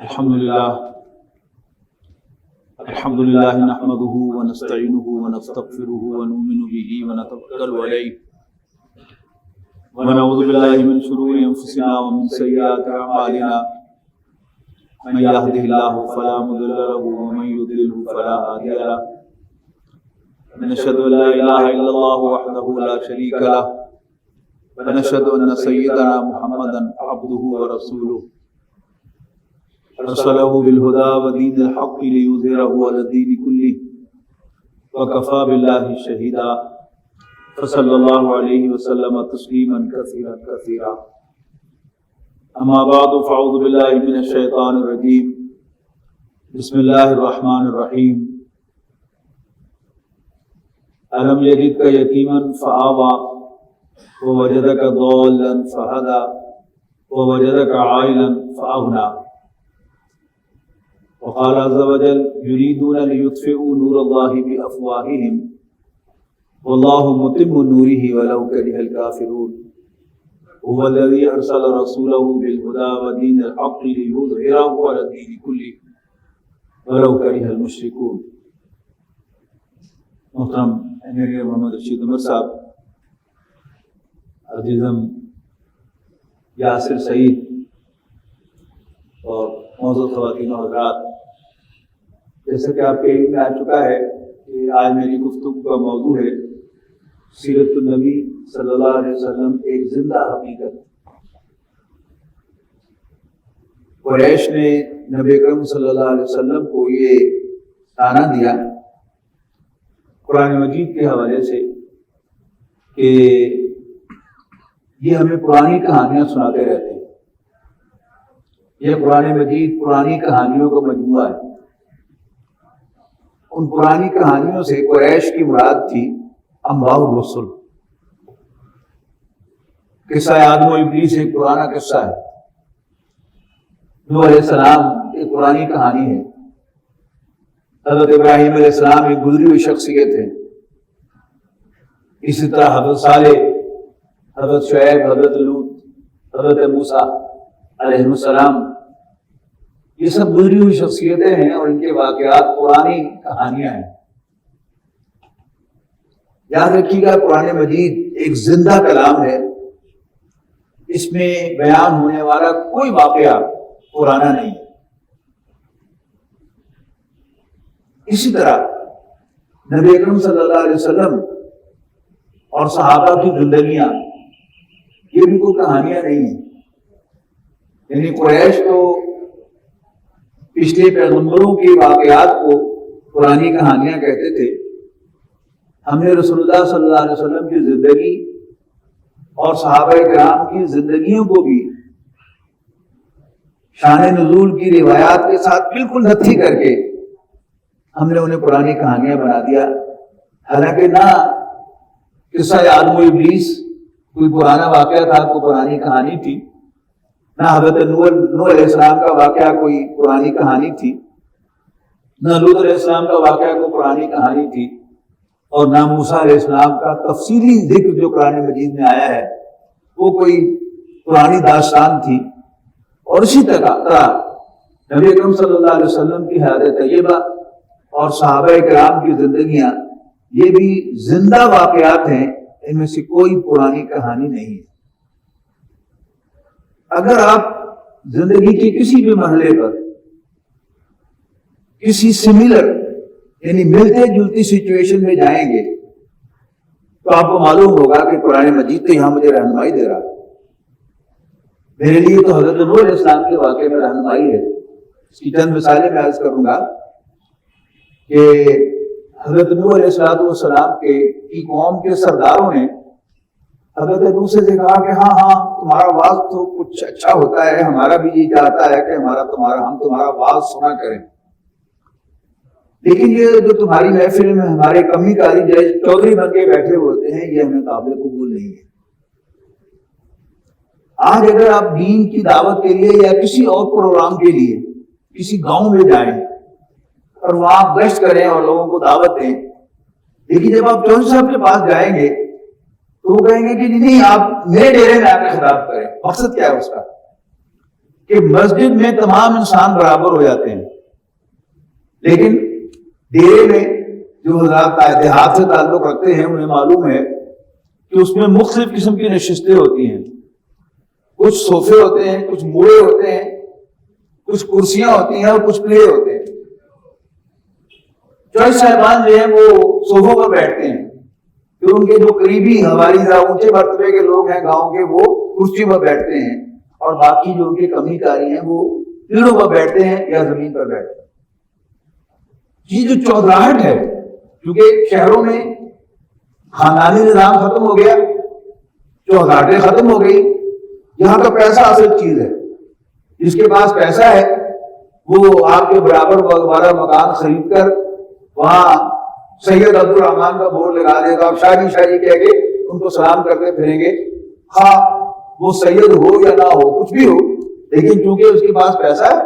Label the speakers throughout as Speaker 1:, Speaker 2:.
Speaker 1: الحمد لله نحمده ونستعينه ونستغفره ونؤمن به ونتوكل عليه ونعوذ بالله من شرور أنفسنا ومن سيئات أعمالنا من يهده الله فلا مضل له ومن يضلل فلا هادي له ونشهد أن لا إله إلا الله وحده لا شريك له ونشهد أن سيدنا محمدا عبده ورسوله أرسله بالهدى ودين الحق ليظهره على الدين كله وكفى بالله شهيدا فصلى الله عليه وسلم تسليما كثيرا كثيرا أما بعد فأعوذ بالله من الشيطان الرجيم بسم الله الرحمن الرحيم ألم يجدك يتيما فآوى ووجدك ضالا فهدى ووجدك عائلا فأغنى وقال عز وجل يريدون ليطفئوا نور الله بأفواههم والله متم نوره ولو كره الكافرون هو الذي أرسل رسوله بالهدى ودين الحق ليظهره على الدين كله ولو كره المشركون. محترم انجینئر محمد رشید عمر صاحب، عزیزم یاسر سعید اور معزز خواتین و حضرات، جیسا کہ آپ کے علم میں آ چکا ہے کہ آج میری گفتگو کا موضوع ہے سیرت النبی صلی اللہ علیہ وسلم ایک زندہ حقیقت۔ قریش نے نبی اکرم صلی اللہ علیہ وسلم کو یہ طعنہ دیا قرآن مجید کے حوالے سے کہ یہ ہمیں پرانی کہانیاں سناتے رہتے ہیں۔ یہ قرآن مجید پرانی کہانیوں کا مجموعہ ہے۔ ان پرانی کہانیوں سے قریش کی مراد تھی انباء الرسل۔ قصہ آدم و ابلیس ایک پرانا قصہ ہے۔ نوح علیہ السلام ایک پرانی کہانی ہے۔ حضرت ابراہیم علیہ السلام ایک گزری ہوئی شخصیت ہے۔ اسی طرح حضرت صالح، حضرت شعیب، حضرت لوط، حضرت موسیٰ علیہ السلام، یہ سب گزری ہوئی شخصیتیں ہیں اور ان کے واقعات پرانی کہانیاں ہیں۔ یاد رکھیے گا، قرآن مجید ایک زندہ کلام ہے۔ اس میں بیان ہونے والا کوئی واقعہ پرانا نہیں ہے۔ اسی طرح نبی اکرم صلی اللہ علیہ وسلم اور صحابہ کی زندگیاں یہ بھی کوئی کہانیاں نہیں ہیں۔ یعنی قریش تو پچھلے پیغمبروں کے واقعات کو پرانی کہانیاں کہتے تھے۔ ہم نے رسول اللہ صلی اللہ علیہ وسلم کی زندگی اور صحابہ کرام کی زندگیوں کو بھی شان نزول کی روایات کے ساتھ بالکل نتھی کر کے ہم نے انہیں پرانی کہانیاں بنا دیا۔ حالانکہ نہ قصہ آدم و ابلیس کوئی پرانا واقعہ تھا، کوئی پرانی کہانی تھی، نہ حضرت نوح علیہ السلام کا واقعہ کوئی پرانی کہانی تھی، نہ لوط علیہ السلام کا واقعہ کوئی پرانی کہانی تھی، اور نہ موسیٰ علیہ السلام کا تفصیلی ذکر جو قرآن مجید میں آیا ہے وہ کوئی پرانی داستان تھی۔ اور اسی طرح نبی اکرم صلی اللہ علیہ وسلم کی حیات طیبہ اور صحابہ کرام کی زندگیاں یہ بھی زندہ واقعات ہیں، ان میں سے کوئی پرانی کہانی نہیں ہے۔ اگر آپ زندگی کے کسی بھی مرحلے پر کسی سملر یعنی ملتے جلتی سچویشن میں جائیں گے تو آپ کو معلوم ہوگا کہ قرآن مجید تو یہاں مجھے رہنمائی دے رہا ہے۔ میرے لیے تو حضرت نوح علیہ السلام کے واقعے میں رہنمائی ہے۔ اس کی چند مثالیں میں عرض کروں گا کہ حضرت نوح علیہ السلام کی قوم کے سرداروں نے حضرت نوح سے کہا کہ ہاں تمہارا واعظ تو کچھ اچھا ہوتا ہے، ہمارا بھی یہ چاہتا ہے کہ ہم تمہارا واعظ سنا کریں، لیکن یہ جو تمہاری محفل میں ہمارے کمی کاری جیسے چودھری بن کے بیٹھے ہوتے ہیں یہ ہمیں قابل قبول نہیں ہے۔ آج اگر آپ دین کی دعوت کے لیے یا کسی اور پروگرام کے لیے کسی گاؤں میں جائیں اور وہاں گشت کریں اور لوگوں کو دعوت دیں، لیکن جب آپ چودھری صاحب کے پاس جائیں گے تو وہ کہیں گے کہ نہیں آپ میرے ڈیرے میں آ کے خطاب کریں۔ مقصد کیا ہے اس کا کہ مسجد میں تمام انسان برابر ہو جاتے ہیں، لیکن ڈیرے میں جو حضرات دیہات سے تعلق رکھتے ہیں انہیں معلوم ہے کہ اس میں مختلف قسم کی نشستیں ہوتی ہیں، کچھ صوفے ہوتے ہیں، کچھ موڑے ہوتے ہیں، کچھ کرسیاں ہوتی ہیں اور کچھ پیڑے ہوتے ہیں۔ چوائس صاحبان جو ہیں وہ صوفوں پر بیٹھتے ہیں، پھر ان کے جو قریبی ہماری اونچے مرتبے کے لوگ ہیں گاؤں کے وہ کرسی پر بیٹھتے ہیں، اور باقی جو ان کے کمی کاری ہیں وہ پیڑوں پر بیٹھتے ہیں یا زمین پر بیٹھتے ہیں۔ یہ جو چودراہٹ ہے، کیونکہ شہروں میں خاندانی نظام ختم ہو گیا، چودراہٹیں ختم ہو گئی، یہاں کا پیسہ اصل چیز ہے، جس کے پاس پیسہ ہے وہ آپ کے برابر والا مکان خرید کر وہاں سید عبد الرحمان کا بورڈ لگا دے گا، آپ شاہ جی کہہ کے ان کو سلام کرتے پھریں گے، ہاں وہ سید ہو یا نہ ہو کچھ بھی ہو، لیکن چونکہ اس کے پاس پیسہ ہے،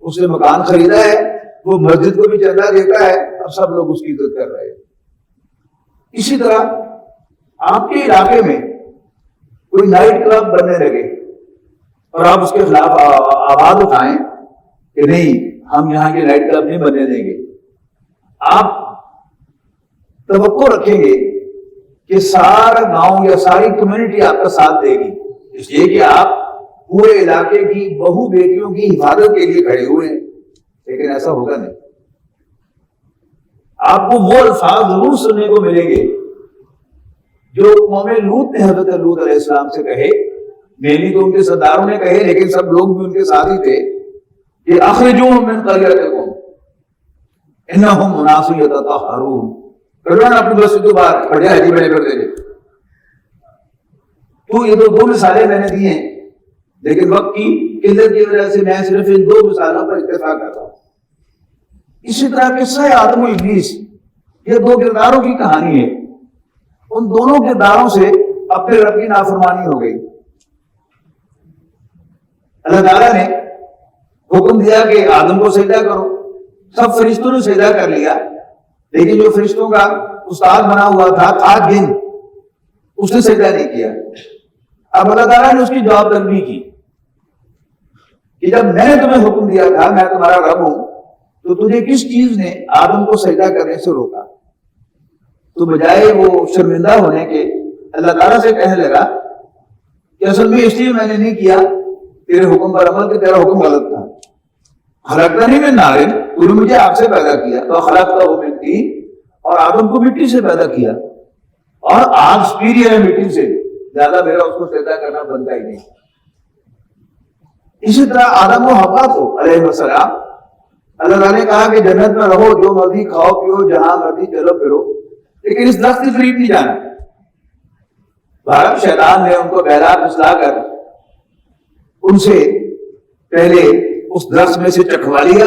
Speaker 1: اس نے مکان خریدا ہے، وہ مسجد کو بھی چندہ دیتا ہے، اب سب لوگ اس کی عزت کر رہے ہیں۔ اسی طرح آپ کے علاقے میں کوئی نائٹ کلب بننے لگے اور آپ اس کے خلاف آواز اٹھائیں کہ نہیں ہم یہاں کے نائٹ کلب نہیں بننے دیں گے، آپ توقع رکھیں گے کہ سارا گاؤں یا ساری کمیونٹی آپ کا ساتھ دے گی، اس لیے کہ آپ پورے علاقے کی بہو بیٹیوں کی حفاظت کے لیے کھڑے ہوئے ہیں، لیکن ایسا ہوگا نہیں۔ آپ کو وہ الفاظ ضرور سننے کو ملیں گے جو قوم لوط نے حضرت لوط علیہ السلام سے کہے، مینی تو ان کے سرداروں نے کہے لیکن سب لوگ بھی ان کے ساتھ ہی تھے کہ اخرجوہم من قریتکم انہم اناس یتطہرون، کرنا اپنی بس تو باہر کھڑے حجی بنے کر دے گے۔ تو یہ دو مثالیں میں نے دی ہیں، لیکن وقت کی قلت کی وجہ سے میں صرف ان دو مثالوں پر اتفاق کرتا ہوں۔ اسی طرح قصہ آدم و ابلیس، یہ دو کرداروں کی کہانی ہے، ان دونوں کرداروں سے اپنے رب کی نافرمانی ہو گئی۔ اللہ تعالیٰ نے حکم دیا کہ آدم کو سجدہ کرو، سب فرشتوں نے سجدہ کر لیا، لیکن جو فرشتوں کا استاد بنا ہوا تھا جن، اس نے سجدہ نہیں کیا۔ اب اللہ تعالیٰ نے اس کی جواب طلبی کی کہ جب میں نے تمہیں حکم دیا تھا میں تمہارا رب ہوں تو تجھے کس چیز نے آدم کو سجدہ کرنے سے روکا؟ تو بجائے وہ شرمندہ ہونے کے اللہ تعالیٰ سے کہنے لگا کہ اصل میں اس لیے میں نے نہیں کیا تیرے حکم پر عمل کہ تیرا حکم غلط تھا۔ خلقتنی من نار، تو نے مجھے آگ سے پیدا کیا، تو خلقتہ من طین، اور آدم کو مٹی سے پیدا کیا، اور آگ سپیریئر ہے مٹی سے، زیادہ میرا اس کو سجدہ کرنا بنتا ہی نہیں۔ اسی طرح آدم و حوا کو علیہ السلام اللہ تعالیٰ نے کہا کہ جنت میں رہو، جو مرضی کھاؤ پیو، جہاں مرضی چلو پھرو، لیکن اس درخت کے قریب نہیں جانا۔ بھارت شیطان نے ان کو بہلا پھسلا کر ان سے پہلے اس درخت میں سے چکھوا لیا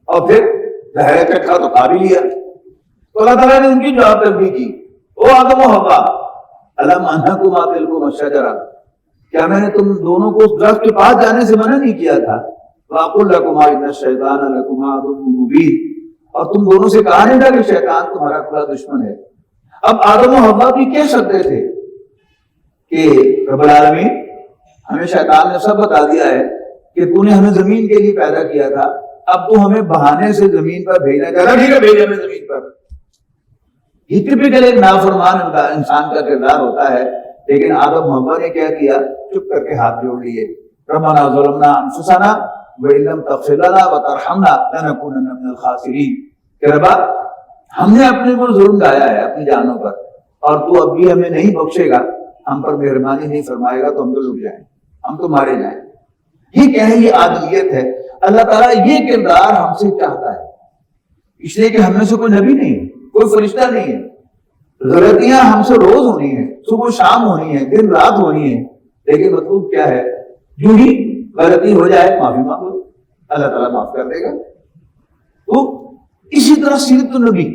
Speaker 1: اور پھر ظاہر چکھا تو کھا بھی لیا۔ تو اللہ تعالیٰ نے ان کی جواب طلبی کی، او آدم و حوا الم انہکما تلکما الشجرہ، کیا میں نے تم دونوں کو اس درخت کے پاس جانے سے منع نہیں کیا تھا؟ وَأَقُلْ لَكُمَا إِنَّ الشَّيْطَانَ لَكُمَا عَدُوٌّ مُّبِينٌ، اور تم دونوں سے کہا نہیں تھا کہ شیطان تمہارا کھلا دشمن ہے۔ اب آدم و حوا بھی کہہ سکتے تھے کہ رب العالمین ہمیں شیطان نے سب بتا دیا ہے کہ تو نے ہمیں زمین کے لیے پیدا کیا تھا، اب تو ہمیں بہانے سے زمین پر بھیجنا چاہتا، ٹھیک ہے بھیج ہمیں زمین پر۔ یہ ٹپیکل ایک نافرمان انسان کا کردار ہوتا ہے، لیکن آدم حوا نے کیا کیا؟ چپ کر کے ہاتھ جوڑ لیے، ربنا ظلمنا انفسنا وَإِن لَّمْ تَغْفِرْ لَنَا وَتَرْحَمْنَا لَنَكُونَنَّ مِنَ الْخَاسِرِينَ، کہ ربا ہم نے اپنے پر ظلم ڈایا ہے اپنی جانوں پر، اور تو اب بھی ہمیں نہیں بخشے گا، ہم پر مہربانی نہیں فرمائے گا تو ہم تو لٹ جائیں، ہم تو مارے جائیں۔ یہ کیا ہے؟ یہ آدمیت ہے۔ اللہ تعالیٰ یہ کردار ہم سے چاہتا ہے، اس لیے کہ ہم میں سے کوئی نبی نہیں ہے، کوئی فرشتہ نہیں ہے، غلطیاں ہم سے روز ہونی ہیں، صبح شام ہونی ہے، دن رات ہونی ہے، لیکن مطلوب کیا ہے؟ جو ہی غلطی ہو جائے معافی مانگو، اللہ تعالیٰ معاف کر دے گا۔ تو اسی طرح سیرت النبی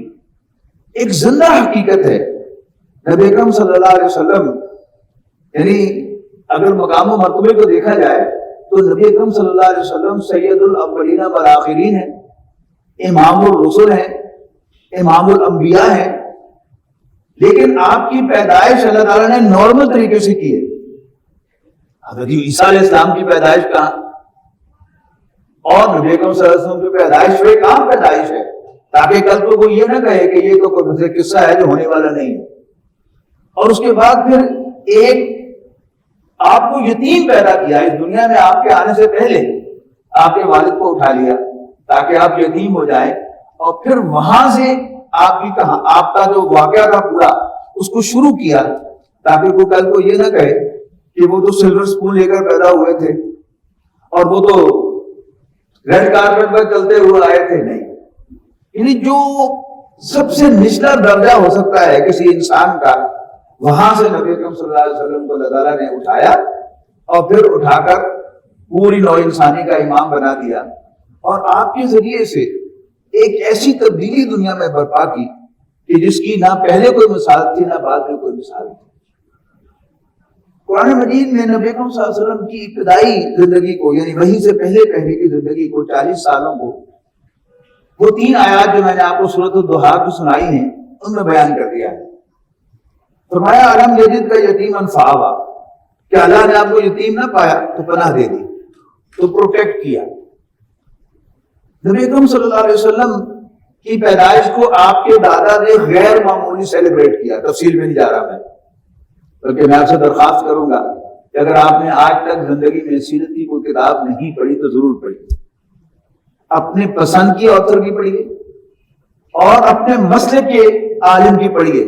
Speaker 1: ایک زندہ حقیقت ہے۔ نبی اکرم صلی اللہ علیہ وسلم، یعنی اگر مقام و مرتبے کو دیکھا جائے تو نبی اکرم صلی اللہ علیہ وسلم سید الاولین والآخرین ہیں، امام الرسل ہیں، امام الانبیاء ہیں، لیکن آپ کی پیدائش اللہ تعالیٰ نے نارمل طریقے سے کی ہے۔ حضرت عیسیٰ علیہ السلام کی پیدائش کہاں؟ اور نبی اکرم صلی اللہ علیہ وسلم کی پیدائش ہوئے کہاں پیدائش ہے، تاکہ کل کو کوئی یہ نہ کہے کہ یہ تو کوئی قصہ ہے جو ہونے والا نہیں ہے۔ اور اس کے بعد پھر ایک آپ کو یتیم پیدا کیا اس دنیا میں، آپ کے آنے سے پہلے آپ کے والد کو اٹھا لیا تاکہ آپ یتیم ہو جائیں، اور پھر وہاں سے آپ کا جو واقعہ تھا پورا اس کو شروع کیا تاکہ کوئی کل کو یہ نہ کہے کہ وہ تو سلور سپون لے کر پیدا ہوئے تھے اور وہ تو ریڈ کارپیٹ پر چلتے ہوئے آئے تھے۔ نہیں، یعنی جو سب سے نچلا درجہ ہو سکتا ہے کسی انسان کا، وہاں سے نبی اکرم صلی اللہ علیہ وسلم کو اللہ تعالیٰ نے اٹھایا اور پھر اٹھا کر پوری نوع انسانی کا امام بنا دیا، اور آپ کے ذریعے سے ایک ایسی تبدیلی دنیا میں برپا کی کہ جس کی نہ پہلے کوئی مثال تھی نہ بعد میں کوئی مثال تھی۔ قرآن مجید میں نبی اکرم صلی اللہ علیہ وسلم کی ابتدائی زندگی کو، یعنی وحی سے پہلے کی زندگی کو، 40 سالوں کو، وہ 3 آیات جو میں نے آپ کو سورۃ الضحیٰ کی سنائی ہیں ان میں بیان کر دیا ہے۔ فرمایا الم یجد کا یتیما فآویٰ، کہ اللہ نے آپ کو یتیم نہ پایا تو پناہ دے دی، تو پروٹیکٹ کیا۔ نبی اکرم صلی اللہ علیہ وسلم کی پیدائش کو آپ کے دادا نے غیر معمولی سیلیبریٹ کیا، تفصیل میں نہیں جا رہا میں، بلکہ میں آپ سے درخواست کروں گا کہ اگر آپ نے آج تک زندگی میں سیرت کی کوئی کتاب نہیں پڑھی تو ضرور پڑھیے، اپنے پسند کی آتھر کی پڑھیے اور اپنے مسلک کے عالم کی پڑھیے،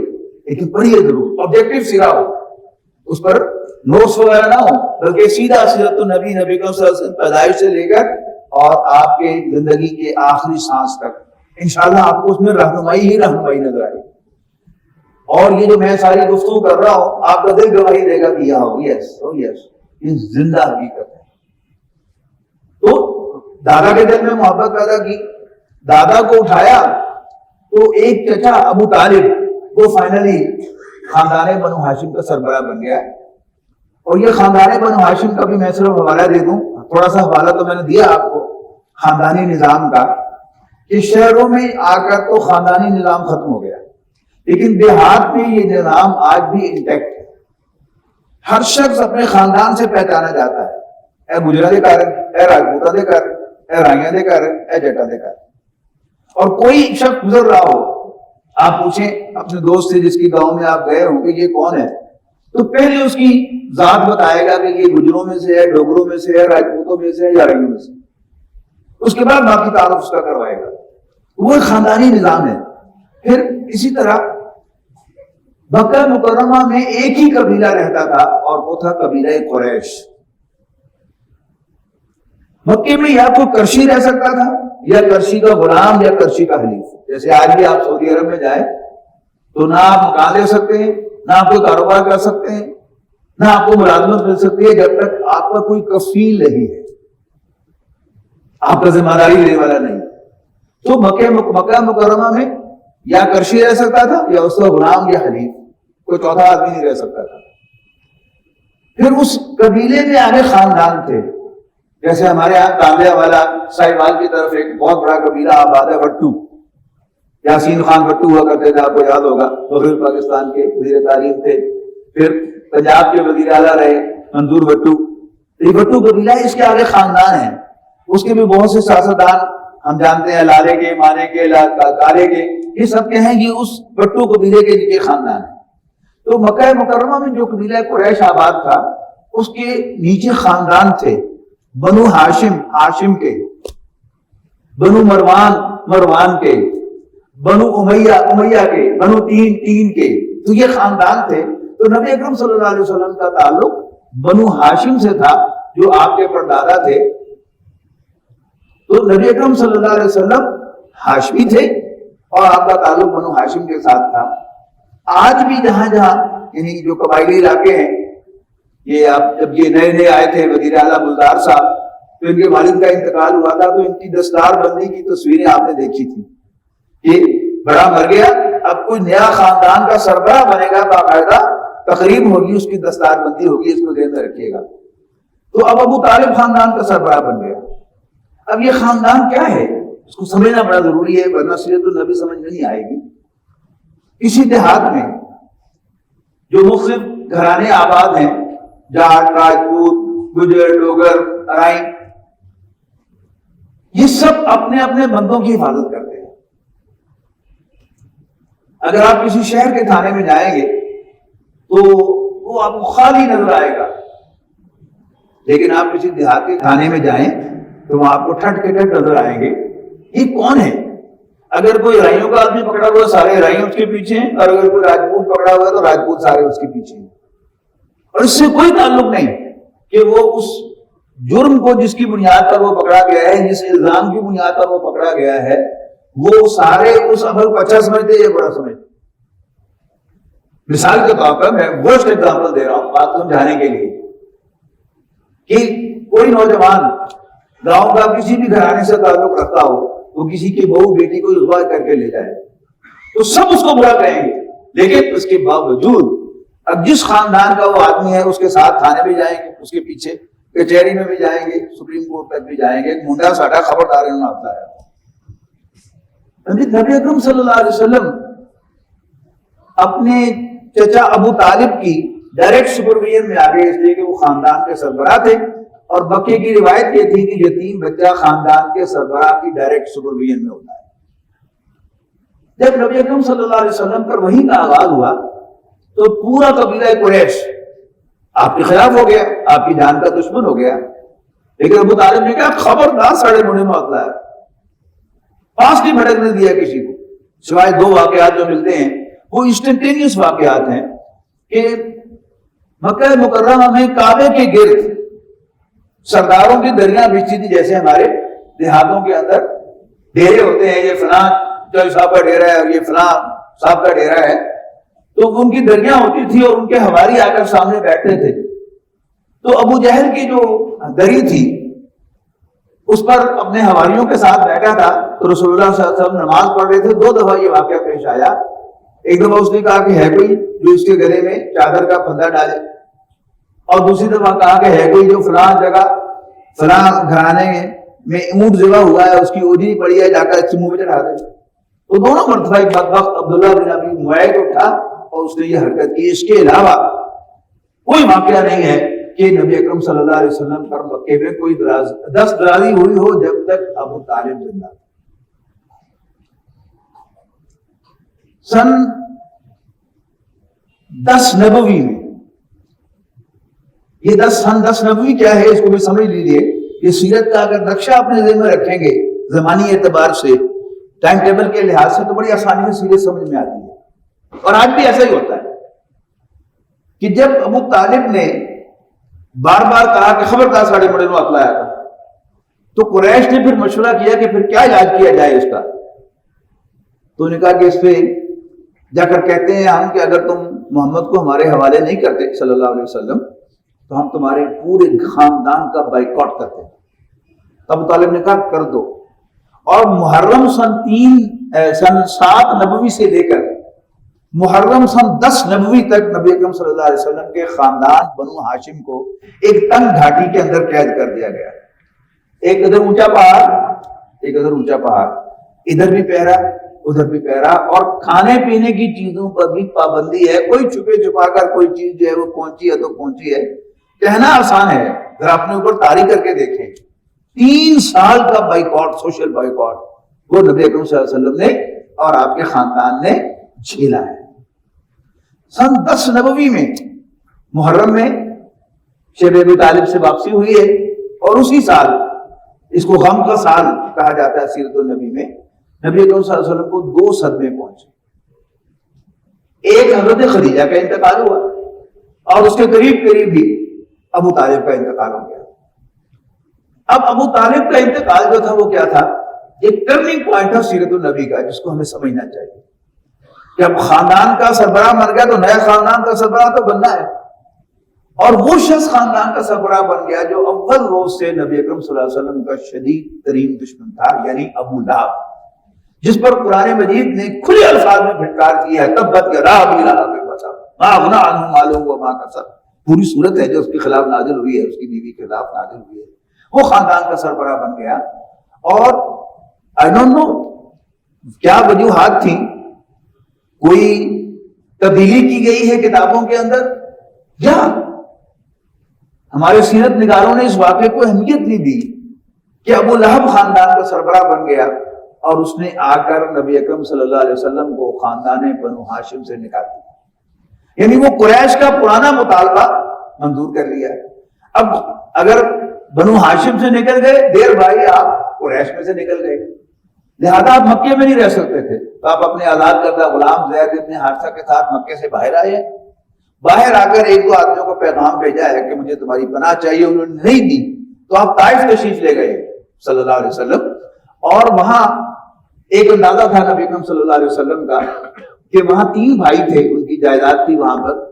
Speaker 1: لیکن پڑھیے ضرور، آبجیکٹو سیرا ہو، اس پر نوٹس وغیرہ نہ ہو، بلکہ سیدھا سیرت النبی نبی صلی اللہ علیہ وسلم پیدائش سے لے کر اور آپ کے زندگی کے آخری سانس تک انشاءاللہ آپ کو اس میں رہنمائی ہی رہنمائی نظر آئے گی۔ اور یہ جو میں ساری گفتگو کر رہا ہوں آپ کا دل گواہی دے گا کہ یس یہ زندہ حقیقت ہے۔ تو دادا کے دل میں محبت پیدا کی، دادا کو اٹھایا تو ایک چچا ابو طالب وہ فائنلی خاندان بنو ہاشم کا سربراہ بن گیا۔ اور یہ خاندان بنو ہاشم کا بھی میں صرف حوالہ دے دوں، تھوڑا سا حوالہ تو میں نے دیا آپ کو خاندانی نظام کا، کہ شہروں میں آ کر تو خاندانی نظام ختم ہو گیا، لیکن دیہات میں یہ نظام آج بھی انٹیکٹ ہے۔ ہر شخص اپنے خاندان سے پہچانا جاتا ہے، اے گجرا دے کارن، اے راجپوتا دے کارن، اے رائیاں دے کارن، اے جٹا دے کارن۔ اور کوئی شخص گزر رہا ہو، آپ پوچھیں اپنے دوست سے جس کی گاؤں میں آپ گئے ہوں کہ یہ کون ہے، تو پہلے اس کی ذات بتائے گا کہ یہ گجروں میں سے ہے، ڈوگروں میں سے ہے، راجپوتوں میں سے ہے یا رائیوں میں سے، اس کے بعد باقی تعارف اس کا کروائے گا۔ وہ خاندانی نظام ہے۔ پھر اسی طرح مکہ مکرمہ میں ایک ہی قبیلہ رہتا تھا اور وہ تھا قبیلہ قریش۔ مکے میں یا کوئی کرشی رہ سکتا تھا یا کرشی کا غلام یا کرشی کا حلیف۔ جیسے آج بھی آپ سعودی عرب میں جائیں تو نہ آپ مکان لے سکتے ہیں، نہ آپ کوئی کاروبار کر سکتے ہیں، نہ آپ کو ملازمت مل سکتی ہے جب تک آپ کا کوئی کفیل نہیں ہے، آپ کا ذمہ داری لینے والا نہیں۔ تو مکہ مکرمہ میں یا کرشی رہ سکتا تھا یا اس کا غلام یا حلیف، کوئی چوتھا آدمی نہیں رہ سکتا تھا۔ پھر اس قبیلے میں آگے خاندان تھے، جیسے ہمارے یہاں تانبیہ والا ساہیوال کی طرف ایک بہت بڑا قبیلہ آباد ہے، وٹو، یاسین خان وٹو ہوا کرتے تھے، آپ کو یاد ہوگا، مغربی پاکستان کے وزیر تعلیم تھے۔ پھر پنجاب کے وزیر اعلیٰ رہے منظور وٹو۔ یہ وٹو قبیلہ اس کے آگے خاندان ہے، اس کے بھی بہت سے سیاستدان ہم جانتے ہیں، لالے کے، مانے کے، کالے کے، یہ سب کے ہیں، یہ اس وٹو قبیلے کے نیچے خاندان ہے۔ تو مکہ مکرمہ میں جو قبیلہ قریش آباد تھا اس کے نیچے خاندان تھے، بنو ہاشم ہاشم کے، بنو مروان مروان کے، بنو امیہ امیہ کے، بنو تین کے، تو یہ خاندان تھے۔ تو نبی اکرم صلی اللہ علیہ وسلم کا تعلق بنو ہاشم سے تھا جو آپ کے پردادا تھے۔ تو نبی اکرم صلی اللہ علیہ وسلم ہاشمی تھے اور آپ کا تعلق بنو ہاشم کے ساتھ تھا۔ آج بھی جہاں جہاں یعنی جو قبائلی علاقے ہیں، یہ آپ جب یہ نئے نئے آئے تھے وزیر اعلیٰ بلدار صاحب، تو ان کے والد کا انتقال ہوا تھا، تو ان کی دستار بندی کی تصویریں آپ نے دیکھی تھی کہ بڑا مر گیا، اب کوئی نیا خاندان کا سربراہ بنے گا، باقاعدہ تقریب ہوگی، اس کی دستار بندی ہوگی، اس کو ذہن میں رکھیے گا۔ تو اب ابو طالب خاندان کا سربراہ بن گیا۔ اب یہ خاندان کیا ہے اس کو سمجھنا بڑا ضروری ہے، ورنہ سیرت النبی سمجھ میں نہیں آئے گی۔ اسی دیہات میں جو مختلف گھرانے آباد ہیں، جاٹ، راجپوت، گجر، ڈوگر، ارائیں، یہ سب اپنے اپنے بندوں کی حفاظت کرتے ہیں. اگر آپ کسی شہر کے تھانے میں جائیں گے تو وہ آپ کو خالی نظر آئے گا، لیکن آپ کسی دیہاتی تھانے میں جائیں تو وہاں آپ کو ٹھٹ کے ٹھٹ نظر آئیں گے. یہ کون ہے؟ اگر کوئی رائیوں کا آدمی پکڑا ہوا ہے سارے رائیں اس کے پیچھے ہیں، اور اگر کوئی راجپوت پکڑا ہوا ہے تو راجپوت سارے اس کے پیچھے ہیں. اور اس سے کوئی تعلق نہیں کہ وہ اس جرم کو جس کی بنیاد پر وہ پکڑا گیا ہے، جس الزام کی بنیاد پر وہ پکڑا گیا ہے، وہ سارے اس عمل کو اچھا سمجھتے یا برا سمجھتے. مثال کے طور پر میں ورسٹ ایگزامپل دے رہا ہوں بات سمجھانے کے لیے کہ کوئی نوجوان گاؤں کا کسی بھی گھرانے سے تعلق رکھتا ہو، وہ کسی کی بہو بیٹی کو اغوا کر کے لے جائے تو سب اس کو برا کہیں گے، لیکن اس کے باوجود اب جس خاندان کا وہ آدمی ہے اس کے ساتھ تھانے بھی جائیں گے، اس کے پیچھے کچہری میں بھی جائیں گے، سپریم کورٹ تک بھی جائیں گے. ایک منڈا ساٹا خبردار انہوں نے آتا ہے. نبی اکرم صلی اللہ علیہ وسلم اپنے چچا ابو طالب کی ڈائریکٹ سپرویژن میں آ گئے، اس لیے کہ وہ خاندان کے سربراہ تھے، اور مکے کی روایت یہ تھی کہ یتیم بچہ خاندان کے سربراہ کی ڈائریکٹ سپرویژن میں ہوتا ہے. جب نبی اکرم صلی اللہ علیہ وسلم پر وحی کا آغاز ہوا تو پورا قبیلہ قریش آپ کے خلاف ہو گیا، آپ کی جان کا دشمن ہو گیا. لیکن ابو طالب نے کہا خبردار ساڑھے منے میں اطلاع ہے، پاس نہیں بھٹکنے دیا کسی کو، سوائے دو واقعات جو ملتے ہیں وہ انسٹنٹینیس واقعات ہیں کہ مکہ مکرمہ میں کعبے کے گرد سرداروں کی دریاں بچھی تھی، جیسے ہمارے دیہاتوں کے اندر ڈیرے ہوتے ہیں، یہ فلاں جج صاحب کا ڈیرا ہے اور یہ فلاں صاحب کا ڈیرا ہے، تو ان کی دریاں ہوتی تھی اور ان کے حواری آ کر سامنے بیٹھتے تھے. تو ابو جہل کی جو دری تھی اس پر اپنے حواریوں کے ساتھ بیٹھا تھا، تو رسول اللہ صلی اللہ علیہ وسلم نماز پڑھ رہے تھے. 2 دفعہ یہ واقعہ پیش آیا. ایک دفعہ اس نے کہا کہ ہے کوئی جو اس کے گلے میں چادر کا پھندا ڈالے، اور دوسری دفعہ کہا کہ ہے کوئی جو فلاں جگہ فلاں گھرانے میں اونٹ ذبح ہوا ہے، اس کی اوجری پڑی ہے، جا کر اس منہ میں چڑھا دے. تو دونوں مرتبہ ایک بدبخت عبداللہ بن ابی معیط اٹھا اور اس نے یہ حرکت کی. اس کے علاوہ کوئی واقعہ نہیں ہے کہ نبی اکرم صلی اللہ علیہ وسلم پر مکے میں کوئی دست درازی ہوئی ہو جب تک ابو طالب زندہ تھا. سن 10 نبوی میں یہ سن 10 نبوی کیا ہے اس کو بھی سمجھ لیجیے. یہ سیرت کا اگر نقشہ اپنے ذہن میں رکھیں گے زمانی اعتبار سے، ٹائم ٹیبل کے لحاظ سے، تو بڑی آسانی سے سیرت سمجھ میں آتی ہے. اور آج بھی ایسا ہی ہوتا ہے کہ جب ابو طالب نے بار بار کہا کہ خبردار ساڑھے بڑے نو اطلاع تھا، تو قریش نے پھر مشورہ کیا کہ پھر کیا علاج کیا جائے اس کا. تو انہوں نے کہا کہ اس پہ جا کر کہتے ہیں ہم کہ اگر تم محمد کو ہمارے حوالے نہیں کرتے صلی اللہ علیہ وسلم تو ہم تمہارے پورے خاندان کا بائیکاٹ کرتے ہیں. ابو طالب نے کہا کر دو. اور محرم سن 7 نبوی سے لے کر محرم سن 10 نبوی تک نبی اکرم صلی اللہ علیہ وسلم کے خاندان بنو ہاشم کو ایک تنگ گھاٹی کے اندر قید کر دیا گیا. ایک ادھر اونچا پہاڑ، ادھر بھی پہرا ادھر بھی پہرا، اور کھانے پینے کی چیزوں پر بھی پابندی ہے. کوئی چھپے چھپا کر کوئی چیز جو ہے وہ پہنچی ہے تو پہنچی ہے. کہنا آسان ہے، اگر اپنے اوپر طاری کر کے دیکھیں 3 سال کا بائیکاٹ، سوشل بائیکاٹ وہ نبی اکرم صلی اللہ علیہ وسلم نے اور آپ کے خاندان نے جھیلا ہے. سن 10 نبوی میں محرم میں شیب ابی طالب سے واپسی ہوئی ہے، اور اسی سال اس کو غم کا سال کہا جاتا ہے سیرت النبی میں. نبی اکرم صلی اللہ علیہ وسلم کو 2 صدمے پہنچے. ایک حضرت خدیجہ کا انتقال ہوا اور اس کے قریب ہی ابو طالب کا انتقال ہو گیا. اب ابو طالب کا انتقال جو تھا وہ کیا تھا؟ ایک ٹرننگ پوائنٹ تھا سیرت النبی کا، جس کو ہمیں سمجھنا چاہیے کہ اب خاندان کا سربراہ مر گیا تو نیا خاندان کا سربراہ تو بننا ہے. اور وہ شخص خاندان کا سربراہ بن گیا جو اول روز سے نبی اکرم صلی اللہ علیہ وسلم کا شدید ترین دشمن تھا، یعنی ابو لہب، جس پر قرآن مجید نے کھلے الفاظ میں پھٹکار کی ہے تبت یدا ابی لہب وتب ما اغنی عنہ مالہ وما کسب. پوری صورت ہے جو اس کے خلاف نازل ہوئی ہے، اس کی بیوی کے خلاف نازل ہوئی ہے. وہ خاندان کا سربراہ بن گیا. اور I don't know کیا وجوہات تھیں، کوئی تبدیلی کی گئی ہے کتابوں کے اندر، یا ہمارے سیرت نگاروں نے اس واقعے کو اہمیت نہیں دی. کہ ابو لہب خاندان کا سربراہ بن گیا اور اس نے آ کر نبی اکرم صلی اللہ علیہ وسلم کو خاندان بنو ہاشم سے نکال دیا، یعنی وہ قریش کا پرانا مطالبہ منظور کر لیا۔ اب اگر بنو ہاشم سے نکل گئے، دیر بھائی آپ قریش میں سے نکل گئے، لہذا آپ مکے میں نہیں رہ سکتے تھے، تو آپ اپنے آزاد کردہ غلام زید ابن حارثہ کے ساتھ مکے سے باہر آئے۔ باہر آ کر ایک دو آدمیوں کو پیغام بھیجا ہے کہ مجھے تمہاری پناہ چاہیے، انہوں نے نہیں دی، تو آپ طائف تشریف لے گئے صلی اللہ علیہ وسلم، اور وہاں ایک اندازہ تھا نبی اکرم صلی اللہ علیہ وسلم کا کہ وہاں 3 بھائی تھے، ان کی جائیداد تھی وہاں پر،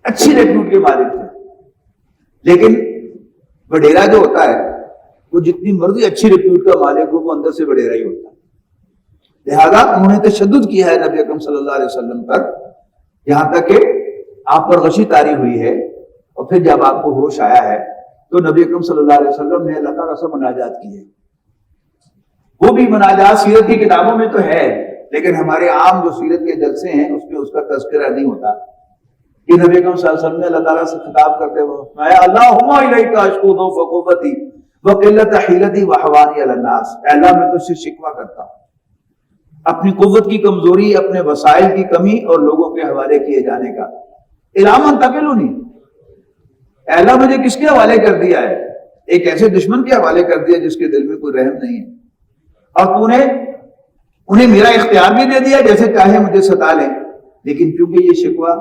Speaker 1: اچھی ریپیوٹ کے مالک تھے، لیکن وڈیرا جو ہوتا ہے وہ جتنی مرضی اچھی ریپیوٹ کا مالک ہو وہ اندر سے وڈیرا ہی ہوتا ہے۔ لہذا انہوں نے تشدد کیا ہے نبی اکرم صلی اللہ علیہ وسلم پر، یہاں تک کہ آپ پر غشی طاری ہوئی ہے، اور پھر جب آپ کو ہوش آیا ہے تو نبی اکرم صلی اللہ علیہ وسلم نے اللہ تعالیٰ سے مناجات کی ہے۔ وہ بھی مناجات سیرت کی کتابوں میں تو ہے، لیکن ہمارے عام جو سیرت کے جلسے ہیں اس میں اس کا تذکرہ نہیں ہوتا کہ نبی اکرم صلی اللہ علیہ وسلم نے اللہ تعالیٰ سے خطاب کرتے ہوئے فرمایا اللہم الیک اشکو ضعف قوتی وقلت حیلتی وحوانی علی الناس، اے اللہ میں تجھ سے شکوہ کرتا ہوں اپنی قوت کی کمزوری، اپنے وسائل کی کمی اور لوگوں کے حوالے کیے جانے کا۔ الی من تکلنی، اے اللہ مجھے کس کے حوالے کر دیا ہے؟ ایک ایسے دشمن کے حوالے کر دیا جس کے دل میں کوئی رحم نہیں ہے، اور تو نے انہیں میرا اختیار بھی دے دیا، جیسے چاہے مجھے ستا لیں، لیکن کیونکہ یہ شکوہ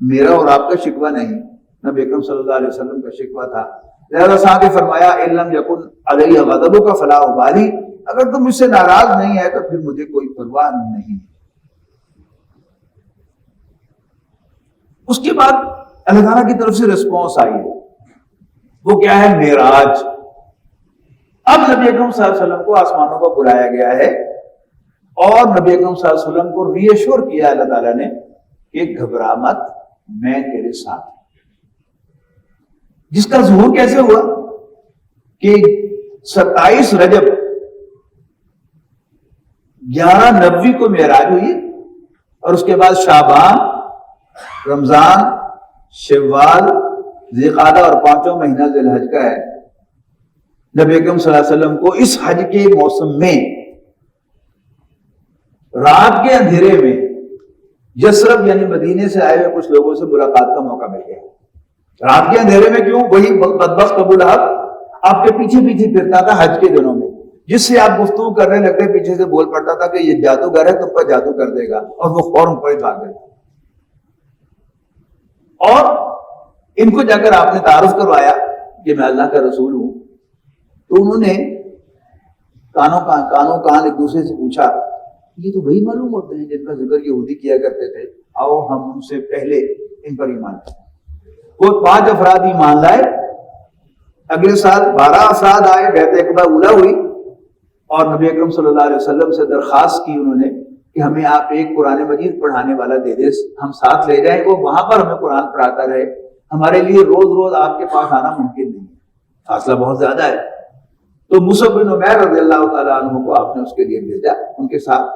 Speaker 1: میرا اور آپ کا شکوہ نہیں، نبی اکرم صلی اللہ علیہ وسلم کا شکوہ تھا، لہذا ساتھ ہی فرمایا ان لم یکن علی غضبک فلا ابالی، اگر تم مجھ سے ناراض نہیں ہے تو پھر مجھے کوئی پرواہ نہیں۔ اس کے بعد اللہ تعالیٰ کی طرف سے رسپانس آئی ہے، وہ کیا ہے؟ معراج۔ اب نبی اکرم صلی اللہ علیہ وسلم کو آسمانوں کو بلایا گیا ہے، اور نبی اکرم صلی اللہ علیہ وسلم کو ری ایشور کیا اللہ تعالیٰ نے کہ گھبرا مت، میں تیرے ساتھ۔ جس کا ظہور کیسے ہوا کہ 27 رجب 11/90 کو معراج ہوئی، اور اس کے بعد شعبان، رمضان، شوال، ذی القعدہ اور 5واں مہینہ ذی الحج کا ہے۔ نبی اکرم صلی اللہ علیہ وسلم کو اس حج کے موسم میں رات کے اندھیرے میں یثرب یعنی مدینے سے آئے ہوئے کچھ لوگوں سے ملاقات کا موقع مل گیا۔ رات کے اندھیرے میں کیوں؟ وہی بدبخت ابو لہب آپ کے پیچھے پیچھے پھرتا تھا حج کے دنوں میں، جس سے آپ گفتگو کرنے لگتے پیچھے سے بول پڑتا تھا کہ یہ جادوگر ہے، تم پر جادو کر دے گا، اور وہ فوراً پڑے بھاگ گئے۔ اور ان کو جا کر آپ نے تعارف کروایا کہ میں اللہ کا رسول ہوں، تو انہوں نے کانوں کان ایک دوسرے سے پوچھا یہ تو وہی معلوم ہوتے ہیں جن کا ذکر یہودی کیا کرتے تھے، آؤ ہم ان سے پہلے ان پر ایمان لائیں۔ وہ 5 افراد ایمان لائے، اگلے سال 12 افراد آئے، بیعت عقبہ اولیٰ ہوئی، اور نبی اکرم صلی اللہ علیہ وسلم سے درخواست کی انہوں نے کہ ہمیں آپ ایک قرآن مجید پڑھانے والا دے دیں، ہم ساتھ لے جائیں، وہ وہاں پر ہمیں قرآن پڑھاتا رہے، ہمارے لیے روز روز آپ کے پاس آنا ممکن نہیں، فاصلہ بہت زیادہ ہے۔ تو مصعب بن عمیر رضی اللہ تعالیٰ عنہ کو آپ نے اس کے لیے بھیجا، ان کے ساتھ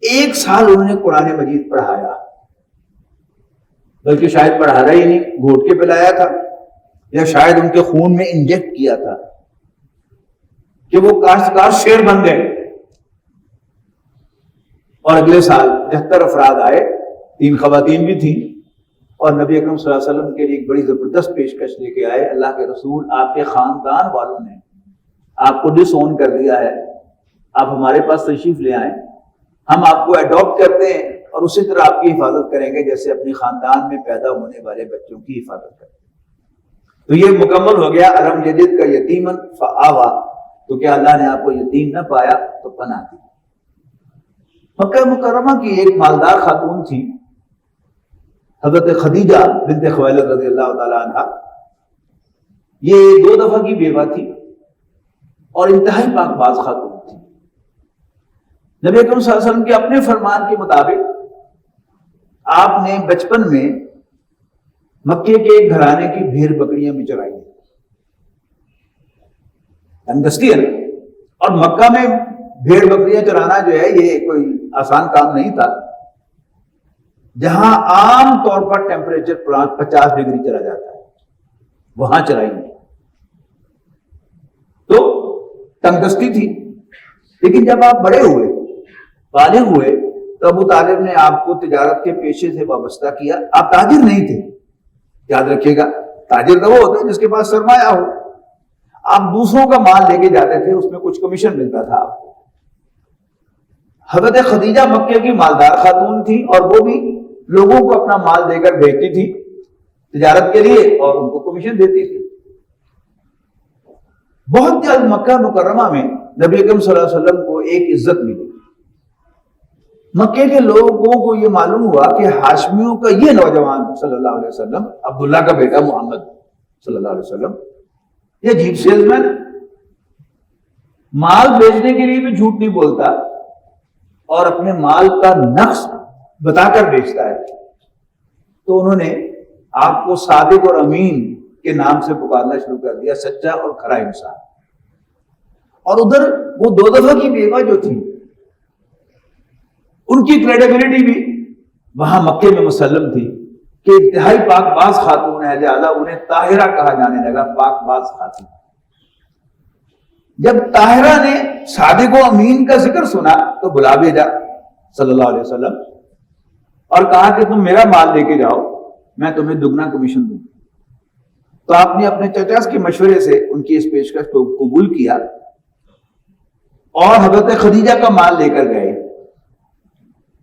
Speaker 1: 1 سال انہوں نے قرآن مجید پڑھایا، بلکہ شاید پڑھایا ہی نہیں، گھوٹ کے پلایا تھا، یا شاید ان کے خون میں انجیکٹ کیا تھا کہ وہ کاشتکار شیر بن گئے۔ اور اگلے سال 73 افراد آئے، 3 خواتین بھی تھیں، اور نبی اکرم صلی اللہ علیہ وسلم کے لیے ایک بڑی زبردست پیشکش لے کے آئے، اللہ کے رسول آپ کے خاندان والوں نے آپ کو ڈس اون کر دیا ہے، آپ ہمارے پاس تشریف لے آئیں، ہم آپ کو اڈاپٹ کرتے ہیں اور اسی طرح آپ کی حفاظت کریں گے جیسے اپنے خاندان میں پیدا ہونے والے بچوں کی حفاظت کریں۔ تو یہ مکمل ہو گیا الم یجد کا یتیمن فآویٰ، تو کیا اللہ نے آپ کو یتیم نہ پایا تو پناہ دی۔ مکہ مکرمہ کی ایک مالدار خاتون تھی حضرت خدیجہ بنت خویلد رضی اللہ تعالیٰ عنہ، یہ 2 دفعہ کی بیوہ تھی اور انتہائی پاک باز خاتون تھی۔ نبی اکرم صلی اللہ علیہ وسلم کے اپنے فرمان کے مطابق آپ نے بچپن میں مکے کے ایک گھرانے کی بھیڑ بکریاں بھی چرائی ہیں، دستی ہے، اور مکہ میں بھیڑ بکریاں چرانا جو ہے یہ کوئی آسان کام نہیں تھا، جہاں عام طور پر ٹیمپریچر 50 ڈگری چلا جاتا ہے، وہاں چرائی ہے۔ تنگ دستی تھی. لیکن جب آپ بڑے ہوئے, بالغ ہوئے, تو ابو طالب نے آپ کو تجارت کے پیشے سے وابستہ کیا. آپ تاجر نہیں تھے, یاد رکھیے گا. تاجر تو وہ ہوتا ہے جس کے پاس سرمایہ ہو. آپ دوسروں کا مال لے کے جاتے تھے, اس میں کچھ کمیشن ملتا تھا آپ کو. حضرت خدیجہ مکے کی مالدار خاتون تھی, اور وہ بھی لوگوں کو اپنا مال دے کر بھیجتی تھی تجارت کے لیے, اور ان کو کمیشن دیتی تھی. بہت جلد مکہ مکرمہ میں نبی اکرم صلی اللہ علیہ وسلم کو ایک عزت ملی. مکے کے لوگوں کو یہ معلوم ہوا کہ ہاشمیوں کا یہ نوجوان صلی اللہ علیہ وسلم, عبداللہ کا بیٹا محمد صلی اللہ علیہ وسلم, یہ عجیب سیلز مین, مال بیچنے کے لیے بھی جھوٹ نہیں بولتا اور اپنے مال کا نقص بتا کر بیچتا ہے. تو انہوں نے آپ کو صادق اور امین کے نام سے پکارنا شروع کر دیا, سچا اور کھرا انسان. اور ادھر وہ 2 دفعہ کی بیوہ جو تھی, ان کی کریڈیبلٹی بھی وہاں مکے میں مسلم تھی کہ انتہائی پاک باز خاتون ہے, لہذا انہیں طاہرہ کہا جانے لگا, پاک باز خاتون. جب طاہرہ نے صادق و امین کا ذکر سنا تو بلا بھیجا صلی اللہ علیہ وسلم, اور کہا کہ تم میرا مال لے کے جاؤ, میں تمہیں دگنا کمیشن دوں. تو آپ نے اپنے چچا کے مشورے سے ان کی اس پیشکش کو قبول کیا اور حضرت خدیجہ کا مال لے کر گئے.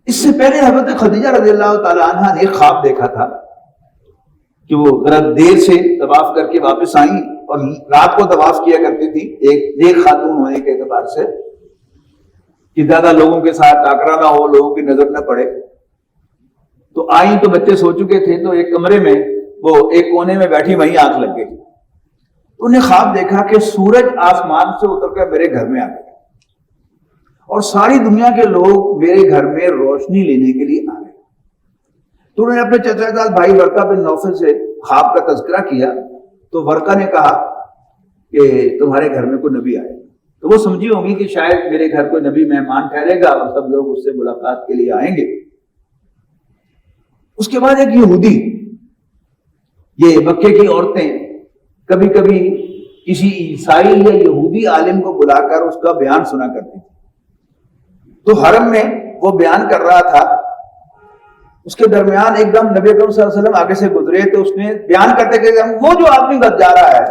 Speaker 1: اس سے پہلے حضرت خدیجہ رضی اللہ تعالی عنہا نے ایک خواب دیکھا تھا کہ وہ ذرا دیر سے طواف کر کے واپس آئیں اور رات کو طواف کیا کرتی تھی, ایک نیک خاتون ہونے کے اعتبار سے کہ زیادہ لوگوں کے ساتھ ٹاکرا نہ ہو, لوگوں کی نظر نہ پڑے. تو آئیں تو بچے سو چکے تھے, تو ایک کمرے میں وہ ایک کونے میں بیٹھی, وہیں آنکھ لگ گئی. تو انہیں خواب دیکھا کہ سورج آسمان سے اتر کر میرے گھر میں آ گیا اور ساری دنیا کے لوگ میرے گھر میں روشنی لینے کے لیے آ گئے. تو انہوں نے اپنے چچا زاد بھائی ورقہ بن نوفل سے خواب کا تذکرہ کیا. تو ورقہ نے کہا کہ تمہارے گھر میں کوئی نبی آئے. تو وہ سمجھی ہوگی کہ شاید میرے گھر کوئی نبی مہمان ٹھہرے گا اور سب لوگ اس سے ملاقات کے لیے آئیں گے. اس کے بعد ایک یہودی, یہ مکے کی عورتیں کبھی کبھی کسی عیسائی یا یہودی عالم کو بلا کر اس کا بیان سنا کرتی تھی. تو حرم میں وہ بیان کر رہا تھا, اس کے درمیان ایک دم نبی اکرم صلی اللہ علیہ وسلم آگے سے گزرے. تو اس نے بیان کرتے کہ وہ جو آدمی بس جا رہا ہے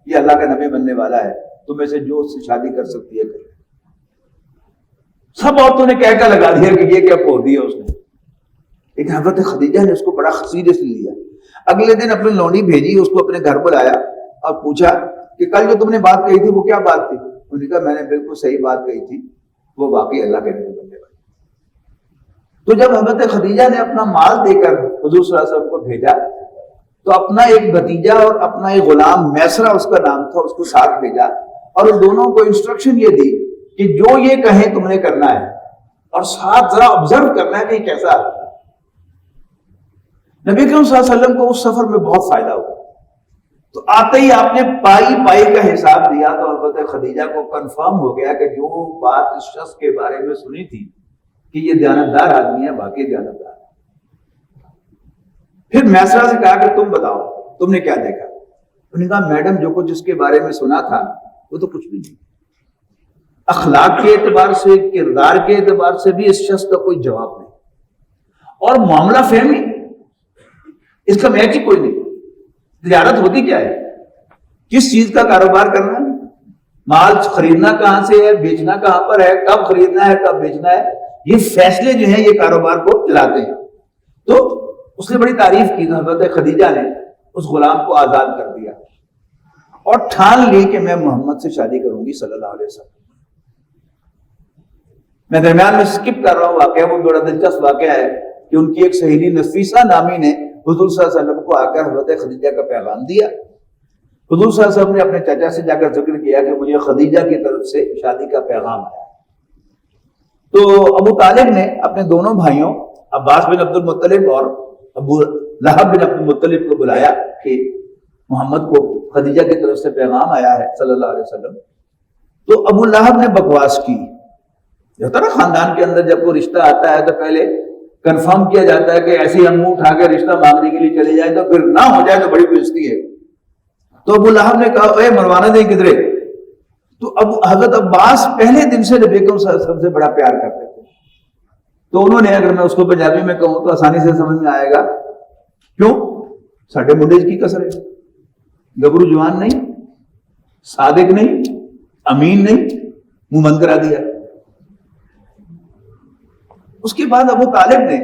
Speaker 1: یہ اللہ کا نبی بننے والا ہے, تم میں سے جو اس سے شادی کر سکتی ہے کرے. سب عورتوں نے کہہ کر لگا دیا کہ یہ کیا کھو دیا اس نے. لیکن حضرت خدیجہ نے اس کو بڑا سیریسلی لیا. اگلے دن اپنی لونڈی بھیجی, اس کو اپنے گھر بلایا اور پوچھا کہ کل جو تم نے بات کہی تھی وہ کیا بات تھی. انہوں نے کہا میں نے بالکل صحیح بات کہی تھی, وہ واقعی اللہ کے نبی بننے والا. تو جب حضرت خدیجہ نے اپنا مال دے کر حضور صلی اللہ علیہ وسلم کو بھیجا تو اپنا ایک بھتیجا اور اپنا ایک غلام میسرہ اس کا نام تھا, اس کو ساتھ بھیجا اور ان دونوں کو انسٹرکشن یہ دی کہ جو یہ کہیں تم نے کرنا ہے اور ساتھ ذرا آبزرو کرنا ہے کہ کیسا ہے. نبی کریم صلی اللہ علیہ وسلم کو اس سفر میں بہت فائدہ ہوا. تو آتے ہی آپ نے پائی کا حساب دیا تو حضرت خدیجہ کو کنفرم ہو گیا کہ جو بات اس شخص کے بارے میں سنی تھی کہ یہ دیانتدار آدمی ہے, باقی دیانتدار. پھر میسرہ سے کہا کہ تم بتاؤ تم نے کیا دیکھا. انہوں نے کہا میڈم جو کچھ جس کے بارے میں سنا تھا وہ تو کچھ بھی نہیں. اخلاق کے اعتبار سے, کردار کے اعتبار سے بھی اس شخص کا کوئی جواب نہیں, اور معاملہ فہمی اس کا میچ ہی کوئی نہیں. تجارت ہوتی کیا ہے, کس چیز کا کاروبار کرنا ہے, مال خریدنا کہاں سے ہے, بیچنا کہاں پر ہے, کب خریدنا ہے کب بیچنا ہے, یہ فیصلے جو ہیں یہ کاروبار کو چلاتے ہیں. تو اس نے بڑی تعریف کی. حضرت خدیجہ نے اس غلام کو آزاد کر دیا اور ٹھان لی کہ میں محمد سے شادی کروں گی صلی اللہ علیہ وسلم. میں درمیان میں سکپ کر رہا ہوں واقعہ, وہ بڑا دلچسپ واقعہ ہے کہ ان کی ایک سہیلی نفیسہ نامی نے حضور صلی اللہ علیہ وسلم کو آ کر حضرت خدیجہ کا پیغام دیا. حضور صلی اللہ علیہ وسلم نے اپنے چچا سے جا کر ذکر کیا کہ مجھے خدیجہ کی طرف سے شادی کا پیغام آیا. تو ابو طالب نے اپنے دونوں بھائیوں عباس بن عبد المطلب اور ابو لہب بن عبد المطلب کو بلایا کہ محمد کو خدیجہ کی طرف سے پیغام آیا ہے صلی اللہ علیہ وسلم. تو ابو لہب نے بکواس کی. جو ہوتا ہے نا خاندان کے اندر جب کوئی رشتہ آتا ہے تو پہلے کنفرم کیا جاتا ہے کہ ایسی ہم منہ اٹھا کے رشتہ مانگنے کے لیے چلے جائیں تو پھر نہ ہو جائے تو بڑی بےزتی ہے. تو ابو لہب نے کہا اے مروانہ دے کدھرے, تو اب حضرت عباس پہلے دن سے نبی اکرم صلی اللہ علیہ وسلم سے بڑا پیار کرتے تھے. تو انہوں نے, اگر میں اس کو پنجابی میں کہوں تو آسانی سے سمجھ میں آئے گا, کیوں ساڈے منڈے کی کسر ہے, گبرو جوان نہیں, صادق نہیں, امین نہیں, منہ بند کرا دیا. اس کے بعد ابو طالب نے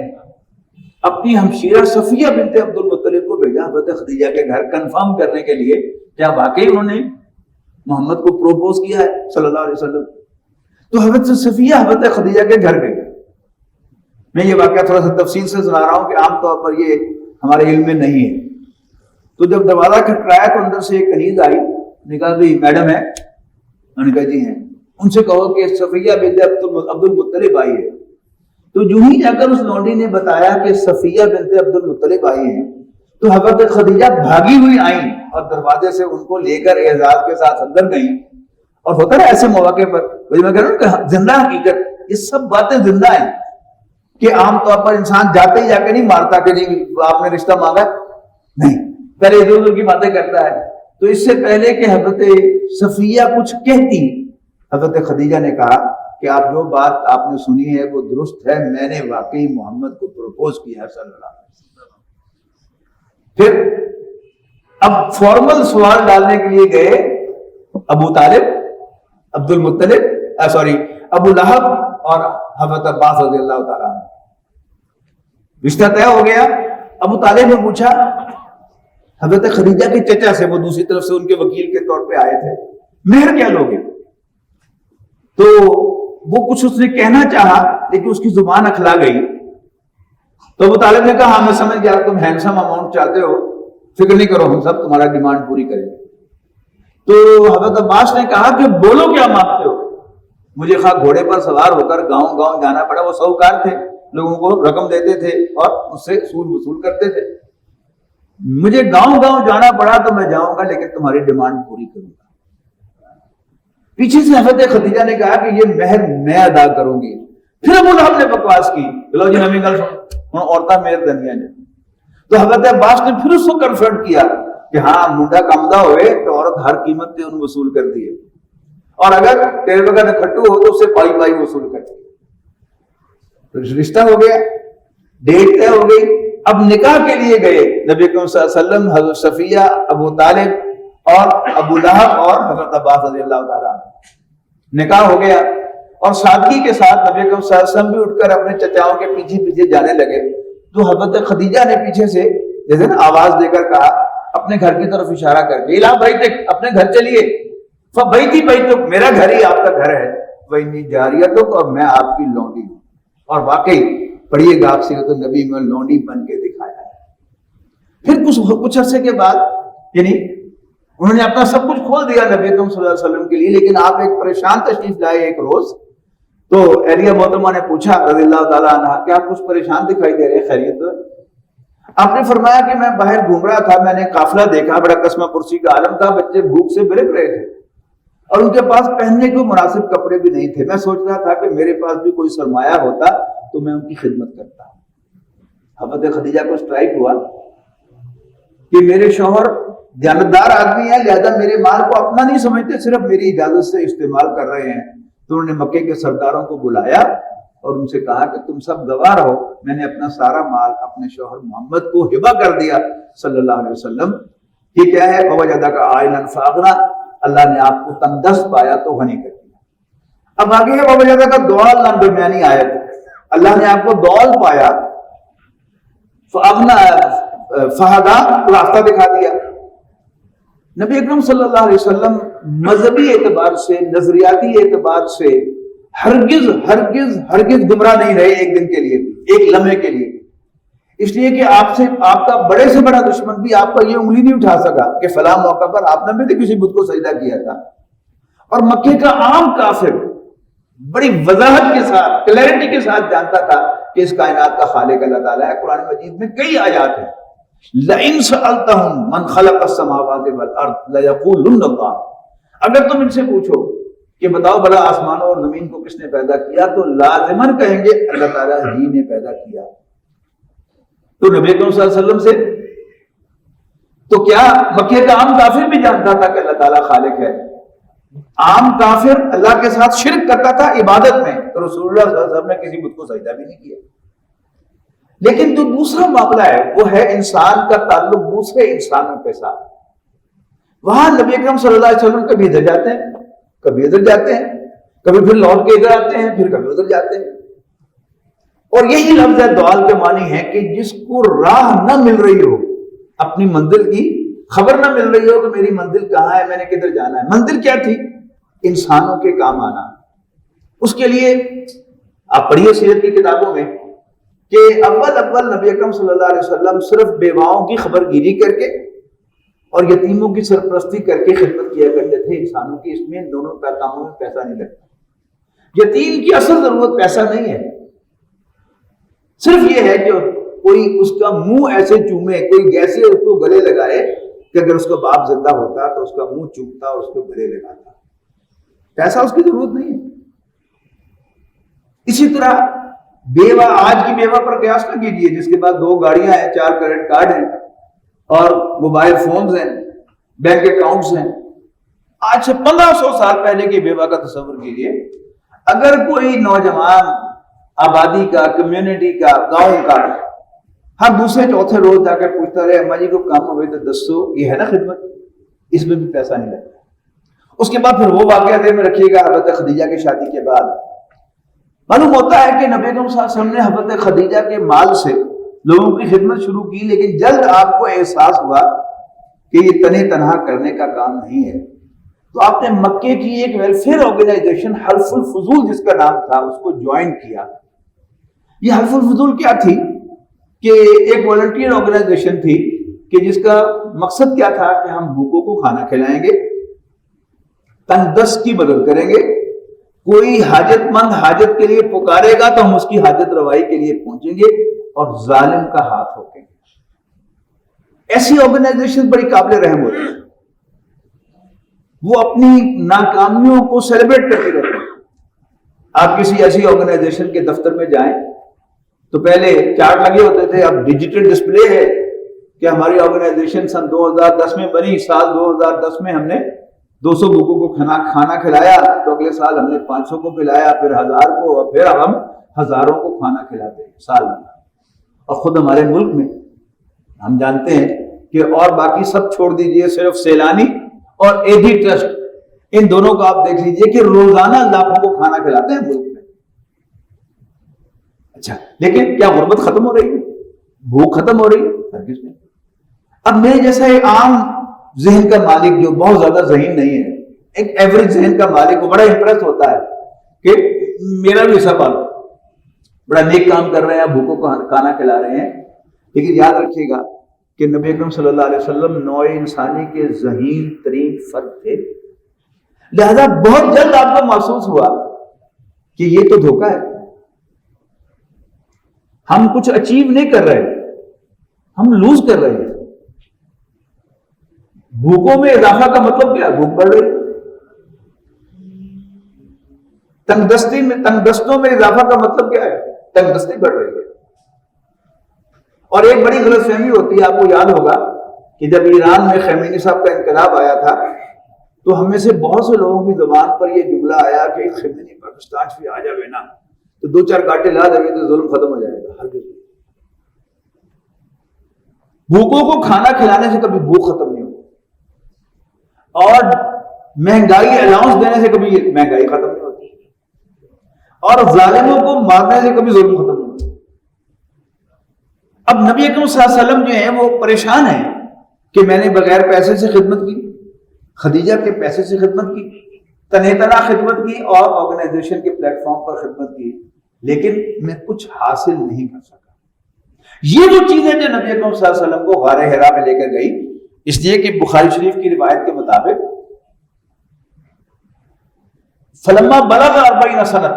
Speaker 1: اپنی ہمشیرہ صفیہ بنت عبد المطلب کو بھیجا حضرت خدیجہ کے گھر کنفرم کرنے کے لیے کیا واقعی انہوں نے محمد کو پروپوز کیا ہے صلی اللہ علیہ وسلم. تو حضرت صفیہ حضرت خدیجہ کے گھر گئی. میں یہ واقعہ تھوڑا سا تفصیل سے سنا رہا ہوں کہ عام طور پر یہ ہمارے علم میں نہیں ہے. تو جب دروازہ کھٹکرایا تو اندر سے ایک کنیز آئی, نے کہا بھائی میڈم ہے؟ انہوں نے کہا جی ہیں. ان سے کہو کہ صفیہ بنت عبد المطلب آئی ہے. تو جو ہی جا کر اس لونڈی نے بتایا کہ صفیہ بنت عبد المطلب آئی ہیں, تو حضرت خدیجہ بھاگی ہوئی آئیں اور دروازے سے ان کو لے کر اعزاز کے ساتھ اندر گئیں. اور ہوتا ہے ایسے مواقع پر, میں کہہ رہا ہوں کہ زندہ حقیقت, یہ سب باتیں زندہ ہیں کہ عام طور پر انسان جاتے ہی جا کے نہیں مارتا کہ جی آپ نے رشتہ مانگا, نہیں, پہلے ادھر ادھر کی باتیں کرتا ہے. تو اس سے پہلے کہ حضرت صفیہ کچھ کہتی, حضرت خدیجہ نے کہا کہ آپ جو بات آپ نے سنی ہے وہ درست ہے, میں نے واقعی محمد کو پروپوز کیا ہے صلی اللہ علیہ وسلم. پھر اب فارمل سوال ڈالنے کے لیے گئے ابو طالب, عبد المطلب, ابو لہب اور حضرت عباس رضی اللہ تعالیٰ عنہ. رشتہ طے ہو گیا. ابو طالب نے پوچھا حضرت خدیجہ کے چچا سے, وہ دوسری طرف سے ان کے وکیل کے طور پہ آئے تھے, مہر کیا لوگے؟ تو وہ کچھ اس نے کہنا چاہا لیکن اس کی زبان اکھلا گئی. تو ابو طالب نے کہا ہاں میں سمجھ گیا, تم ہینڈسم اماؤنٹ چاہتے ہو, فکر نہیں کرو, ہم سب تمہارا ڈیمانڈ پوری کریں گے. تو حضرت عباس نے کہا کہ بولو کیا مانگتے ہو؟ مجھے خواہ گھوڑے پر سوار ہو کر گاؤں گاؤں جانا پڑا, وہ ساہوکار تھے, لوگوں کو رقم دیتے تھے اور اس سے سود وصول کرتے تھے, مجھے گاؤں گاؤں جانا پڑا تو میں جاؤں گا لیکن تمہاری ڈیمانڈ پوری کروں گا. پیچھے سے حضرت خدیجہ نے کہا کہ یہ مہر میں ادا کروں گی. پھر ابو لہب نے بکواس کی, لو جی نمی گل سن, عورتیں مہر دنیا نے. تو حضرت عباس نے پھر اس کو کنفرنٹ کیا کہ ہاں منڈا کمدہ ہوئے تو عورت ہر قیمت پہ ان وصول کرتی ہے, اور اگر تیرے بغیر کھٹو ہو تو اسے پائی پائی وصول کرتی ہے. تو رشتہ ہو گیا, ڈیٹ طے ہو گئی. اب نکاح کے لیے گئے نبی اکرم صلی اللہ علیہ وسلم, حضرت صفیہ, ابو طالب اور ابو لہب اور حضرت عباس رضی اللہ تعالیٰ. نکاح ہو گیا اور سادگی کے ساتھ نبی اکرم صلی اللہ علیہ وسلم بھی اٹھ کر اپنے چچاؤں کے پیچھے پیچھے جانے لگے. تو حضرت خدیجہ نے پیچھے سے جیسے نا آواز دے کر کہا, اپنے گھر کی طرف اشارہ کر کے, الا بیتک, اپنے گھر چلیے. فبیتی بیتک, میرا گھر ہی آپ کا گھر ہے, وانی جاریتک, اور میں آپ کی لونڈی ہوں. اور واقعی پڑھیے گا آپ سیرت النبی میں لونڈی بن کے دکھایا ہے. پھر کچھ عرصے کے بعد, یعنی انہوں نے اپنا سب کچھ کھول دیا نبی اکرم صلی اللہ علیہ وسلم کے لیے, لیکن آپ ایک پریشان تشریف لائے ایک روز. تو اہلیہ محترمہ نے پوچھا رضی اللہ تعالیٰ عنہ کہ آپ کچھ پریشان دکھائی دے رہے, خیریت؟ آپ نے فرمایا کہ میں باہر گھوم رہا تھا, میں نے قافلہ دیکھا, بڑا قسمہ پرسی کا عالم تھا, بچے بھوک سے بلک رہے تھے اور ان کے پاس پہننے کو مناسب کپڑے بھی نہیں تھے. میں سوچ رہا تھا کہ میرے پاس بھی کوئی سرمایہ ہوتا تو میں ان کی خدمت کرتا. حضرت خدیجہ کو اسٹرائک ہوا کہ میرے شوہر دیانتدار آدمی ہے, لہذا میرے مال کو اپنا نہیں سمجھتے, صرف میری اجازت سے استعمال کر رہے ہیں. تو انہوں نے مکے کے سرداروں کو بلایا اور ان سے کہا کہ تم سب گواہ رہو, میں نے اپنا سارا مال اپنے شوہر محمد کو ہبہ کر دیا صلی اللہ علیہ وسلم. یہ کیا ہے؟ ووجدک عائلا فاغنی, اللہ نے آپ کو تنگ دست پایا تو غنی کر دیا. اب آگے ہے ووجدک ضالا, درمیانی آیت, اللہ نے آپ کو ضال پایا, فہدا, راستہ دکھا دیا. نبی اکرم صلی اللہ علیہ وسلم مذہبی اعتبار سے, نظریاتی اعتبار سے ہرگز ہرگز ہرگز گمراہ نہیں رہے, ایک دن کے لیے بھی, ایک لمحے کے لیے بھی. اس لیے کہ آپ کا بڑے سے بڑا دشمن بھی آپ کا یہ انگلی نہیں اٹھا سکا کہ فلاں موقع پر آپ نے بھی کسی بت کو سجدہ کیا تھا. اور مکے کا عام کافر بڑی وضاحت کے ساتھ, کلیئرٹی کے ساتھ جانتا تھا کہ اس کائنات کا خالق اللہ تعالیٰ ہے. قرآن مجید میں کئی آیات ہیں, لَإِن سَأَلْتَهُم مَّن خَلَقَ السَّمَاوَاتِ وَالْأَرْضَ لَيَقُولُنَّ اللَّهُ, اگر تم ان سے پوچھو کہ بتاؤ بلا آسمانوں اور زمین کو کس نے پیدا کیا, تو لازماً کہیں گے اللہ تعالیٰ ہی نے پیدا کیا. تو نبی اکرم صلی اللہ علیہ وسلم سے تو کیا مکے کا عام کافر بھی جانتا تھا کہ اللہ تعالیٰ خالق ہے. عام کافر اللہ کے ساتھ شرک کرتا تھا عبادت میں، تو رسول اللہ صلی اللہ علیہ وسلم نے کسی بت کو سجدہ بھی نہیں کیا. لیکن جو دوسرا معاملہ ہے وہ ہے انسان کا تعلق دوسرے انسانوں کے ساتھ. وہاں نبی اکرم صلی اللہ علیہ وسلم کبھی ادھر جاتے ہیں، کبھی ادھر جاتے ہیں، کبھی پھر لوٹ کے ادھر آتے ہیں، پھر کبھی ادھر جاتے ہیں. اور یہی لفظ دوال کے معنی ہے کہ جس کو راہ نہ مل رہی ہو، اپنی منزل کی خبر نہ مل رہی ہو کہ میری منزل کہاں ہے، میں نے کدھر جانا ہے. منزل کیا تھی؟ انسانوں کے کام آنا. اس کے لیے آپ پڑھیے سیرت کی کتابوں میں کہ اول نبی اکرم صلی اللہ علیہ وسلم صرف بیواؤں کی خبر گیری کر کے اور یتیموں کی سرپرستی کر کے خدمت کیا کرتے تھے انسانوں کی. اس میں دونوں کاموں میں پیسہ نہیں لگتا. یتیم کی اصل ضرورت پیسہ نہیں ہے، صرف یہ ہے کہ کوئی اس کا منہ ایسے چومے، کوئی ایسے اس کو گلے لگائے کہ اگر اس کا باپ زندہ ہوتا تو اس کا منہ چومتا اور اس کو گلے لگاتا. پیسہ اس کی ضرورت نہیں ہے. اسی طرح بیوہ، آج کی بیوہ پر قیاس نہ کیجیے جس کے پاس 2 گاڑیاں ہیں، 4 کریڈٹ کارڈ ہیں اور موبائل فونز ہیں، بینک اکاؤنٹس ہیں. آج سے 1500 سال پہلے کی بیوہ کا تصور کیجیے. اگر کوئی نوجوان آبادی کا، کمیونٹی کا، گاؤں کا ہر دوسرے چوتھے روز جا کے پوچھتا رہے اماں جی کو کام ہوئے تو دسو، یہ ہے نا خدمت. اس میں بھی پیسہ نہیں لگتا. اس کے بعد پھر وہ واقعہ دل میں رکھیے گا حضرت خدیجہ کی شادی کے بعد معلوم ہوتا ہے کہ نبی اکرم صلی اللہ علیہ وسلم نے حضرت خدیجہ کے مال سے لوگوں کی خدمت شروع کی، لیکن جلد آپ کو احساس ہوا کہ یہ تنہا تنہا کرنے کا کام نہیں ہے. تو آپ نے مکے کی ایک ویلفیئر آرگنائزیشن حلف الفضول جس کا نام تھا اس کو جوائن کیا. یہ حلف الفضول کیا تھی کہ ایک والنٹیئر آرگنائزیشن تھی کہ جس کا مقصد کیا تھا کہ ہم بھوکوں کو کھانا کھلائیں گے، تنگ دست کی مدد کریں گے، کوئی حاجت مند حاجت کے لیے پکارے گا تو ہم اس کی حاجت روائی کے لیے پہنچیں گے اور ظالم کا ہاتھ روکیں گے. ایسی آرگنائزیشن بڑی قابل رحم ہوتی ہے. وہ اپنی ناکامیوں کو سیلیبریٹ کرتی رہتی ہے. آپ کسی ایسی آرگنائزیشن کے دفتر میں جائیں تو پہلے چارٹ لگے ہوتے تھے، اب ڈیجیٹل ڈسپلے ہے کہ ہماری آرگنائزیشن سن 2010 میں بنی، سال 2010 میں ہم نے 200 بھوکوں کو کھانا کھلایا، تو اگلے سال ہم نے 500 کو کھلایا، پھر 1000 کو، اور پھر ہم ہزاروں کو کھانا کھلاتے ہیں سال میں. اور خود ہمارے ملک میں ہم جانتے ہیں کہ اور باقی سب چھوڑ دیجئے، صرف سیلانی اور ایدھی ٹرسٹ، ان دونوں کو آپ دیکھ لیجئے کہ روزانہ لاکھوں کو کھانا کھلاتے ہیں ملک میں. اچھا، لیکن کیا غربت ختم ہو رہی ہے؟ بھوک ختم ہو رہی ہے؟ ہرگز نہیں. اب میرے جیسا ایک عام ذہن کا مالک جو بہت زیادہ ذہین نہیں ہے، ایک ایوریج ذہن کا مالک، وہ بڑا امپریس ہوتا ہے کہ میرا بھی ایسا پالو، بڑا نیک کام کر رہے ہیں، بھوکوں کو کھانا کھلا رہے ہیں. لیکن یاد رکھیے گا کہ نبی اکرم صلی اللہ علیہ وسلم نوع انسانی کے ذہین ترین فرد تھے، لہذا بہت جلد آپ کو محسوس ہوا کہ یہ تو دھوکہ ہے، ہم کچھ اچیو نہیں کر رہے، ہم لوز کر رہے ہیں. بھوکوں میں اضافہ کا مطلب کیا؟ بھوک بڑھ رہی. تنگ دستوں میں اضافہ کا مطلب کیا ہے؟ تنگ دستی بڑھ رہی ہے. اور ایک بڑی غلط فہمی ہوتی ہے، آپ کو یاد ہوگا کہ جب ایران میں خمینی صاحب کا انقلاب آیا تھا تو ہم میں سے بہت سے لوگوں کی زبان پر یہ جملہ آیا کہ خمینی پاکستان سے آ جائے نا تو 2-4 گاٹے لا دیں گے تو ظلم ختم ہو جائے گا. ہرگز. بھوکوں کو کھانا کھلانے سے کبھی بھوک ختم نہیں ہوتی، اور مہنگائی الاؤنس دینے سے کبھی مہنگائی ختم نہیں ہوتی، اور ظالموں کو مارنے سے کبھی ظلم ختم نہیں ہوتا. اب نبی اکرم صلی اللہ علیہ وسلم جو ہیں وہ پریشان ہیں کہ میں نے بغیر پیسے سے خدمت کی، خدیجہ کے پیسے سے خدمت کی، تنہا خدمت کی اور آرگنائزیشن کے پلیٹ فارم پر خدمت کی، لیکن میں کچھ حاصل نہیں کر سکا. یہ جو چیزیں جو نبی اکرم صلی اللہ علیہ وسلم کو غار حرا میں لے کر گئی، اس لیے کہ بخاری شریف کی روایت کے مطابق فلما بلغ 40 سنۃ،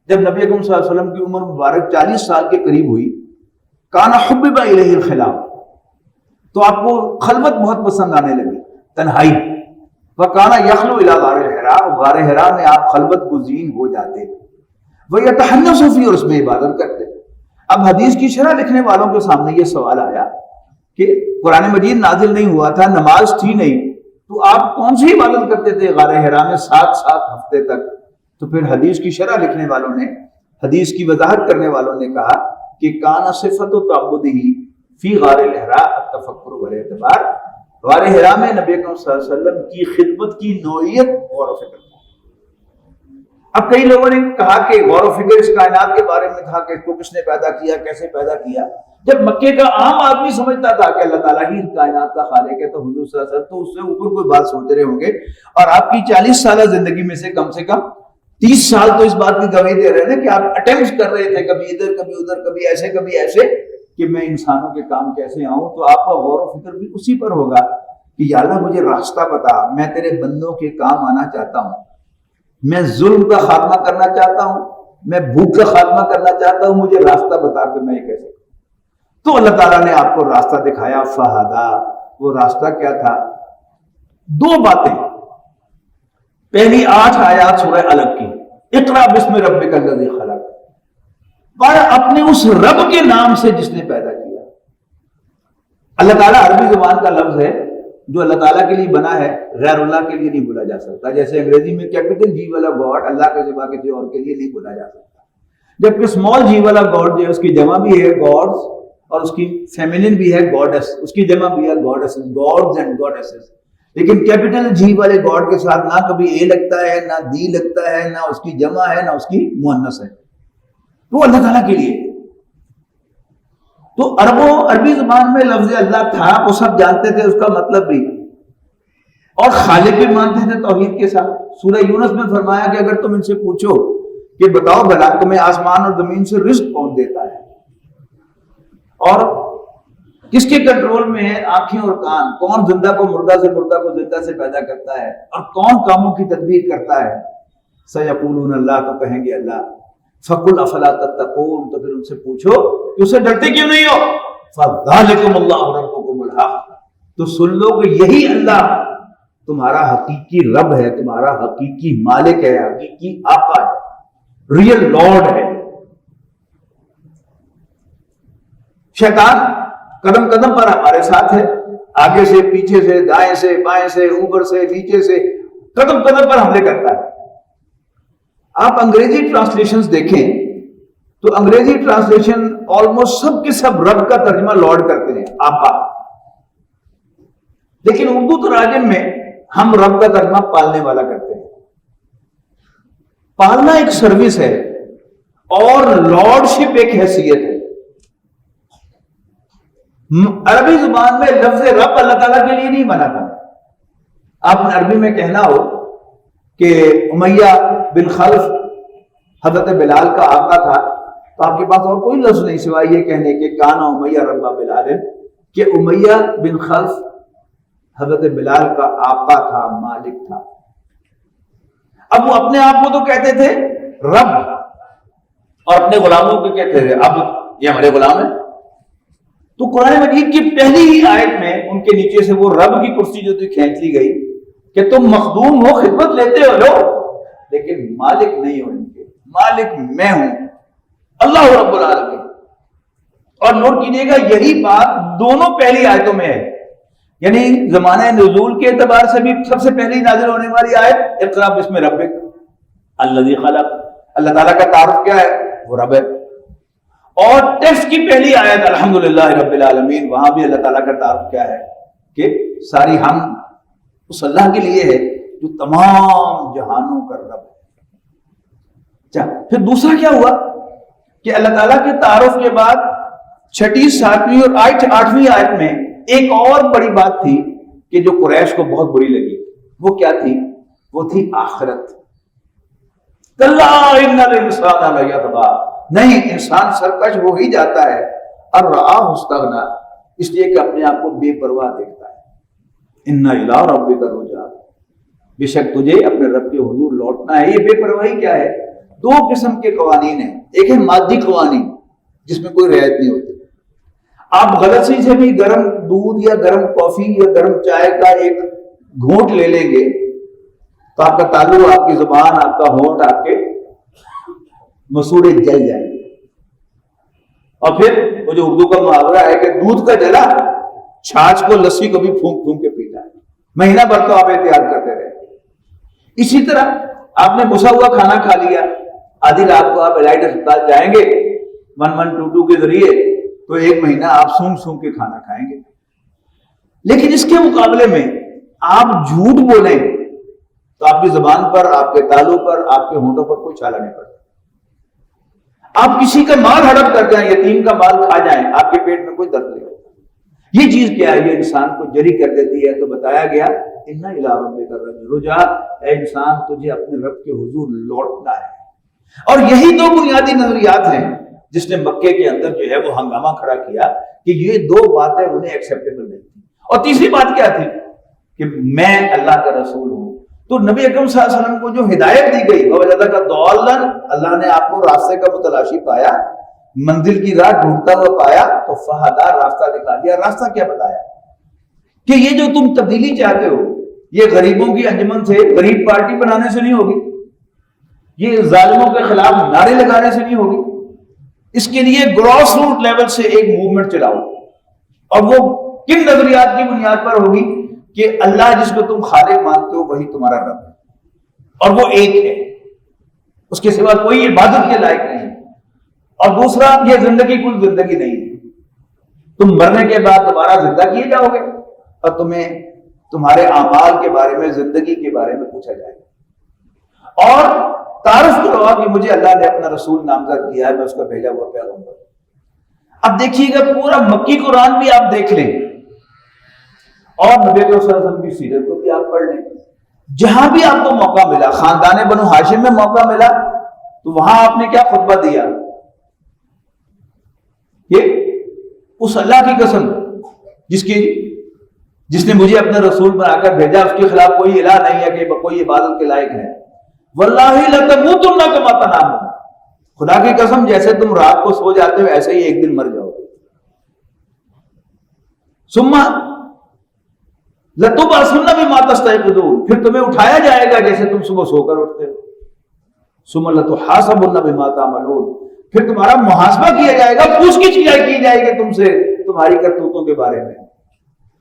Speaker 1: جب نبی اکرم صلی اللہ علیہ وسلم کی عمر مبارک 40 سال کے قریب ہوئی، کان حبب الیہ الخلاء، تو آپ کو خلوت بہت پسند آنے لگی، تنہائی. وکان یخلو الی غار حرا، غار حرا میں آپ خلوت گزین ہو جاتے، ویتحنث فی، اور اس میں عبادت کرتے. اب حدیث کی شرح لکھنے والوں کے سامنے یہ سوال آیا کہ قرآن مجید نازل نہیں ہوا تھا، نماز تھی نہیں، تو آپ کون سی عبادت کرتے تھے غار حرا میں 7 ہفتے تک؟ تو پھر حدیث کی شرح لکھنے والوں نے، حدیث کی وضاحت کرنے والوں نے کہا کہ کان صفت و تعبدہ فی غار الحرا التفکر والاعتبار، غار حرا میں نبی اکرم صلی اللہ علیہ وسلم کی خدمت کی نوعیت غور و فکر. اب کئی لوگوں نے کہا کہ غور و فکر اس کائنات کے بارے میں تھا کہ اس کو کس نے پیدا کیا، کیسے پیدا کیا. جب مکے کا عام آدمی سمجھتا تھا کہ اللہ تعالیٰ ہی کائنات کا خالق ہے، تو حضور صلی اللہ علیہ وسلم تو اس سے اوپر کوئی بات سوچ رہے ہوں گے. اور آپ کی 40 سالہ زندگی میں سے کم 30 سال تو اس بات کی گواہی دے رہے ہیں کہ آپ اٹیمپٹ کر رہے تھے، کبھی ادھر کبھی ادھر، کبھی ایسے کہ میں انسانوں کے کام کیسے آؤں. تو آپ کا غور و فکر بھی اسی پر ہوگا کہ یا اللہ مجھے راستہ بتا، میں تیرے بندوں کے کام آنا چاہتا ہوں، میں ظلم کا خاتمہ کرنا چاہتا ہوں، میں بھوک کا خاتمہ کرنا چاہتا ہوں، مجھے راستہ بتا کہ میں یہ کیسے. تو اللہ تعالیٰ نے آپ کو راستہ دکھایا. فہدا، وہ راستہ کیا تھا؟ 2 باتیں. پہلی 8 آیات سورہ علق کی، اقرا بسم ربک الذی خلق، پر اپنے اس رب کے نام سے جس نے پیدا کیا. اللہ تعالیٰ عربی زبان کا لفظ ہے جو اللہ تعالیٰ کے لیے بنا ہے، غیر اللہ کے لیے نہیں بولا جا سکتا. جیسے انگریزی میں کیپٹل جی والا گاڈ اللہ کے سوا کسی اور کے لیے نہیں بولا جا سکتا، جبکہ اسمال جی والا گاڈ جو ہے اس کی جمع بھی ہے گاڈز، اور اس کی فیمینن بھی ہے گاڈس، اس کی جمع بھی ہے گاڈس، گاڈز اینڈ گاڈسز. لیکن کیپٹل جی والے گاڈ کے ساتھ نہ کبھی اے لگتا ہے، نہ دی لگتا ہے، نہ اس کی جمع ہے، نہ اس کی مؤنث ہے. تو اللہ تعالیٰ کے لیے. تو عربی زبان میں لفظ اللہ تھا، وہ سب جانتے تھے اس کا مطلب بھی، اور خالق بھی مانتے تھے توحید کے ساتھ. سورہ یونس میں فرمایا کہ اگر تم ان سے پوچھو کہ بتاؤ بھلا تمہیں آسمان اور زمین سے رزق کون دیتا ہے، اور کس کے کنٹرول میں ہے آنکھیں اور کان، کون زندہ کو مردہ سے، مردہ کو زندہ سے پیدا کرتا ہے، اور کون کاموں کی تدبیر کرتا ہے. سیقولون اللہ، تو کہیں گے اللہ. فقل افلا تتقون، تو پھر ان سے پوچھو کہ اسے ڈرتے کیوں نہیں ہو. فذلکم اللہ ربکم الحق، تو سن لو کہ یہی اللہ تمہارا حقیقی رب ہے، تمہارا حقیقی مالک ہے، حقیقی آقا ہے، ریئل لارڈ ہے. شیطان قدم قدم پر ہمارے ساتھ ہے، آگے سے، پیچھے سے، دائیں سے، بائیں سے، اوپر سے، نیچے سے، قدم قدم پر حملے کرتا ہے. آپ انگریزی ٹرانسلیشنز دیکھیں تو انگریزی ٹرانسلیشن آلموسٹ سب کے سب رب کا ترجمہ لارڈ کرتے ہیں، آقا. لیکن اردو تراجم میں ہم رب کا ترجمہ پالنے والا کرتے ہیں. پالنا ایک سروس ہے اور لارڈشپ ایک حیثیت ہے. عربی زبان میں لفظ رب اللہ تعالیٰ کے لیے نہیں بنا تھا. آپ نے عربی میں کہنا ہو کہ امیہ بن خلف حضرت بلال کا آقا تھا، تو آپ کے پاس اور کوئی لفظ نہیں سوائے یہ کہنے کہ کانا امیہ ربا بلال، کہ امیہ بن خلف حضرت بلال کا آقا تھا، مالک تھا. اب وہ اپنے آپ کو تو کہتے تھے رب، اور اپنے غلاموں کو کہتے تھے اب یہ ہمارے غلام ہیں. تو قرآن مجید کی پہلی ہی آیت میں ان کے نیچے سے وہ رب کی کرسی جو تھی کھینچ لی گئی کہ تم مخدوم ہو، خدمت لیتے ہو لو، لیکن مالک نہیں ہو. ان کے مالک میں ہوں، اللہ رب العالمین. اور نوٹ کیجئے گا یہی بات دونوں پہلی آیتوں میں ہے، یعنی زمانہ نزول کے اعتبار سے بھی سب سے پہلی نازل ہونے والی آیت اقرا بسم ربک الذی خلق. اللہ تعالیٰ کا تعارف کیا ہے؟ وہ رب ہے. اور ٹیکسٹ کی پہلی آیت الحمدللہ رب العالمین، وہاں بھی اللہ تعالیٰ کا تعارف کیا ہے کہ ساری ہم اس اللہ کے لیے ہے جو تمام جہانوں کا رب ہے. پھر دوسرا کیا ہوا کہ اللہ تعالیٰ کے تعارف کے بعد 6، 7 اور 8ویں آیت میں ایک اور بڑی بات تھی کہ جو قریش کو بہت بری لگی. وہ کیا تھی؟ وہ تھی آخرت. کلا ان الانسان لیطغی، نہیں، انسان سرکش ہو ہی جاتا ہے، اور رآہ استغنی، اس لیے کہ اپنے آپ کو بے پرواہ دیکھتا ہے. ان الی ربک الرجعی، بے شک تجھے اپنے رب کے حضور لوٹنا ہے. یہ بے پرواہی کیا ہے؟ 2 قسم کے قوانین ہیں. ایک ہے مادی قوانین جس میں کوئی رعایت نہیں ہوتی. آپ غلطی سے بھی گرم دودھ یا گرم کافی یا گرم چائے کا ایک گھونٹ لے لیں گے تو آپ کا تالو، آپ کی زبان، آپ کا ہونٹ، آپ کے مسوڑے جل جائیں گے. اور پھر وہ جو اردو کا محاورہ ہے کہ دودھ کا جلا چھاچھ کو، لسی کو بھی پھونک پھونک کے پیتا ہے. مہینہ بھر تو آپ احتیاط کرتے رہے. اسی طرح آپ نے گھسا ہوا کھانا کھا لیا، آدھی رات کو آپ الائٹ اسپتال جائیں گے 1122 کے ذریعے، تو ایک مہینہ آپ سونگ سونگ کے کھانا کھائیں گے. لیکن اس کے مقابلے میں آپ جھوٹ بولیں تو آپ کی زبان پر، آپ کے تالوں پر، آپ کے ہونٹوں پر کوئی چھالا نہیں پڑتا. آپ کسی کا مال ہڑپ کر جائیں، یتیم کا مال کھا جائیں، آپ کے پیٹ میں کوئی درد نہیں ہوتا. یہ چیز کیا ہے؟ یہ انسان کو جری کر دیتی ہے. تو بتایا گیا اِنَّ إِلَىٰ رَبِّكَ الرُّجْعَىٰ، اے انسان تجھے اپنے رب کے حضور لوٹنا ہے. اور یہی دو بنیادی نظریات ہیں جس نے مکے کے اندر جو ہے وہ ہنگامہ کھڑا کیا کہ یہ دو باتیں انہیں ایکسیپٹیبل نہیں تھی. اور تیسری بات کیا تھی کہ میں اللہ کا رسول ہوں. تو نبی اکرم صلی اللہ علیہ وسلم کو جو ہدایت دی گئی وَوَجَدَكَ ضَالًّا، اللہ نے آپ کو راستے کا متلاشی پایا، منزل کی راہ ڈھونڈتا ہوا پایا تو فہدیٰ، راستہ دکھا دیا. راستہ کیا بتایا کہ یہ جو تم تبدیلی چاہتے ہو یہ غریبوں کی انجمن سے، غریب پارٹی بنانے سے نہیں ہوگی، یہ ظالموں کے خلاف نعرے لگانے سے نہیں ہوگی. اس کے لیے گراس روٹ لیول سے ایک موومنٹ چلاؤ. اور وہ کن نظریات کی بنیاد پر ہوگی کہ اللہ جس کو تم خالق مانتے ہو وہی تمہارا رب ہے اور وہ ایک ہے، اس کے سوا کوئی عبادت کے لائق نہیں. اور دوسرا، یہ زندگی کل زندگی نہیں ہے، تم مرنے کے بعد دوبارہ زندہ کیے جاؤ گے اور تمہیں تمہارے اعمال کے بارے میں، زندگی کے بارے میں پوچھا جائے گا. اور تعارف کروا کہ مجھے اللہ نے اپنا رسول نامزد کیا ہے، میں اس کا بھیجا ہوا پیغمبر. اب دیکھیے گا پورا مکی قرآن بھی آپ دیکھ لیں اور نبی صلی اللہ علیہ وسلم کی سیرت کو بھی آپ پڑھ لیں. جہاں بھی آپ کو موقع ملا، خاندان بنو ہاشم میں موقع ملا تو وہاں آپ نے کیا خطبہ دیا؟ یہ اس اللہ کی قسم جس نے مجھے اپنے رسول بنا کر بھیجا، اس کے خلاف کوئی الہ نہیں ہے کہ کوئی عبادت کے لائق ہے. واللہ لتموتن کما تنامون، خدا کی قسم جیسے تم رات کو سو جاتے ہو ایسے ہی ایک دن مر جاؤ گے. ثم لتبعثن بما تستيقظون، پھر تمہیں اٹھایا جائے گا جیسے تم صبح سو کر اٹھتے ہو. ثم لتحاسبن بما تعملون، پھر تمہارا محاسبہ کیا جائے گا، پوچھ گچھ کی جائے گی تم سے تمہاری کرتوتوں کے بارے میں.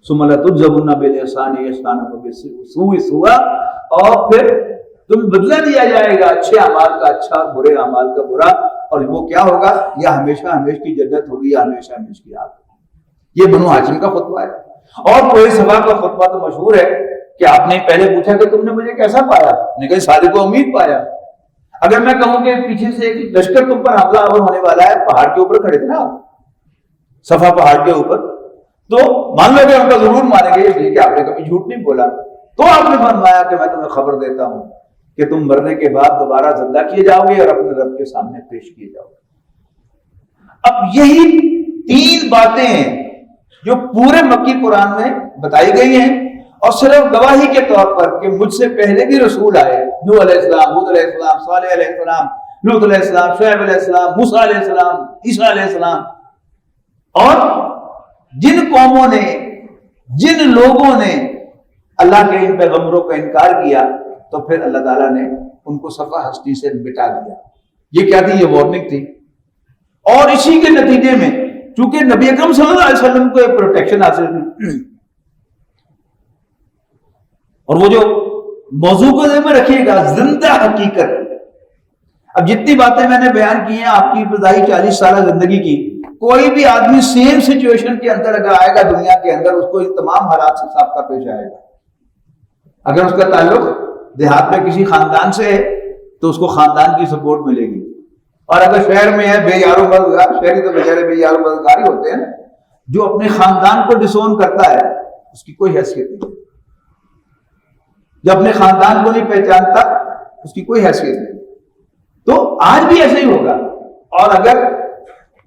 Speaker 1: ثم لتجزون بالاحسان احسانا وبالسوء سوءا، اور پھر تم بدلہ دیا جائے گا اچھے اعمال کا اچھا، برے اعمال کا برا. اور وہ کیا ہوگا؟ یا ہمیشہ ہمیشہ کی جنت ہوگی یا ہمیشہ ہمیشہ کی آگ. یہ بنو ہاشم کا خطبہ ہے. اور کوئی صبا کا خطبہ تو مشہور ہے کہ آپ نے پہلے پوچھا کہ تم نے مجھے کیسا پایا؟ نے کہا سارے کو امید پایا. اگر میں کہوں کہ پیچھے سے ایک لشکر تم پر حملہ آور ہونے والا ہے، پہاڑ کے اوپر کھڑے تھے نا آپ، صفا پہاڑ کے اوپر، تو مان لو کہ ہم کا ضرور مانیں گے یہ کہ آپ نے کبھی جھوٹ نہیں بولا. تو آپ نے فرمایا کہ میں تمہیں خبر دیتا ہوں کہ تم مرنے کے بعد دوبارہ زندہ کیے جاؤ گے اور اپنے رب کے سامنے پیش کیے جاؤ گے. اب یہی تین باتیں ہیں جو پورے مکی قرآن میں بتائی گئی ہیں، اور صرف گواہی کے طور پر کہ مجھ سے پہلے بھی رسول آئے، نوح علیہ السلام، ہود علیہ السلام، صالح علیہ السلام، لوط علیہ السلام، شعیب علیہ السلام، موسیٰ علیہ السلام، عیسیٰ علیہ السلام. اور جن قوموں نے، جن لوگوں نے اللہ کے ان پیغمبروں کا انکار کیا تو پھر اللہ تعالیٰ نے ان کو صفحہ ہستی سے مٹا دیا. یہ کیا تھی؟ یہ وارننگ تھی. اور اسی کے نتیجے میں چونکہ نبی اکرم صلی اللہ علیہ وسلم کو ایک پروٹیکشن حاصل تھی، اور وہ جو موضوع کو ذہن میں رکھیے گا، زندہ حقیقت. اب جتنی باتیں میں نے بیان کی ہیں آپ کی ابتدائی 40 سالہ زندگی کی، کوئی بھی آدمی سیم سچویشن کے اندر اگر آئے گا دنیا کے اندر، اس کو ان تمام حالات سے سابقہ پیش آئے گا. اگر اس کا تعلق دیہات میں کسی خاندان سے ہے تو اس کو خاندان کی سپورٹ ملے گی، اور اگر شہر میں ہے بے یار و مددگار، شہری تو بیچارے بے یار و مددگار ہی ہوتے ہیں، جو اپنے خاندان کو ڈسون کرتا ہے اس کی کوئی حیثیت نہیں. جو اپنے خاندان کو نہیں پہچانتا اس کی کوئی حیثیت نہیں. تو آج بھی ایسا ہی ہوگا. اور اگر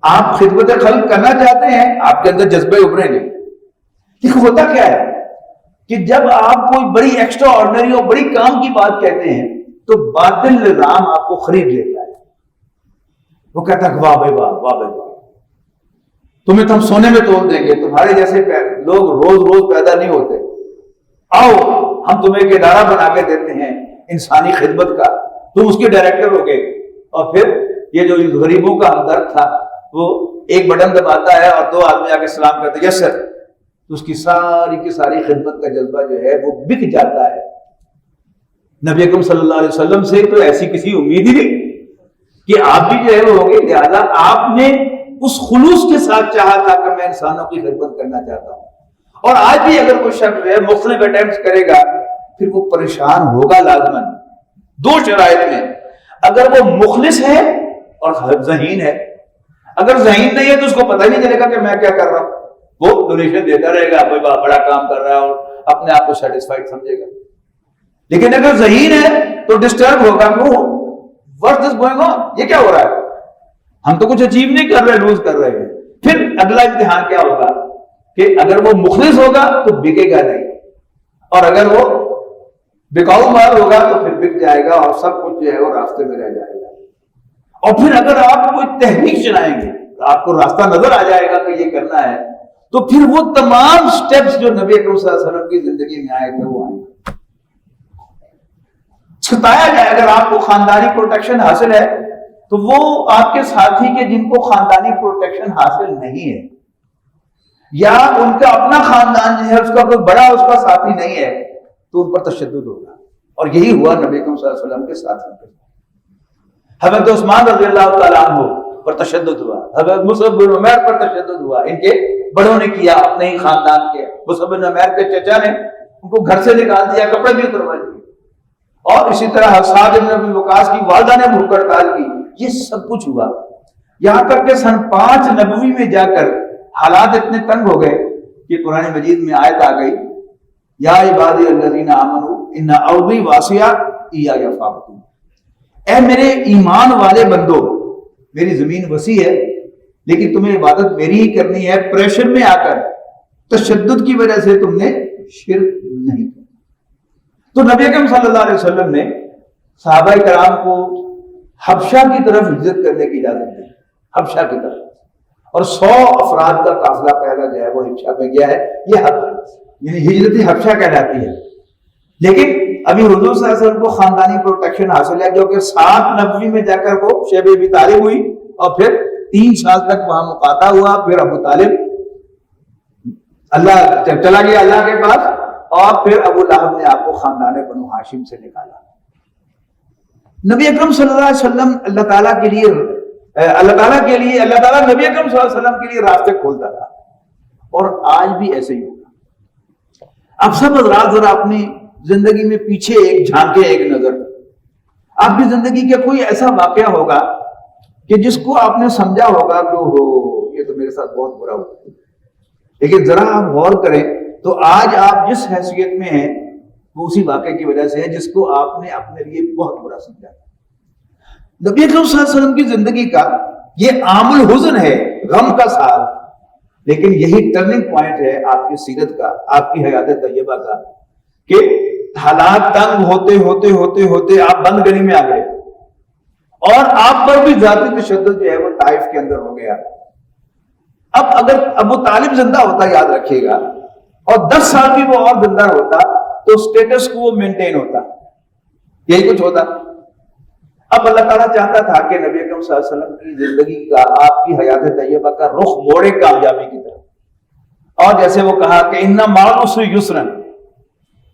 Speaker 1: آپ خدمت خلق کرنا چاہتے ہیں آپ کے اندر جذبے ابھریں گے. لیکن ہوتا کیا ہے کہ جب آپ کوئی بڑی ایکسٹرا آرڈنری اور بڑی کام کی بات کہتے ہیں تو باطل نظام آپ کو خرید لیتا ہے. وہ کہتا ہے واہ بھائی واہ، واہ بھائی واہ، تمہیں تو ہم سونے میں تول دیں گے، تمہارے جیسے لوگ روز روز پیدا نہیں ہوتے، آؤ ہم تمہیں ایک ادارہ بنا کے دیتے ہیں انسانی خدمت کا، تم اس کے ڈائریکٹر ہو گے. اور پھر یہ جو غریبوں کا ہمدرد تھا وہ ایک بٹن دباتا ہے اور 2 آدمی آ کے سلام کرتے ہیں، یس سر، تو اس کی ساری کی ساری خدمت کا جذبہ جو ہے وہ بک جاتا ہے. نبی اکرم صلی اللہ علیہ وسلم سے تو ایسی کسی امید ہی نہیں کہ آپ بھی جو ہے وہ ہوگے. لہٰذا آپ نے اس خلوص کے ساتھ چاہا تھا کہ میں انسانوں کی خدمت کرنا چاہتا ہوں. اور آج بھی اگر کوئی شخص جو ہے مختلف اٹیمپٹس کرے گا پھر وہ پریشان ہوگا لازماً. دو شرائط میں، اگر وہ مخلص ہے اور ذہین ہے. اگر ذہین نہیں ہے تو اس کو پتہ ہی نہیں چلے گا کہ میں کیا کر رہا ہوں. وہ ڈونیشن دیتا رہے گا، کوئی بڑا کام کر رہا ہے اور اپنے آپ کو سیٹسفائڈ سمجھے گا. لیکن اگر ذہین ہے تو ڈسٹرب ہوگا. واٹ از گوئنگ آن، یہ کیا ہو رہا ہے، ہم تو کچھ اچیو نہیں کر رہے، لوز کر رہے ہیں. پھر اگلا امتحان کیا ہوگا کہ اگر وہ مخلص ہوگا تو بکے گا نہیں، اور اگر وہ بکاؤ مال ہوگا تو پھر بک جائے گا اور سب کچھ جو ہے وہ راستے میں رہ جائے گا. اور پھر اگر آپ کوئی تحریک چلائیں گے، آپ کو راستہ نظر آ جائے گا کہ یہ کرنا ہے، تو پھر وہ تمام سٹیپس جو نبی اکرم صلی اللہ علیہ وسلم کی زندگی میں آئے تھے وہ آئیں گے. ستایا جائے. اگر آپ کو خاندانی پروٹیکشن حاصل ہے تو وہ آپ کے ساتھی کے جن کو خاندانی پروٹیکشن حاصل نہیں ہے، یا ان کا اپنا خاندان جو ہے اس کا کوئی بڑا اس کا ساتھی نہیں ہے، تو ان پر تشدد ہوگا. اور یہی ہوا نبی اکرم صلی اللہ علیہ وسلم کے ساتھ. حضرت عثمان رضی اللہ تعالیٰ عنہ پر تشدد ہوا، حضرت مصعب بن عمیر پر تشدد ہوا. ان کے بڑوں نے کیا، اپنے ہی خاندان کے. مصعب بن عمیر کے چچا نے ان کو گھر سے نکال دیا، کپڑے بھی اتروا دیے. اور اسی طرح سعد بن ابی وقاص کی والدہ نے بھوک ہڑتال کی. یہ سب کچھ ہوا یہاں تک کہ سن 5 نبوی میں جا کر حالات اتنے تنگ ہو گئے کہ قرآن مجید میں آیت آ گئی، یا عبادی الذین آمنوا ان ارضی واسعہ ایایا فاعبدون. اے میرے ایمان والے بندو، میری زمین وسیع ہے لیکن تمہیں عبادت میری ہی کرنی ہے. پریشر میں آ کر تشدد کی وجہ سے تم نے شرک نہیں. تو نبی اکرم صلی اللہ علیہ وسلم نے صحابہ کرام کو حبشہ کی طرف ہجرت کرنے کی اجازت دی، حبشہ کی طرف. اور 100 افراد کا قافلہ پہلا جو ہے وہ حبشہ میں گیا ہے. یہ یعنی ہجرت حبشہ کہلاتی ہے. لیکن ابھی حضور صلی اللہ علیہ وسلم کو خاندانی پروٹیکشن حاصل ہے، جو کہ 7 نبوی میں جا کر وہ شیب ابی طالب ہوئی، اور پھر 3 سال تک وہاں مقاطع ہوا. پھر ابو طالب اللہ چلا گیا اللہ کے پاس، اور پھر ابو لہب نے آپ کو خاندان بنو ہاشم سے نکالا. نبی اکرم صلی اللہ علیہ وسلم اللہ تعالیٰ کے لیے اللہ تعالیٰ نبی اکرم صلی اللہ علیہ وسلم کے لیے راستے کھولتا تھا. اور آج بھی ایسے ہی ہوگا. اب سب حضرات ذرا اپنی زندگی میں پیچھے ایک جھانکے، ایک نظر. آپ کی زندگی کا کوئی ایسا واقعہ ہوگا کہ جس کو آپ نے سمجھا ہوگا کہ ہو یہ تو میرے ساتھ بہت برا ہوا. لیکن ذرا آپ غور کریں تو آج آپ جس حیثیت میں ہیں وہ اسی واقعے کی وجہ سے ہے جس کو آپ نے اپنے لیے بہت برا سمجھا. نبی اکرم صلی اللہ علیہ وسلم کی زندگی کا یہ عام الحزن ہے، غم کا سال. لیکن یہی ٹرننگ پوائنٹ ہے آپ کی سیرت کا، آپ کی حیات طیبہ کا، کہ حالات تنگ ہوتے ہوتے ہوتے ہوتے آپ بند گلی میں آ گئے، اور آپ پر بھی ذاتی تشدد جو ہے وہ طائف کے اندر ہو گیا. اب اگر ابو طالب زندہ ہوتا، یاد رکھیے گا، اور 10 سال بھی وہ اور زندہ ہوتا تو اسٹیٹس کو وہ مینٹین ہوتا، یہی کچھ ہوتا. اب اللہ تعالیٰ چاہتا تھا کہ نبی اکرم صلی اللہ علیہ وسلم کی زندگی کا، آپ کی حیات طیبہ کا رخ موڑے کامیابی کی طرف. اور جیسے وہ کہا کہ ان مع العسر یسرا،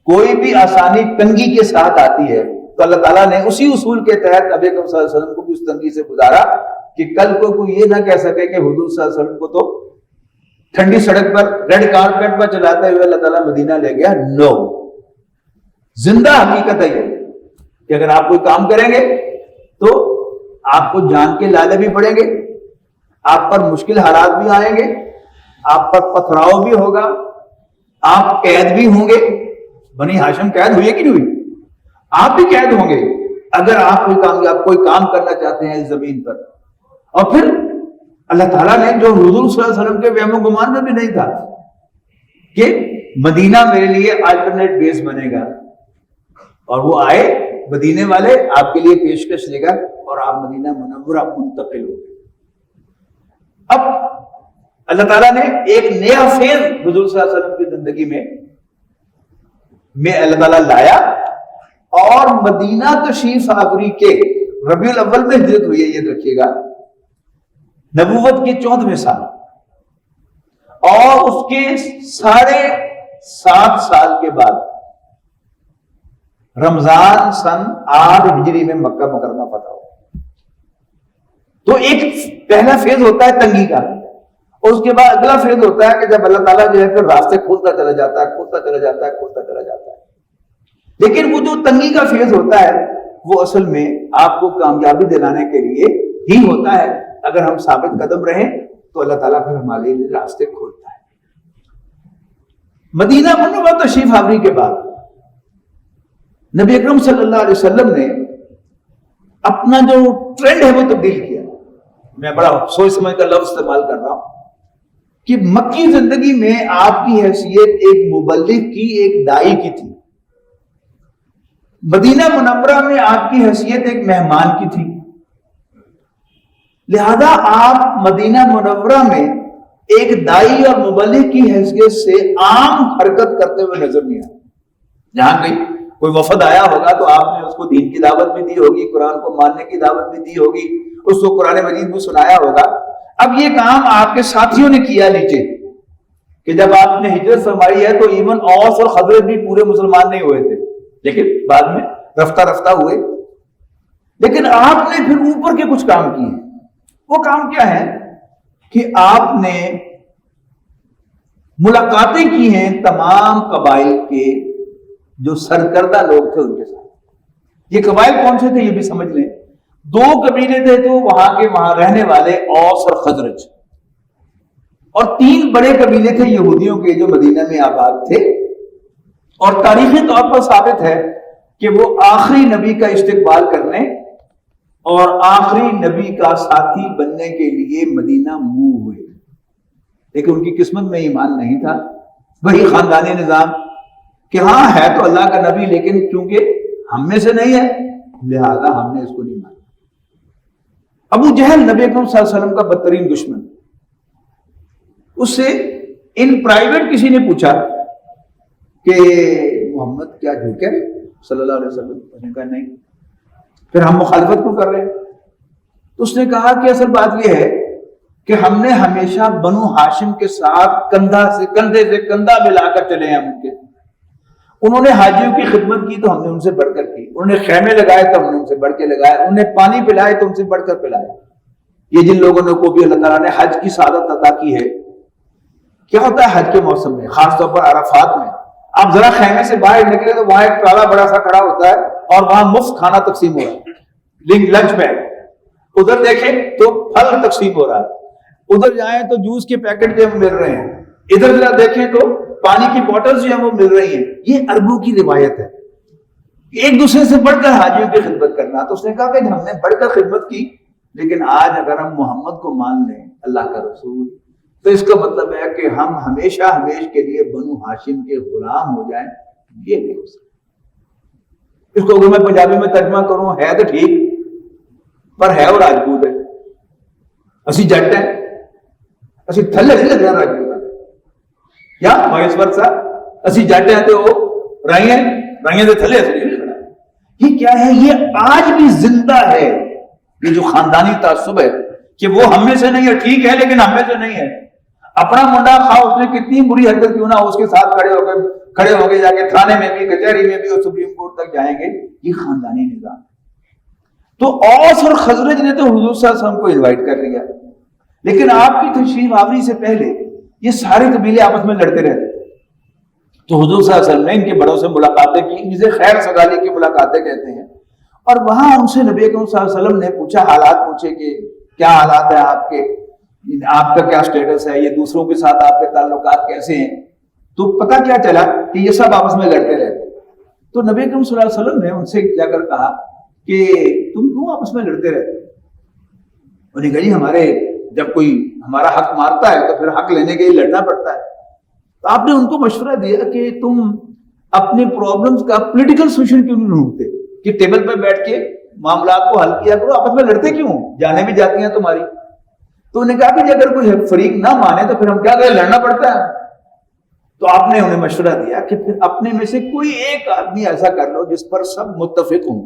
Speaker 1: کوئی بھی آسانی تنگی کے ساتھ آتی ہے، تو اللہ تعالیٰ نے اسی اصول کے تحت نبی اکرم صلی اللہ علیہ وسلم کو بھی اس تنگی سے گزارا کہ کل کو کوئی یہ نہ کہہ سکے کہ حضور صلی اللہ علیہ وسلم کو تو ٹھنڈی سڑک پر ریڈ کارپیٹ پر چلاتے ہوئے اللہ تعالیٰ مدینہ لے گیا. نو، زندہ حقیقت ہے یہ کہ اگر آپ کوئی کام کریں گے تو آپ کو جان کے لالے بھی پڑیں گے، آپ پر مشکل حالات بھی آئیں گے، آپ پر پتھراؤ بھی ہوگا، آپ قید بھی ہوں گے. بنی ہاشم قید ہوئی ہے کہ نہیں ہوئی؟ آپ بھی قید ہوں گے اگر آپ کوئی کام کرنا چاہتے ہیں اس زمین پر. اور پھر اللہ تعالیٰ نے جو حضور صلی اللہ علیہ وسلم کے وہم و گمان میں بھی نہیں تھا کہ مدینہ میرے لیے الٹرنیٹ بیس بنے گا، اور وہ آئے مدینے والے آپ کے لیے پیشکش لے کر، اور آپ مدینہ منورہ منتقل ہو گئے. اب اللہ تعالیٰ نے ایک نیا فیز حضور صلی اللہ علیہ وسلم کی زندگی میں اللہ تعالیٰ لایا، اور مدینہ تشریف آوری کے ربیع الاول میں ہجرت ہوئی ہے، یہ رکھیے گا، نبوت کے 14ویں سال. اور اس کے 7.5 سال کے بعد رمضان سن 8 ہجری میں مکہ مکرمہ فتح ہوا. تو ایک پہلا فیز ہوتا ہے تنگی کا، اور اس کے بعد اگلا فیز ہوتا ہے کہ جب اللہ تعالیٰ جو ہے پھر راستے کھولتا چلا جاتا ہے، کھولتا چلا جاتا ہے، کھولتا چلا جاتا ہے. لیکن وہ جو تنگی کا فیز ہوتا ہے وہ اصل میں آپ کو کامیابی دلانے کے لیے ہی ہوتا ہے. اگر ہم ثابت قدم رہیں تو اللہ تعالیٰ پھر ہمارے لیے راستے کھولتا ہے. مدینہ منورہ تشریف آوری کے بعد نبی اکرم صلی اللہ علیہ وسلم نے اپنا جو ٹرینڈ ہے وہ تبدیل کیا. میں بڑا سوچ سمجھ کر لفظ استعمال کر رہا ہوں کہ مکی زندگی میں آپ کی حیثیت ایک مبلغ کی، ایک دائی کی تھی. مدینہ منورہ میں آپ کی حیثیت ایک مہمان کی تھی. لہذا آپ مدینہ منورہ میں ایک دائی اور مبلغ کی حیثیت سے عام حرکت کرتے ہوئے نظر نہیں آئے. جہاں کہیں کوئی وفد آیا ہوگا تو آپ نے اس کو دین کی دعوت بھی دی ہوگی، قرآن کو ماننے کی دعوت بھی دی ہوگی، اس کو قرآن مجید بھی سنایا ہوگا. اب یہ کام آپ کے ساتھیوں نے کیا نیچے کہ جب آپ نے ہجرت فرمائی ہے تو ایون اوس اور خزرج بھی پورے مسلمان نہیں ہوئے تھے، لیکن بعد میں رفتہ رفتہ ہوئے. لیکن آپ نے پھر اوپر کے کچھ کام کیے. وہ کام کیا ہے کہ آپ نے ملاقاتیں کی ہیں تمام قبائل کے جو سرکردہ لوگ تھے ان کے ساتھ. یہ قبائل کون سے تھے یہ بھی سمجھ لیں. 2 قبیلے تھے تو وہاں رہنے والے اوس اور خزرج، اور 3 بڑے قبیلے تھے یہودیوں کے جو مدینہ میں آباد تھے. اور تاریخی طور پر ثابت ہے کہ وہ آخری نبی کا استقبال کرنے اور آخری نبی کا ساتھی بننے کے لیے مدینہ موو ہوئے. لیکن ان کی قسمت میں ایمان نہیں تھا. وہی خاندانی نظام کہ ہاں ہے تو اللہ کا نبی لیکن چونکہ ہم میں سے نہیں ہے لہذا ہم نے اس کو نہیں مانا. ابو جہل نبی اکرم صلی اللہ علیہ وسلم کا بدترین دشمن. اس سے ان پرائیویٹ کسی نے پوچھا کہ محمد کیا جھوٹ ہے صلی اللہ علیہ وسلم؟ اس نے کہا نہیں. پھر ہم مخالفت کیوں کر رہے ہیں؟ تو اس نے کہا کہ اصل بات یہ ہے کہ ہم نے ہمیشہ بنو ہاشم کے ساتھ کندھے سے کندھا ملا کر چلے ہیں. ان کے انہوں نے حاجیوں کی خدمت کی تو ہم نے ان سے بڑھ کر کی، انہوں نے خیمے لگائے تو ہم نے ان سے بڑھ کے لگائے، انہوں نے پانی پلائے تو ان سے بڑھ کر پلائے. یہ جن لوگوں نے کو بھی اللہ تعالیٰ نے حج کی سعادت عطا کی ہے. کیا ہوتا ہے حج کے موسم میں، خاص طور پر عرفات میں، آپ ذرا خیمے سے باہر نکلے تو وہاں ایک ٹرالا بڑا سا کھڑا ہوتا ہے اور وہاں مفت کھانا تقسیم ہو رہا ہے، لنچ بیگ. ادھر دیکھیں تو پھل تقسیم ہو رہا ہے، ادھر جائیں تو جوس کے پیکٹ جو مل رہے ہیں، ادھر ذرا دیکھیں تو پانی کی بوٹلز جو ہیں وہ مل رہی ہیں. یہ عربوں کی روایت ہے، ایک دوسرے سے بڑھ کر حاجیوں کی خدمت کرنا. تو اس نے کہا کہ ہم نے بڑھ کر خدمت کی، لیکن آج اگر ہم محمد کو مان لیں اللہ کا رسول تو اس کا مطلب ہے کہ ہم ہمیشہ کے لیے بنو ہاشم کے غلام ہو جائیں. یہ نہیں ہو سکتا. اس کو اگر میں پنجابی میں ترجمہ کروں ہے تو ٹھیک، پر ہے وہ راجپوت ہے. اسی جٹ ہیں، اسی تھلے نہیں لگنا راجپوت یا وائس ورسا. اسی جٹ ہیں تو رائیں دے تھلے نہیں لگنا. یہ کیا ہے؟ یہ آج بھی زندہ ہے. یہ جو خاندانی تعصب ہے کہ وہ ہم میں سے نہیں ہے، ٹھیک ہے لیکن ہم میں سے نہیں ہے. اپنا منڈا خواہ اس نے کتنی بری حرکت کیوں نہ اس کے ساتھ کھڑے ہو گئے جا کے تھانے میں بھی، کچہری میں بھی اور سپریم کورٹ تک جائیں گے. یہ خاندانی نظام. تو اوس اور خزرج نے تو حضور صلی اللہ علیہ وسلم کو انوائٹ کر لیا، لیکن آپ کی تشریف آوری سے پہلے یہ سارے قبیلے آپس میں لڑتے رہتے تھے. تو حضور صلی اللہ علیہ وسلم نے ان کے بڑوں سے ملاقاتیں کی، جسے خیر سگالی کی ملاقاتیں کہتے ہیں. اور وہاں ان سے نبی اکرم صلی اللہ علیہ وسلم نے پوچھا، حالات پوچھے کہ کیا حالات ہیں آپ کے، آپ کا کیا سٹیٹس ہے، یہ دوسروں کے ساتھ آپ کے تعلقات کیسے ہیں. تو پتہ کیا چلا کہ یہ سب آپس میں لڑتے رہتے. تو نبی اکرم صلی اللہ علیہ وسلم نے ان سے جا کر کہا کہ تم کیوں آپس میں لڑتے رہتے؟ انہوں نے کہا جی جب کوئی ہمارا حق مارتا ہے تو پھر حق لینے کے لیے لڑنا پڑتا ہے. تو آپ نے ان کو مشورہ دیا کہ تم اپنے پرابلمز کا پولیٹیکل سولوشن کیوں نہیں ڈھونڈتے کہ ٹیبل پہ بیٹھ کے معاملات کو حل کیا کرو، آپس میں لڑتے کیوں؟ جانے بھی جاتی ہیں تمہاری. تو انہوں نے کہا کہ اگر کوئی فریق نہ مانے تو پھر ہم کیا کریں، لڑنا پڑتا ہے. تو آپ نے انہیں مشورہ دیا کہ پھر اپنے میں سے کوئی ایک آدمی ایسا کر لو جس پر سب متفق ہوں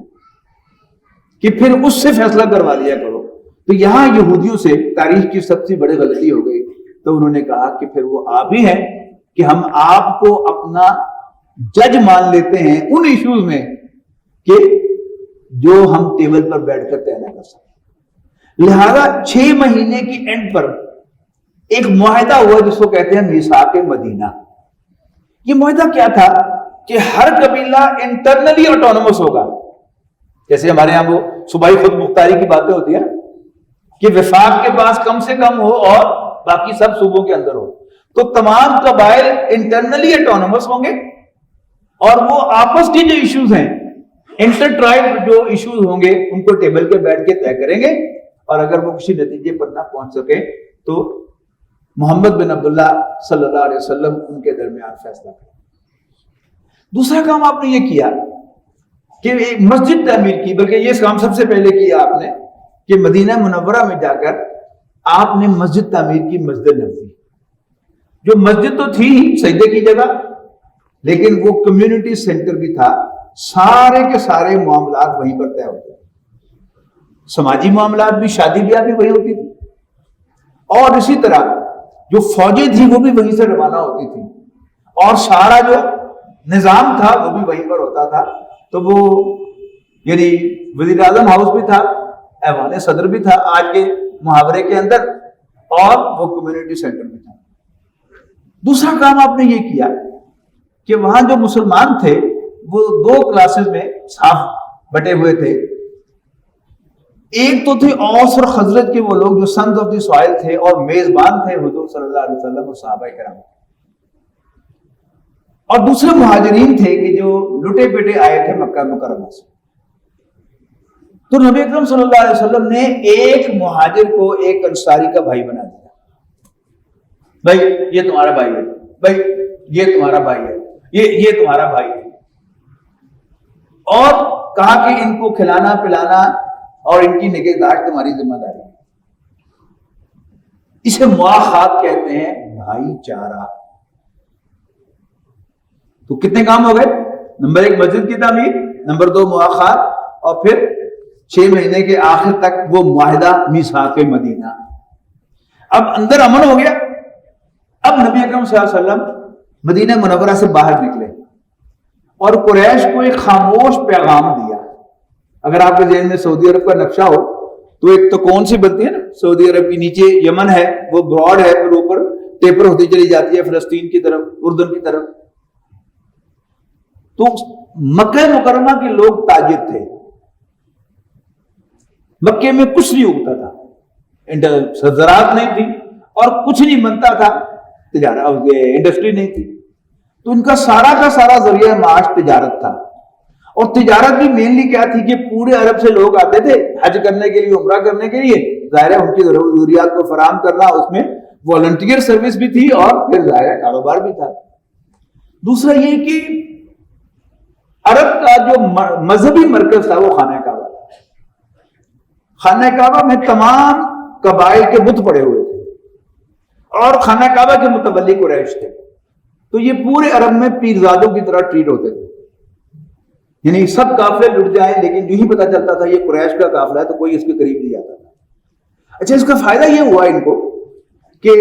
Speaker 1: کہ پھر اس سے فیصلہ کروا لیا کرو. تو یہاں یہودیوں سے تاریخ کی سب سے بڑی غلطی ہو گئی تو انہوں نے کہا کہ پھر وہ آپ ہی ہیں کہ ہم آپ کو اپنا جج مان لیتے ہیں ان ایشوز میں کہ جو ہم ٹیبل پر بیٹھ کر طے نہ کر سکتے. لہذا 6 مہینے کی اینڈ پر ایک معاہدہ ہوا جس کو کہتے ہیں میثاق مدینہ. یہ معاہدہ کیا تھا کہ ہر قبیلہ انٹرنلی آٹونومس ہوگا. جیسے ہمارے یہاں وہ صوبائی خود مختاری کی باتیں ہوتی ہیں کہ وفاق کے پاس کم سے کم ہو اور باقی سب صوبوں کے اندر ہو, تو تمام قبائل انٹرنلی آٹونومس ہوں گے اور وہ آپس کی جو ایشوز ہیں انٹر ٹرائب جو ایشوز ہوں گے ان کو ٹیبل پہ بیٹھ کے طے کریں گے, اور اگر وہ کسی نتیجے پر نہ پہنچ سکے تو محمد بن عبداللہ صلی اللہ علیہ وسلم ان کے درمیان فیصلہ کریں. دوسرا کام آپ نے یہ کیا کہ ایک مسجد تعمیر کی, بلکہ یہ کام سب سے پہلے کیا آپ نے کہ مدینہ منورہ میں جا کر آپ نے مسجد تعمیر کی, مسجد نبوی. جو مسجد تو تھی ہی سجدے کی جگہ, لیکن وہ کمیونٹی سینٹر بھی تھا. سارے کے سارے معاملات وہیں پر طے ہوتے ہیں. سماجی معاملات بھی, شادی بیاہ بھی وہی ہوتی تھی, اور اسی طرح جو فوجیں تھی وہ بھی وہیں سے روانہ ہوتی تھی, اور سارا جو نظام تھا وہ بھی وہیں پر ہوتا تھا. تو وہ یعنی وزیر اعظم ہاؤس بھی تھا, ایوان صدر بھی تھا آج کے محاورے کے اندر, اور وہ کمیونٹی سینٹر بھی تھا. دوسرا کام آپ نے یہ کیا کہ وہاں جو مسلمان تھے وہ 2 کلاسز میں صاف بٹے ہوئے تھے. ایک تو تھے اوس اور خزرج کے وہ لوگ جو سنز آف دی سوائل تھے اور میزبان تھے حضور صلی اللہ علیہ وسلم اور صحابہ کرام, اور دوسرے مہاجرین تھے کہ جو لٹے پیٹے آئے تھے مکہ مکرمہ سے. تو نبی اکرم صلی اللہ علیہ وسلم نے ایک مہاجر کو ایک انصاری کا بھائی بنا دیا. بھائی یہ تمہارا بھائی ہے, بھائی یہ تمہارا بھائی ہے, یہ تمہارا بھائی ہے, اور کہا کہ ان کو کھلانا پلانا اور ان کی نگہداشت تمہاری ذمہ داری ہے. اسے مواخات کہتے ہیں, بھائی چارہ. تو کتنے کام ہو گئے؟ نمبر 1 مسجد کی تعمیر, نمبر 2 مواخات, اور پھر 6 مہینے کے آخر تک وہ معاہدہ میثاق مدینہ. اب اندر امن ہو گیا. اب نبی اکرم صلی اللہ علیہ وسلم مدینہ منورہ سے باہر نکلے اور قریش کو ایک خاموش پیغام دیا. اگر آپ کے ذہن میں سعودی عرب کا نقشہ ہو تو ایک تو کون سی بنتی ہے نا, سعودی عرب کی نیچے یمن ہے, وہ براڈ ہے, پھر اوپر ٹیپر ہوتی چلی جاتی ہے فلسطین کی طرف, اردن کی طرف. تو مکہ مکرمہ کے لوگ تاجر تھے. مکے میں کچھ نہیں اگتا تھا, زراعت نہیں تھی اور کچھ نہیں بنتا تھا, تجارت انڈسٹری نہیں تھی. تو ان کا سارا ذریعہ معاش تجارت تھا. اور تجارت بھی مینلی کیا تھی کہ پورے عرب سے لوگ آتے تھے حج کرنے کے لیے, عمرہ کرنے کے لیے. ظاہر ہے ان کی ضروریات کو فراہم کرنا, اس میں والنٹیئر سروس بھی تھی اور پھر ظاہر کاروبار بھی تھا. دوسرا یہ کہ عرب کا جو مذہبی مرکز تھا وہ خانہ کعبہ تھا. خانہ کعبہ میں تمام قبائل کے بت پڑے ہوئے تھے اور خانہ کعبہ کے متولی قریش تھے. تو یہ پورے عرب میں پیرزادوں کی طرح ٹریٹ ہوتے تھے. یعنی سب قافلے لٹ جائیں لیکن یوں ہی پتا چلتا تھا یہ قریش کا قافلہ ہے, تو کوئی اس کے قریب نہیں جاتا تھا. اچھا, اس کا فائدہ یہ ہوا ان کو کہ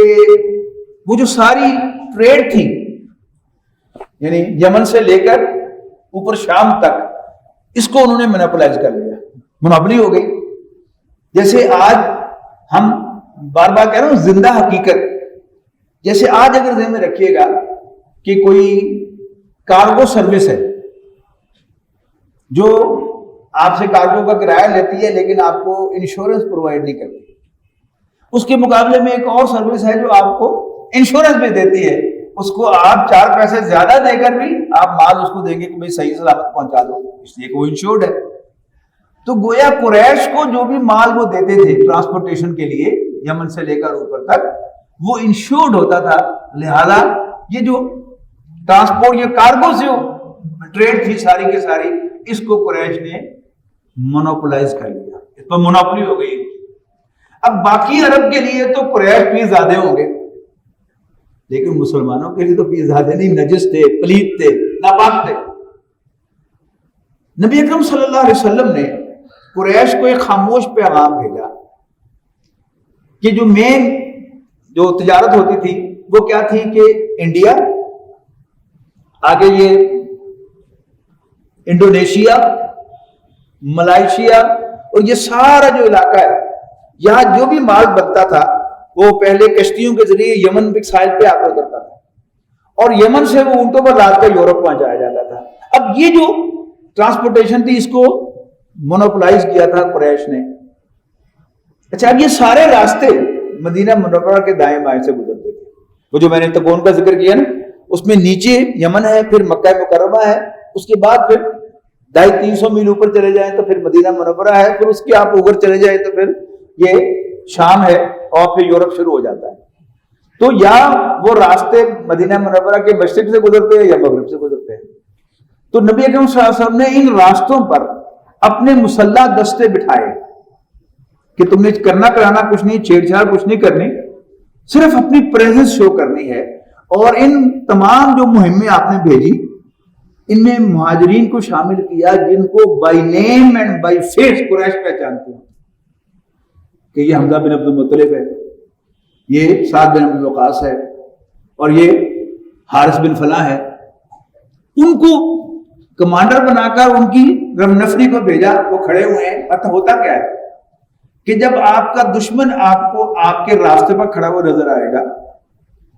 Speaker 1: وہ جو ساری ٹریڈ تھی, یعنی یمن سے لے کر اوپر شام تک, اس کو انہوں نے مونوپولائز کر لیا, منوپلی ہو گئی. جیسے آج ہم بار بار کہہ رہا ہوں زندہ حقیقت, جیسے آج اگر ذہن میں رکھیے گا کہ کوئی کارگو سروس ہے جو آپ سے کارگو کا کرایہ لیتی ہے لیکن آپ کو انشورنس پرووائڈ نہیں کرتی. اس کے مقابلے میں ایک اور سروس ہے جو آپ کو انشورنس بھی دیتی ہے, اس کو آپ 4 پیسے زیادہ دے کر بھی آپ مال اس کو دیں گے کہ بھائی صحیح سلامت پہنچا دو, اس لیے کہ وہ انشورڈ ہے. تو گویا قریش کو جو بھی مال وہ دیتے تھے ٹرانسپورٹیشن کے لیے یمن سے لے کر اوپر تک, وہ انشورڈ ہوتا تھا. لہذا یہ جو ٹرانسپورٹ, یہ کارگو سے ٹریڈ تھی ساری کی ساری, اس کو قریش نے مونوپولائز کر لیا, اس پر مونوپلی ہو گئی. اب باقی عرب کے لیے تو قریش پیر زادے ہوں گے, لیکن مسلمانوں کے لیے تو پیر زادے نہیں, نجس تھے, پلیت تھے, ناپاک تھے. نبی اکرم صلی اللہ علیہ وسلم نے قریش کو ایک خاموش پیغام بھیجا کہ جو مین جو تجارت ہوتی تھی وہ کیا تھی کہ انڈیا، آگے یہ انڈونیشیا، ملائیشیا، اور یہ سارا جو علاقہ ہے یہاں جو بھی مال بنتا تھا وہ پہلے کشتیوں کے ذریعے یمن کے ساحل پہ آ کر کرتا تھا، اور یمن سے وہ اونٹوں پر لاد کر یورپ پہنچایا جاتا تھا۔ اب یہ جو ٹرانسپورٹیشن تھی اس کو مونوپلائز کیا تھا قریش نے۔ اچھا، اب یہ سارے راستے مدینہ منورہ کے دائیں بائیں سے گزرتے تھے۔ وہ جو میں نے تبون کا ذکر کیا نا، اس میں نیچے یمن ہے، پھر مکہ مکرمہ ہے، اس کے بعد پھر 250-300 میل اوپر چلے جائیں تو پھر مدینہ منورہ ہے، پھر اس کے آپ اوپر چلے جائیں تو پھر یہ شام ہے، اور پھر یورپ شروع ہو جاتا ہے۔ تو یا وہ راستے مدینہ منورہ کے مشرق سے گزرتے ہیں یا مغرب سے گزرتے ہیں۔ تو نبی اکرم صلی اللہ علیہ وسلم نے ان راستوں پر اپنے مسلح دستے بٹھائے کہ تم نے کرنا کرانا کچھ نہیں، چھیڑ چھاڑ کچھ نہیں کرنی، صرف اپنی پریزنس شو کرنی ہے۔ اور ان تمام جو مہمیں آپ نے بھیجی ان میں مہاجرین کو شامل کیا جن کو by name and by face Quraysh پہچانتے ہیں کہ یہ حمزہ بن عبد المطلب ہے، یہ سعد بن ابی وقاص ہے، اور یہ حارث بن فلاں ہے۔ ان کو کمانڈر بنا کر ان کی رم نفری کو بھیجا، وہ کھڑے ہوئے ہیں۔ اب ہوتا کیا ہے کہ جب آپ کا دشمن آپ کو آپ کے راستے پر کھڑا ہوا نظر آئے گا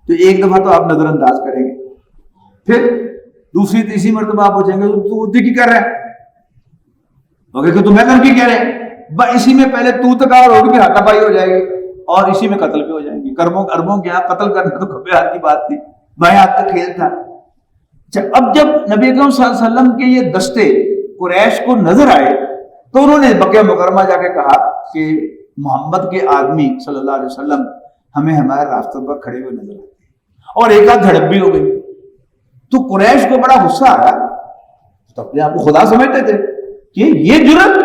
Speaker 1: تو ایک دفعہ تو آپ نظر انداز کریں گے، پھر دوسری تیسری مرتبہ آپ پوچھیں گے تو کی کر رہا ہے، مگر کہ تمہیں کر کی کہہ رہے ہیں، اسی میں پہلے تو تکار ہوگی، پھر ہاتھا پائی ہو جائے گی، اور اسی میں قتل بھی ہو جائیں گی۔ اربوں کے ہاں قتل کرنا تو کھپے ہاتھ کی بات تھی، بائیں ہاتھ کا کھیل تھا۔ اچھا، اب جب نبی اکرم صلی اللہ علیہ وسلم کے یہ دستے قریش کو نظر آئے تو انہوں نے بقیہ مکرمہ جا کے کہا کہ محمد کے آدمی صلی اللہ علیہ وسلم ہمیں ہمارے راستوں پر کھڑے ہوئے نظر آتے ہیں، اور ایک آدھ جھڑپ بھی ہو گئی۔ تو قریش کو بڑا غصہ آیا، تو اپنے آپ کو خدا سمجھتے تھے کہ یہ جرت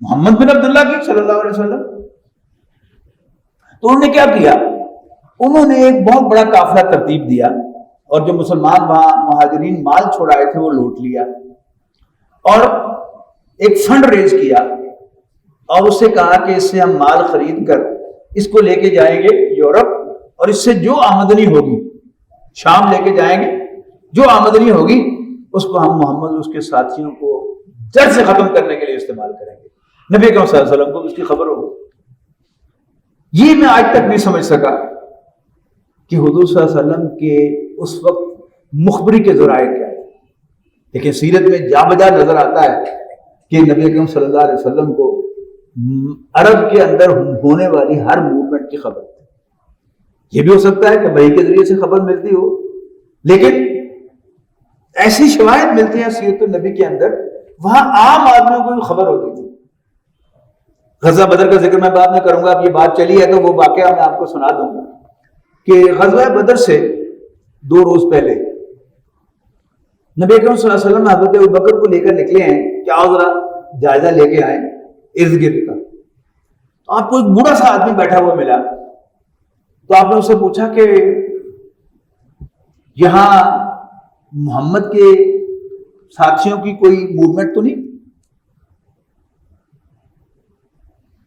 Speaker 1: محمد بن عبداللہ کی صلی اللہ علیہ وسلم۔ تو انہوں نے کیا کیا، انہوں نے ایک بہت بڑا قافلہ ترتیب دیا، اور جو مسلمان وہاں مہاجرین مال چھوڑائے تھے وہ لوٹ لیا، اور ایک فنڈ ریز کیا، اور اس سے کہا کہ اس سے ہم مال خرید کر اس کو لے کے جائیں گے یورپ، اور اس سے جو آمدنی ہوگی شام لے کے جائیں گے، جو آمدنی ہوگی اس کو ہم محمد اس کے ساتھیوں کو جڑ سے ختم کرنے کے لیے استعمال کریں گے۔ نبی اکرم صلی اللہ علیہ وسلم کو اس کی خبر ہوگی۔ یہ میں آج تک نہیں سمجھ سکا کہ حضور صلی اللہ علیہ وسلم کے اس وقت مخبری کے ذرائع کیا ہے، لیکن سیرت میں جا بجا نظر آتا ہے کہ نبی اکرم صلی اللہ علیہ وسلم کو عرب کے اندر ہونے والی ہر موومنٹ کی خبر تھی۔ یہ بھی ہو سکتا ہے کہ وحی کے ذریعے سے خبر ملتی ہو، لیکن ایسی شواہد ملتی ہیں سیرت النبی کے اندر، وہاں عام آدمیوں کو بھی خبر ہوتی تھی۔ غزوہ بدر کا ذکر میں بعد میں کروں گا، اب یہ بات چلی ہے تو وہ واقعہ میں آپ کو سنا دوں گا کہ غزوہ بدر سے 2 روز پہلے نبی اکرم صلی اللہ علیہ وسلم حضرت ابوبکر کو لے کر نکلے ہیں کہ آؤ ذرا جائزہ لے کے آئیں ارد گرد کا۔ تو آپ کو ایک بوڑھا سا آدمی بیٹھا ہوا ملا، تو آپ نے اس سے پوچھا کہ یہاں محمد کے ساتھیوں کی کوئی موومنٹ تو نہیں؟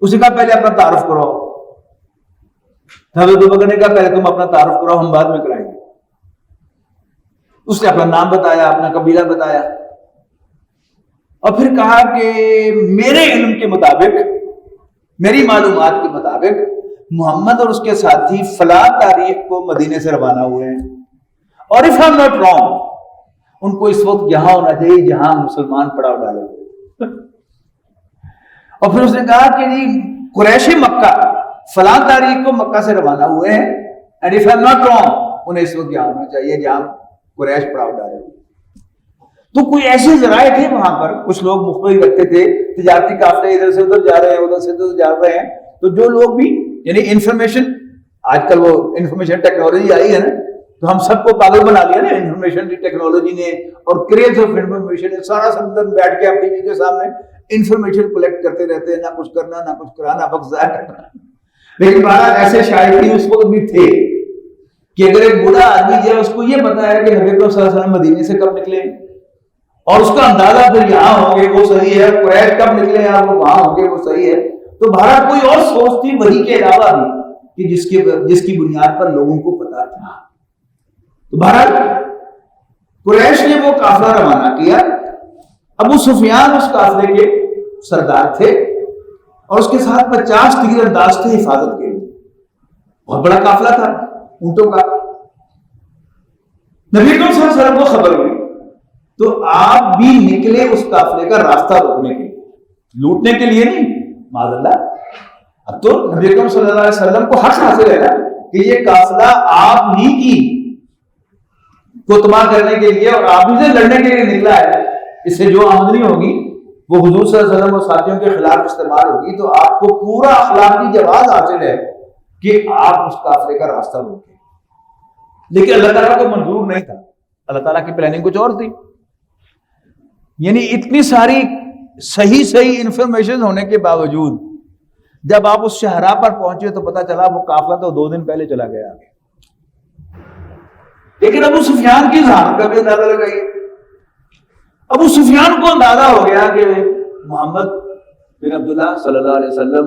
Speaker 1: اس نے کہا پہلے اپنا تعارف کراؤ۔ حضرت ابوبکر نے کہا پہلے تم اپنا تعارف کراؤ، ہم بعد میں کرائیں گے۔ اس نے اپنا نام بتایا، اپنا قبیلہ بتایا، اور پھر کہا کہ میرے علم کے مطابق، میری معلومات کے مطابق محمد اور اس کے ساتھی فلاں تاریخ کو مدینے سے روانہ ہوئے ہیں، اور if I'm not wrong ان کو اس وقت یہاں ہونا چاہیے جہاں مسلمان پڑاؤ ڈالے ہوئے۔ اور پھر اس نے کہا کہ قریش مکہ فلاں تاریخ کو مکہ سے روانہ ہوئے ہیں، and if I'm not wrong انہیں اس وقت یہاں ہونا چاہیے جہاں قریش پڑاؤ ڈالے ہوئے۔ تو کوئی ایسے ذرائع تھے وہاں پر، کچھ لوگ مخبری رکھتے تھے، تجارتی قافلے ادھر سے ادھر جا رہے ہیں، ادھر سے ادھر جا رہے ہیں، تو جو لوگ بھی یعنی انفارمیشن، آج کل وہ انفارمیشن ٹیکنالوجی آئی ہے نا، تو ہم سب کو پاگل بنا لیا نا انفارمیشن ٹیکنالوجی نے، اور کریز آف انفارمیشن نے سارا سمندر بیٹھ کے آپ ٹی وی کے سامنے انفارمیشن کلیکٹ کرتے رہتے ہیں، نہ کچھ کرنا نہ کچھ کرانا، وقت ضائع کرنا۔ لیکن بہرحال ایسے شائقین اس وقت بھی تھے کہ اگر ایک بوڑھا آدمی ہے اس کو یہ پتا ہے کہ نبی صلی اللہ علیہ وسلم مدینے سے کب نکلے، اور اس کا اندازہ پھر یہاں ہوں گے وہ صحیح ہے، قریش کب نکلے ہیں وہ وہاں ہوں گے وہ صحیح ہے، تو بہرحال کوئی اور سوچ تھی وحی کے علاوہ بھی کہ جس کی بنیاد پر لوگوں کو پتا تھا. تو بہرحال قریش نے وہ قافلہ روانہ کیا. ابو سفیان اس قافلے کے سردار تھے اور اس کے ساتھ 50 تیر انداز تھے حفاظت کے لیے. بہت بڑا قافلہ تھا اونٹوں کا. نبی صلی اللہ علیہ وسلم کو خبر ہوئی تو آپ بھی نکلے اس قافلے کا راستہ روکنے کے لیے, لوٹنے کے لیے نہیں, معاذ اللہ. اب تو نبی اکرم صلی اللہ علیہ وسلم کو حق حاصل ہے نا کہ یہ قافلہ آپ ہی کی کو تباہ کرنے کے لیے اور آپ ہی سے لڑنے کے لیے نکلا ہے. اس سے جو آمدنی ہوگی وہ حضور صلی اللہ علیہ وسلم اور ساتھیوں کے خلاف استعمال ہوگی. تو آپ کو پورا اخلاقی جواز حاصل ہے کہ آپ اس قافلے کا راستہ روکیں. لیکن اللہ تعالیٰ کو منظور نہیں تھا. اللہ تعالیٰ کی پلاننگ کچھ اور تھی. یعنی اتنی ساری صحیح انفارمیشن ہونے کے باوجود جب آپ اس شہرا پر پہنچے تو پتا چلا وہ قافلہ تو 2 دن پہلے چلا گیا. لیکن ابو سفیان کی ذات کا بھی اندازہ لگائیے. ابو سفیان کو اندازہ ہو گیا کہ محمد بن عبداللہ صلی اللہ علیہ وسلم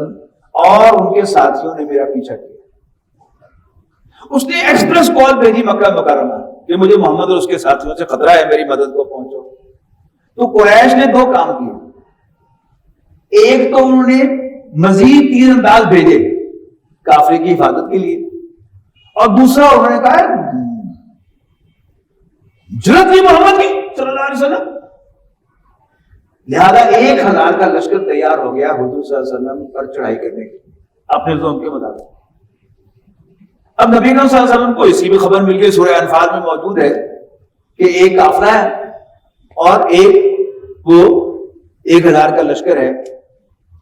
Speaker 1: اور ان کے ساتھیوں نے میرا پیچھا کیا. اس نے ایکسپریس کال بھیجی مکہ مکرمہ کہ مجھے محمد اور اس کے ساتھیوں سے خطرہ ہے, میری مدد کو پہنچو. تو قریش نے 2 کام کیے. ایک تو انہوں نے مزید تیر انداز بھیجے قافلے کی حفاظت کے لیے, اور دوسرا انہوں نے کہا جرأت کی محمد کی صلی اللہ علیہ وسلم. لہذا 1000 کا لشکر تیار ہو گیا حضور صلی اللہ علیہ وسلم پر چڑھائی کرنے کے اپنے ذوق کے مطابق. اب نبی صلی اللہ علیہ وسلم کو اسی بھی خبر مل گئی, سورہ انفال میں موجود ہے کہ ایک قافلہ ہے اور ایک وہ 1000 کا لشکر ہے.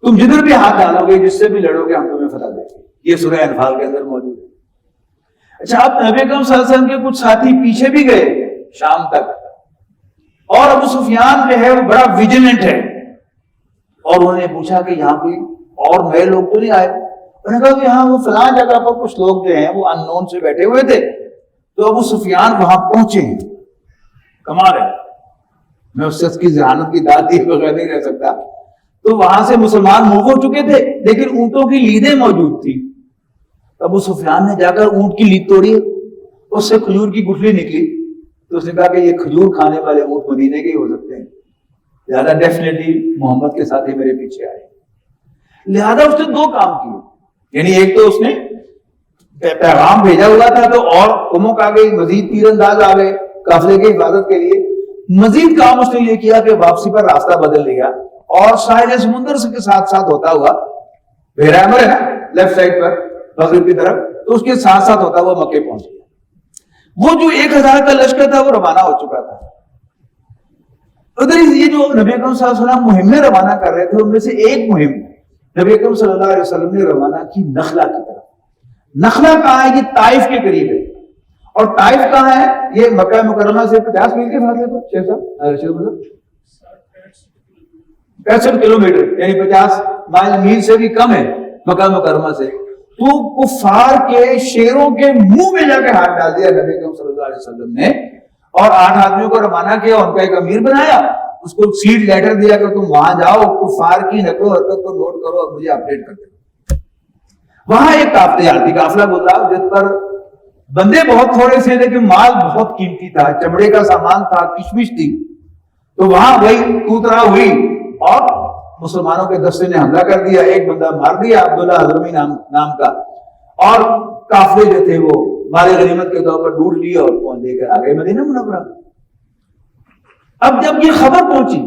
Speaker 1: تم جدھر بھی ہاتھ ڈالو گے, جس سے بھی لڑو گے, ہم تمہیں فتح دیں گے. یہ سورہ انفال کے اندر موجود ہے. اچھا, اب نبی صلی اللہ علیہ وسلم کے کچھ ساتھی پیچھے بھی گئے شام تک, اور ابو سفیان جو ہے وہ بڑا ویجیلنٹ ہے, اور انہوں نے پوچھا کہ یہاں کوئی اور نئے لوگ تو نہیں آئے. انہوں نے کہا کہ یہاں وہ فلاں جگہ پر کچھ لوگ جو ہیں وہ ان نون سے بیٹھے ہوئے تھے. تو ابو سفیان وہاں پہنچے ہیں. کمال ہے, میں اس شخص کی ذہانت کی داد دیے بغیر نہیں رہ سکتا. تو وہاں سے مسلمان موو ہو چکے تھے, لیکن اونٹوں کی لیدیں موجود تھی. ابو سفیان نے جا کر اونٹ کی لید توڑی, اس سے کھجور کی گٹھلی نکلی. تو اس نے کہا کہ یہ کھجور کھانے والے اونٹ مدینے کے ہی ہو سکتے ہیں, لہٰذا ڈیفینیٹلی محمد کے ساتھ ہی میرے پیچھے آئے. لہذا اس نے 2 کام کیے. یعنی ایک تو اس نے پیغام بھیجا ہوا تھا تو اور کمک آ گئی, مزید تیر انداز آ گئے قافلے کی حفاظت کے لیے. مزید کام اس نے یہ کیا کہ واپسی پر راستہ بدل لیا اور ساحل سمندر کے ساتھ ساتھ ہوتا ہوا, بحیرہ ہے نا لیفٹ سائڈ پر مغرب کی طرف, تو اس کے ساتھ ساتھ ہوتا ہوا مکے پہنچ گیا. وہ جو 1000 کا لشکر تھا وہ روانہ ہو چکا تھا. ادھر یہ جو نبی اکرم صلی اللہ علیہ وسلم مہمیں روانہ کر رہے تھے, ان میں سے ایک مہم نبی اکرم صلی اللہ علیہ وسلم نے روانہ کی نخلا کی طرف. نخلا کہاں ہے؟ یہ طائف کے قریب ہے. اور طائف کہاں ہے؟ یہ مکہ مکرمہ سے 50 میل کے فاصلے پر. 65 کلومیٹر, یعنی 50 میل سے بھی کم ہے مکہ مکرمہ سے. تو کفار کے شیروں کے منہ میں جا کے ہاتھ ڈال دیا نبی اکرم صلی اللہ علیہ وسلم نے, اور 8 آدمیوں کو روانہ کیا, ان کا ایک امیر بنایا, اس کو سیٹ لیٹر دیا کہ تم وہاں جاؤ, کفار کی نقل و حرکت کو نوٹ کرو اور مجھے اپڈیٹ کر دو. وہاں ایک قافلہ گزرا جس پر بندے بہت تھوڑے سے لیکن مال بہت قیمتی تھا, چمڑے کا سامان تھا, کشمش تھی. تو وہاں وہی کوترا ہوئی اور مسلمانوں کے دستے نے حملہ کر دیا. ایک بندہ مار دیا عبداللہ حضرمی نام کا, اور قافلے جو تھے وہ مال غنیمت کے طور پر ڈھونڈ لیے اور لے کر آ گئے مدینہ منورہ. اب جب یہ خبر پہنچی,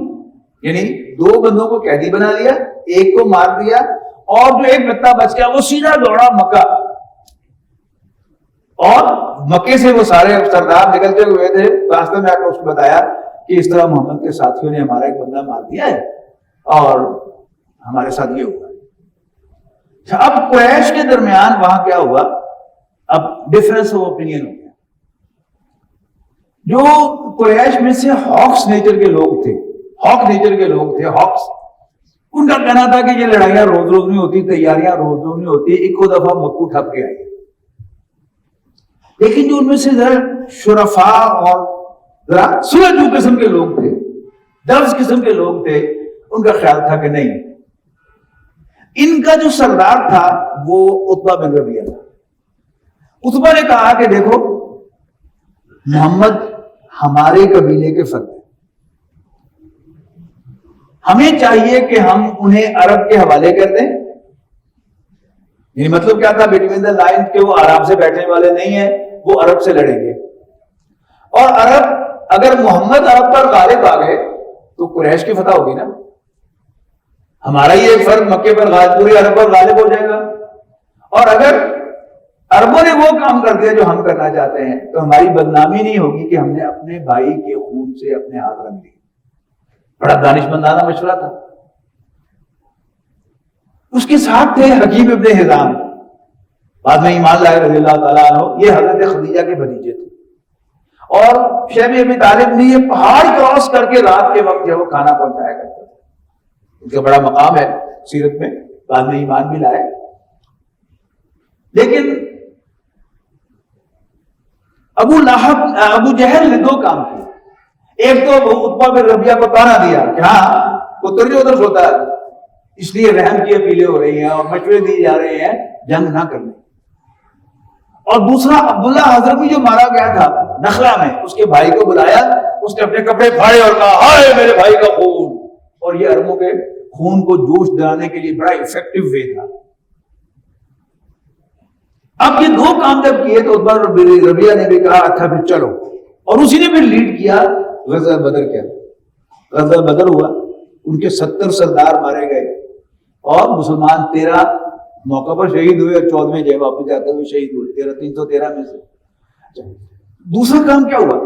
Speaker 1: یعنی 2 بندوں کو قیدی بنا لیا, ایک کو مار دیا, اور جو ایک بتا بچ گیا وہ سیدھا دوڑا مکہ. اور مکے سے وہ سارے سردار نکلتے ہوئے تھے, راستے میں آ کر اس کو بتایا کہ اس طرح محمد کے ساتھیوں نے ہمارا ایک بندہ مار دیا ہے اور ہمارے ساتھ یہ ہوا. اب قریش کے درمیان وہاں کیا ہوا, اب ڈفرنس آف اوپینین ہو گیا. جو قریش میں سے ہاکس نیچر کے لوگ تھے, ہاکس, ان کا کہنا تھا کہ یہ لڑائیاں روز روز نہیں ہوتی, تیاریاں روز روز نہیں ہوتی, ایک دفعہ مکو ٹھپ کے آئی. لیکن جو ان میں سے ذرا شرفا اور ذرا سلجھو قسم کے لوگ تھے, درس قسم کے لوگ تھے, ان کا خیال تھا کہ نہیں. ان کا جو سردار تھا وہ عتبہ بن ربیعہ تھا. عتبہ نے کہا کہ دیکھو محمد ہمارے قبیلے کے فرد ہیں، ہمیں چاہیے کہ ہم انہیں عرب کے حوالے کر دیں. یعنی مطلب کیا تھا بٹوین دا لائن کہ وہ آرام سے بیٹھنے والے نہیں ہیں، وہ عرب سے لڑیں گے. اور عرب اگر محمد عرب پر غالب آ گئے تو قریش کی فتح ہوگی نا. ہمارا یہ ایک فرد مکے پر غالب، پورے عرب پر غالب ہو جائے گا. اور اگر عربوں نے وہ کام کر دیا جو ہم کرنا چاہتے ہیں تو ہماری بدنامی نہیں ہوگی کہ ہم نے اپنے بھائی کے خون سے اپنے ہاتھ رنگ لیے. بڑا دانشمندانہ مشورہ تھا. اس کے ساتھ تھے حکیم ابن حزام، بعد میں ایمان لائے رضی اللہ تعالیٰ عنہ. یہ حضرت خدیجہ کے بھتیجے تھے. اور شیخ ابی طالب نے یہ پہاڑ کراس کر کے رات کے وقت جو وہ کھانا پہنچایا کرتے تھے. ان کا بڑا مقام ہے سیرت میں، بعد میں ایمان بھی لائے. لیکن ابو جہل نے دو کام کیے. ایک تو عتبہ بن ربیعہ کو تانا دیا کہ ہاں پتر جو ادھر سوتا ہے، اس لیے رحم کی اپیلیں ہو رہی ہیں اور مشورے دیے جا رہے ہیں جنگ نہ کرنے. اور دوسرا عبداللہ حضرمی جو مارا گیا تھا نخلا میں، اس کے بھائی کو بلایا، اس نے اپنے کپڑے پھاڑے اور کہا ہائے میرے بھائی کا خون. اور یہ عربوں کے خون کو جوش دلانے کے لیے بڑا افیکٹو وے تھا. اب یہ دو کام جب کیے تو عتبہ ربیعہ نے بھی کہا اچھا پھر چلو. اور اسی نے پھر لیڈ کیا غزوہ بدر. کیا غزوہ بدر ہوا، ان کے 70 سردار مارے گئے اور مسلمان 13 موقع پر شہید ہوئے اور 14ویں جگہ واپس جاتے ہوئے شہید ہوئے 313 میں سے. دوسرا کام کیا ہوا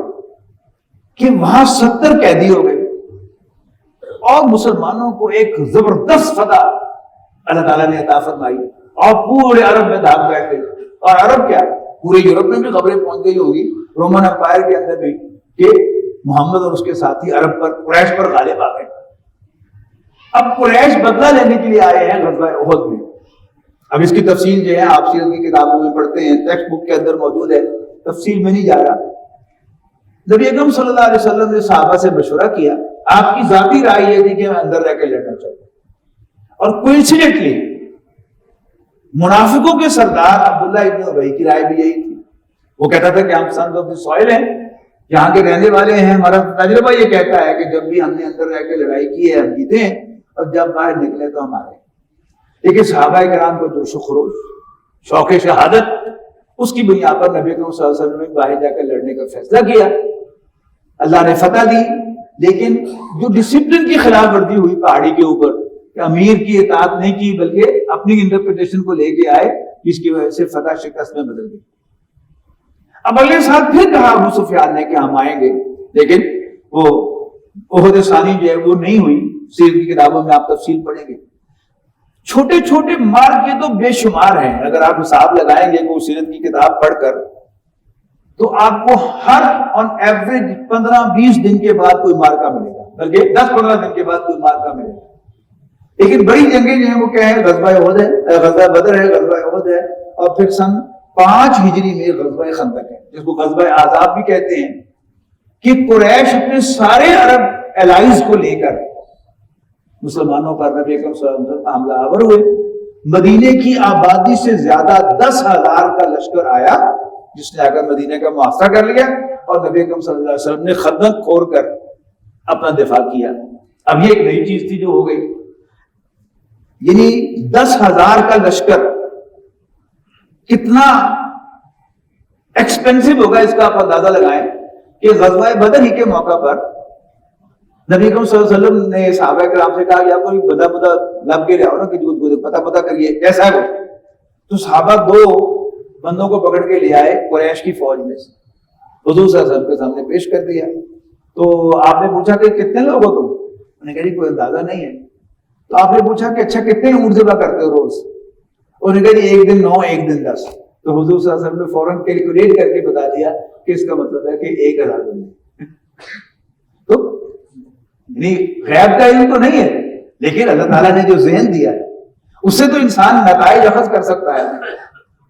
Speaker 1: کہ وہاں 70 قیدی ہو گئے اور مسلمانوں کو ایک زبردست فتح اللہ تعالیٰ نے عطا فرمائی اور پورے عرب میں داغ بیٹھ گئی. اور عرب کیا پورے یورپ میں بھی خبریں پہنچ گئی ہوگی، رومن امپائر کے اندر بھی، کہ محمد اور اس کے ساتھی عرب پر قریش پر غالب آ گئے. اب قریش بدلہ لینے کے لیے آئے ہیں غزوہ احد میں. اب اس کی تفصیل جو ہے آپ سیرت کی کتابوں میں پڑھتے ہیں، ٹیکسٹ بک کے اندر موجود ہے، تفصیل میں نہیں جا رہا. نبی اکرم صلی اللہ علیہ وسلم نے صحابہ سے مشورہ کیا. آپ کی ذاتی رائے یہ تھی کہ میں اندر رہ کے لڑنا چاہتا ہوں. اور کوئنسیڈنٹلی منافقوں کے سردار عبداللہ ابن ابی کی رائے بھی یہی تھی. وہ کہتا تھا کہ ہم سنز آف دی سوئل ہیں، یہاں کے رہنے والے ہیں، ہمارا تجربہ یہ کہتا ہے کہ جب بھی ہم نے اندر رہ کے لڑائی کی ہے ہم جیتے ہیں اور جب باہر نکلے تو ہمارے. لیکن صحابہ کرام کو جو خروش شوق شہادت، اس کی بنیاد پر نبی صلی اللہ علیہ وسلم نے باہر جا کر لڑنے کا فیصلہ کیا. اللہ نے فتح دی. لیکن جو ڈسپلن کی خلاف ورزی ہوئی پہاڑی کے اوپر کہ امیر کی اطاعت نہیں کی بلکہ اپنی انٹرپریٹیشن کو لے کے آئے، جس کی وجہ سے فتح شکست میں بدل گئی. اب اگلے سال پھر کہا ابو سفیان نے کہ ہم آئیں گے، لیکن وہ احد ثانی جو ہے وہ نہیں ہوئی. سیرت کی کتابوں میں آپ تفصیل پڑھیں گے. چھوٹے چھوٹے مارکے تو بے شمار ہیں. اگر آپ حساب لگائیں گے کوئی سیرت کی کتاب پڑھ کر تو آپ کو ہر آن ایوریج 15-20 دن کے بعد کوئی مارکا ملے گا، بلکہ 10-15 دن کے بعد کوئی مارکا ملے گا. لیکن بڑی جنگیں جو ہیں وہ کیا ہے؟ غزوہ احد ہے، غزوہ بدر ہے، غزوہ احد ہے، اور پھر سن 5 ہجری میں غزوہ خندق ہے، جس کو غزوہ احزاب بھی کہتے ہیں. کہ قریش اپنے سارے عرب الائز کو لے کر مسلمانوں پر نبی اکرم صلی اللہ علیہ وسلم حملہ آور ہوئے. مدینے کی آبادی سے زیادہ 10,000 کا لشکر آیا جس نے آ کر مدینے کا محاصرہ کر لیا اور نبی اکرم صلی اللہ علیہ وسلم نے خندق کھود کر اپنا دفاع کیا. اب یہ ایک نئی چیز تھی جو ہو گئی. یعنی 10,000 کا لشکر کتنا ایکسپینسو ہوگا اس کا آپ اندازہ لگائیں کہ غزوہ بدر ہی کے موقع پر نبی اکرم صلی اللہ علیہ وسلم نے صحابہ کرام سے کہا یا کوئی بدا لب کے لے آؤ نا کہ پتہ کریے کیسا ہے وہ. تو صحابہ 2 بندوں کو پکڑ کے لے آئے قریش کی فوج میں سے، حضور صلی اللہ علیہ وسلم کے سامنے پیش کر دیا. تو آپ نے پوچھا کہ کتنے لوگ ہو تم؟ انہوں نے کہا جی کوئی اندازہ نہیں ہے. تو آپ نے پوچھا کہ اچھا کتنے اونٹ ذبح کرتے ہو روز؟ انہوں نے کہا جی ایک دن 9 ایک دن 10. تو حضور صلی اللہ علیہ وسلم نے فوراً کیلکولیٹ کر کے بتا دیا کہ اس کا مطلب ہے کہ 1000 بندے. تو یعنی غیب کا علم تو نہیں ہے، لیکن اللہ تعالیٰ نے جو ذہن دیا ہے اس سے تو انسان نتائج اخذ کر سکتا ہے.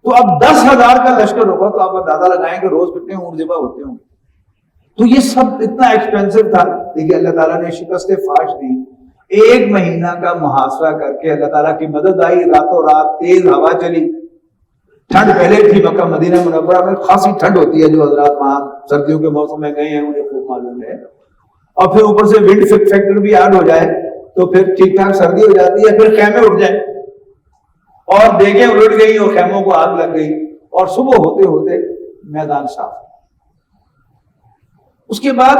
Speaker 1: تو اب 10,000 کا لشکر ہوگا تو آپ اندازہ لگائیں کہ روز کتنے اونٹ ذبح ہوتے ہوں گے. تو یہ سب اتنا ایکسپینسو تھا، لیکن اللہ تعالیٰ نے شکست فاش دی. 1 مہینہ کا محاصرہ کر کے اللہ تعالیٰ کی مدد آئی. راتوں رات تیز ہوا چلی ٹھنڈ پہلے تھی مکہ مدینہ منورہ میں خاصی ٹھنڈ ہوتی ہے، جو حضرات وہاں سردیوں کے موسم میں گئے ہیں انہیں خوب معلوم ہے، اور پھر اوپر سے ونڈ فیکٹر بھی ایڈ ہو جائے تو پھر ٹھیک ٹھاک سردی ہو جاتی ہے، پھر خیمے اٹھ جائیں اور دیگیں الٹ گئی اور خیموں کو آگ لگ گئی اور صبح ہوتے ہوتے میدان صاف۔ اس کے بعد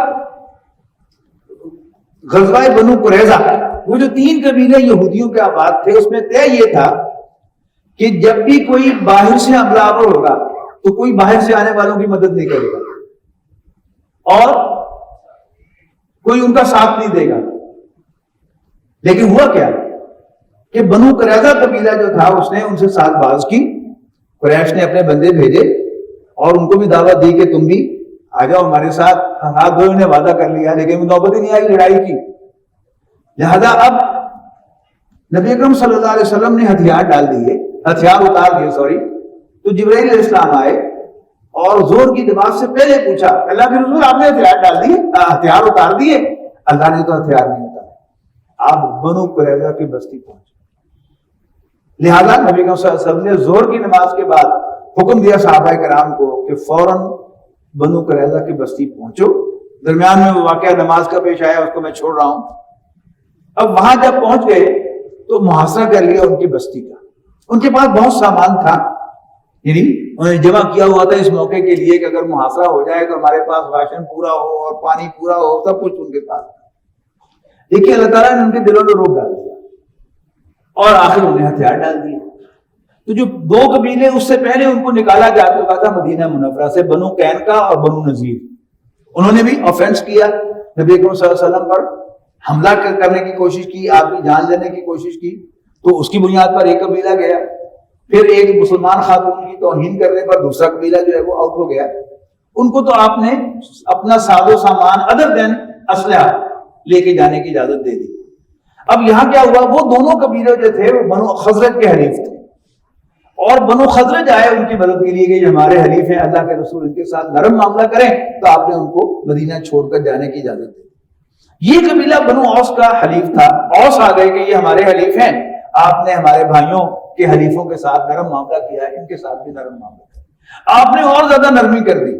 Speaker 1: غزوہ بنو قریظہ، وہ جو 3 قبیلے یہودیوں کے آباد تھے، اس میں طے یہ تھا کہ جب بھی کوئی باہر سے حملہ آور ہوگا تو کوئی باہر سے آنے والوں کی مدد نہیں کرے گا اور کوئی ان کا ساتھ نہیں دے گا۔ لیکن ہوا کیا کہ بنو قریظہ قبیلہ جو تھا اس نے ان سے ساتھ باز کی، قریش نے اپنے بندے بھیجے اور ان کو بھی دعوت دی کہ تم بھی آ جاؤ ہمارے ساتھ، ہاتھ دھوئے نے وعدہ کر لیا، لیکن نوبت ہی نہیں آئی لڑائی کی۔ لہذا اب نبی اکرم صلی اللہ علیہ وسلم نے ہتھیار اتار دیے تو جبرائیل علیہ السلام آئے اور زور کی نماز سے پہلے پوچھا، اللہ کے رسول آپ نے ہتھیار اتار دیے؟ اللہ نے تو ہتھیار نہیں اتارے، آپ بنو قریظہ کی بستی پہنچے۔ لہذا نبی اکرم صلی اللہ علیہ وسلم نے زور کی نماز کے بعد حکم دیا صحابہ کرام کو کہ فوراً بنو قریظہ کی بستی پہنچو۔ درمیان میں وہ واقعہ نماز کا پیش آیا، اس کو میں چھوڑ رہا ہوں۔ اب وہاں جب پہنچ گئے تو محاصرہ کر لیا ان کی بستی کا۔ ان کے پاس بہت سامان تھا، یعنی انہوں نے جمع کیا ہوا تھا اس موقع کے لیے کہ اگر محاصرہ ہو جائے تو ہمارے پاس راشن پورا ہو اور پانی پورا ہو، سب کچھ ان کے پاس۔ لیکن اللہ تعالیٰ نے ان کے دلوں میں روک ڈال دیا اور آخر انہیں ہتھیار ڈال دیے۔ تو جو 2 قبیلے اس سے پہلے ان کو نکالا جا چکا تھا مدینہ منورہ سے، بنو قینقاع اور بنو نذیر، انہوں نے بھی آفینس کیا، نبی اکرم صلی اللہ علیہ وسلم پر حملہ کرنے کی کوشش کی، آپ کی جان لینے کی کوشش کی، تو اس کی بنیاد پر ایک قبیلہ گیا، پھر ایک مسلمان خاتون کی توہین کرنے پر دوسرا قبیلہ جو ہے وہ آؤٹ ہو گیا۔ ان کو تو آپ نے اپنا ساز و سامان ادر دین اسلحہ لے کے جانے کی اجازت دے دی۔ اب یہاں کیا ہوا، وہ دونوں قبیلے جو تھے وہ بنو خزرج کے حلیف تھے اور بنو خزرج آئے ان کی مدد کے لیے کہ یہ ہمارے حلیف ہیں، اللہ کے رسول ان کے ساتھ نرم معاملہ کریں، تو آپ نے ان کو مدینہ چھوڑ کر جانے کی اجازت دی۔ یہ قبیلہ بنو اوس کا حلیف تھا، اوس آ گئے کہ یہ ہمارے حلیف ہیں، آپ نے ہمارے بھائیوں کے حلیفوں کے ساتھ نرم معاملہ کیا ہے، ان کے ساتھ بھی نرم معاملہ کیا۔ آپ نے اور زیادہ نرمی کر دی،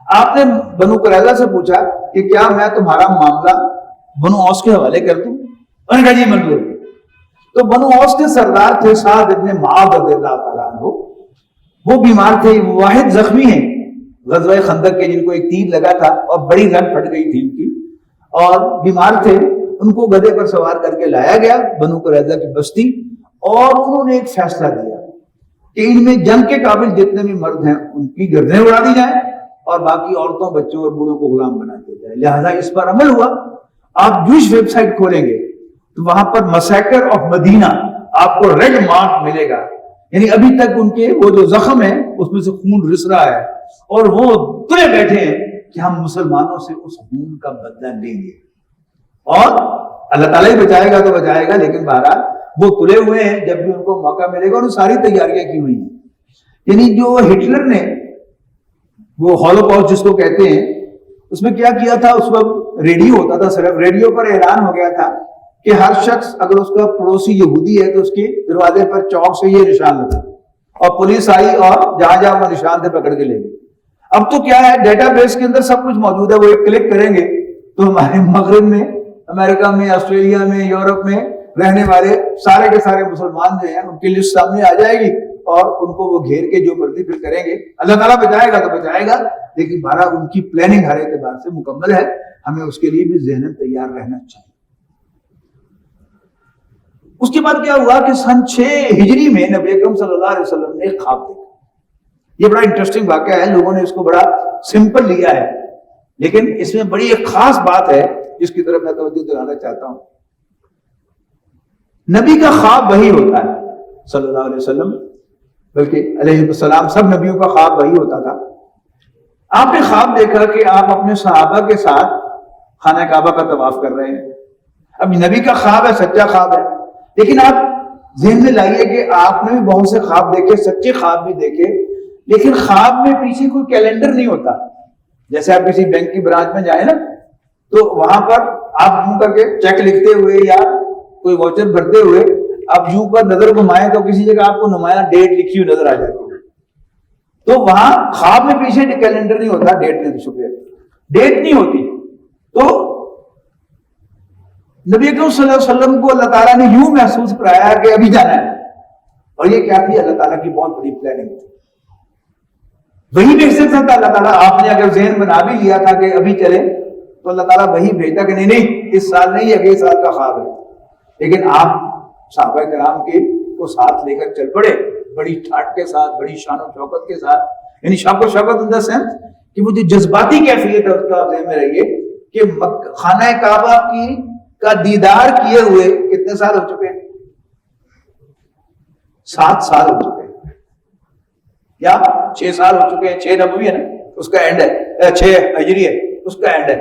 Speaker 1: آپ نے بنو قریظہ سے پوچھا کہ کیا میں تمہارا معاملہ بنو اوس کے حوالے کر دوں؟ انہوں نے کہا جی منظور۔ تو بنو اوس کے سردار تھے سعد ابن معاذ رضی اللہ تعالیٰ عنہ، وہ بیمار تھے، واحد زخمی ہیں غزوہ خندق کے، جن کو ایک تیر لگا تھا اور بڑی رگ پھٹ گئی تھی ان کی، اور بیمار تھے، ان کو گدھے پر سوار کر کے لایا گیا بنو قریظہ کی بستی، اور انہوں نے ایک فیصلہ دیا کہ ان میں جنگ کے قابل جتنے بھی مرد ہیں ان کی گردنیں اڑا دی جائیں اور باقی عورتوں بچوں اور بوڑھوں کو غلام بنا دیا جائے۔ لہذا اس پر عمل ہوا۔ آپ جوش ویب سائٹ کھولیں گے تو وہاں پر مسیکر آف مدینہ آپ کو ریڈ مارک ملے گا، یعنی ابھی تک ان کے وہ جو زخم ہے اس میں سے خون رس رہا ہے اور وہ تلے بیٹھے ہیں کہ ہم مسلمانوں سے اس خون کا بدلہ لیں گے، اور اللہ تعالیٰ ہی بچائے گا تو بچائے گا، لیکن بہرحال وہ تلے ہوئے ہیں، جب بھی ان کو موقع ملے گا، اور ساری تیاریاں کی ہوئی ہیں۔ یعنی جو ہٹلر نے وہ ہولوکاسٹ جس کو کہتے ہیں، اس میں کیا کیا تھا، اس وقت ریڈیو ہوتا تھا، صرف ریڈیو پر اعلان ہو گیا تھا کہ ہر شخص اگر اس کا پڑوسی یہودی ہے تو اس کے دروازے پر چوک سے یہ نشان لگا، اور پولیس آئی اور جہاں جہاں وہ نشان تھے پکڑ کے لے گئی۔ اب تو کیا ہے، ڈیٹا بیس کے اندر سب کچھ موجود ہے، وہ ایک کلک کریں گے تو ہمارے مغرب میں، امریکہ میں، آسٹریلیا میں، یورپ میں رہنے والے سارے کے سارے مسلمان جو ہیں ان کی لسٹ سامنے آ جائے گی اور ان کو وہ گھیر کے جو مرضی پھر کریں گے۔ اللہ تعالیٰ بچائے گا تو بچائے گا، لیکن بہرحال ان کی پلاننگ ہر اعتبار سے مکمل ہے، ہمیں اس کے لیے بھی ذہناً تیار رہنا چاہیے۔ اس کے بعد کیا ہوا کہ سن 6 ہجری میں نبی اکرم صلی اللہ علیہ وسلم نے ایک خواب دیکھا۔ یہ بڑا انٹرسٹنگ واقعہ ہے، لوگوں نے اس کو بڑا سمپل لیا ہے، لیکن اس میں بڑی ایک خاص بات ہے جس کی طرف میں توجہ دلانا چاہتا ہوں۔ نبی کا خواب وہی ہوتا ہے صلی اللہ علیہ وسلم، بلکہ علیہ السلام سب نبیوں کا خواب وہی ہوتا تھا۔ آپ نے خواب دیکھا کہ آپ اپنے صحابہ کے ساتھ خانہ کعبہ کا طواف کر رہے ہیں۔ اب نبی کا خواب ہے، سچا خواب ہے، لیکن آپ ذہن میں لائیے کہ آپ نے بھی بہت سے خواب دیکھے، سچے خواب بھی دیکھے، لیکن خواب میں پیچھے کوئی کیلنڈر نہیں ہوتا۔ جیسے آپ کسی بینک کی برانچ میں جائیں نا تو وہاں پر آپ یوں کر کے چیک لکھتے ہوئے یا کوئی واچر بھرتے ہوئے آپ یوں پر نظر گھمائیں تو کسی جگہ آپ کو نمایاں ڈیٹ لکھی ہوئی نظر آ جاتی ہے، تو وہاں خواب میں پیچھے کیلنڈر نہیں ہوتا، ڈیٹ نہیں، شکریہ، ڈیٹ نہیں ہوتی. تو نبی اکرم صلی اللہ علیہ وسلم کو اللہ تعالیٰ نے یوں محسوس کرایا کہ ابھی جانا ہے. اور یہ کیا تھی؟ اللہ تعالیٰ کی بہت بڑی پلاننگ تھی. وہی بھیج سکتا تھا اللہ تعالیٰ. آپ نے اگر ذہن بنا بھی لیا تھا کہ ابھی چلے تو اللہ تعالیٰ وہی بھیجتا کہ نہیں اس سال نہیں، اگلے سال کا خواب ہے. لیکن آپ صحابہ کرام کے کو ساتھ لے کر چل پڑے، بڑی ٹھاٹ کے ساتھ، بڑی شان و شوکت کے ساتھ. یعنی شوق و شوکت ان دا سینس کہ وہ جو جذباتی کیفیت ہے اس کا آپ ذہن میں رہیے کہ خانہ کعبہ کا دیدار کیے ہوئے کتنے سال ہو چکے ہیں؟ 7 سال ہو چکے ہیں یا 6 سال ہو چکے ہیں. 6 نبوی ہے نا، اس کا اینڈ ہے، 6 ہجری ہے، اس کا اینڈ ہے.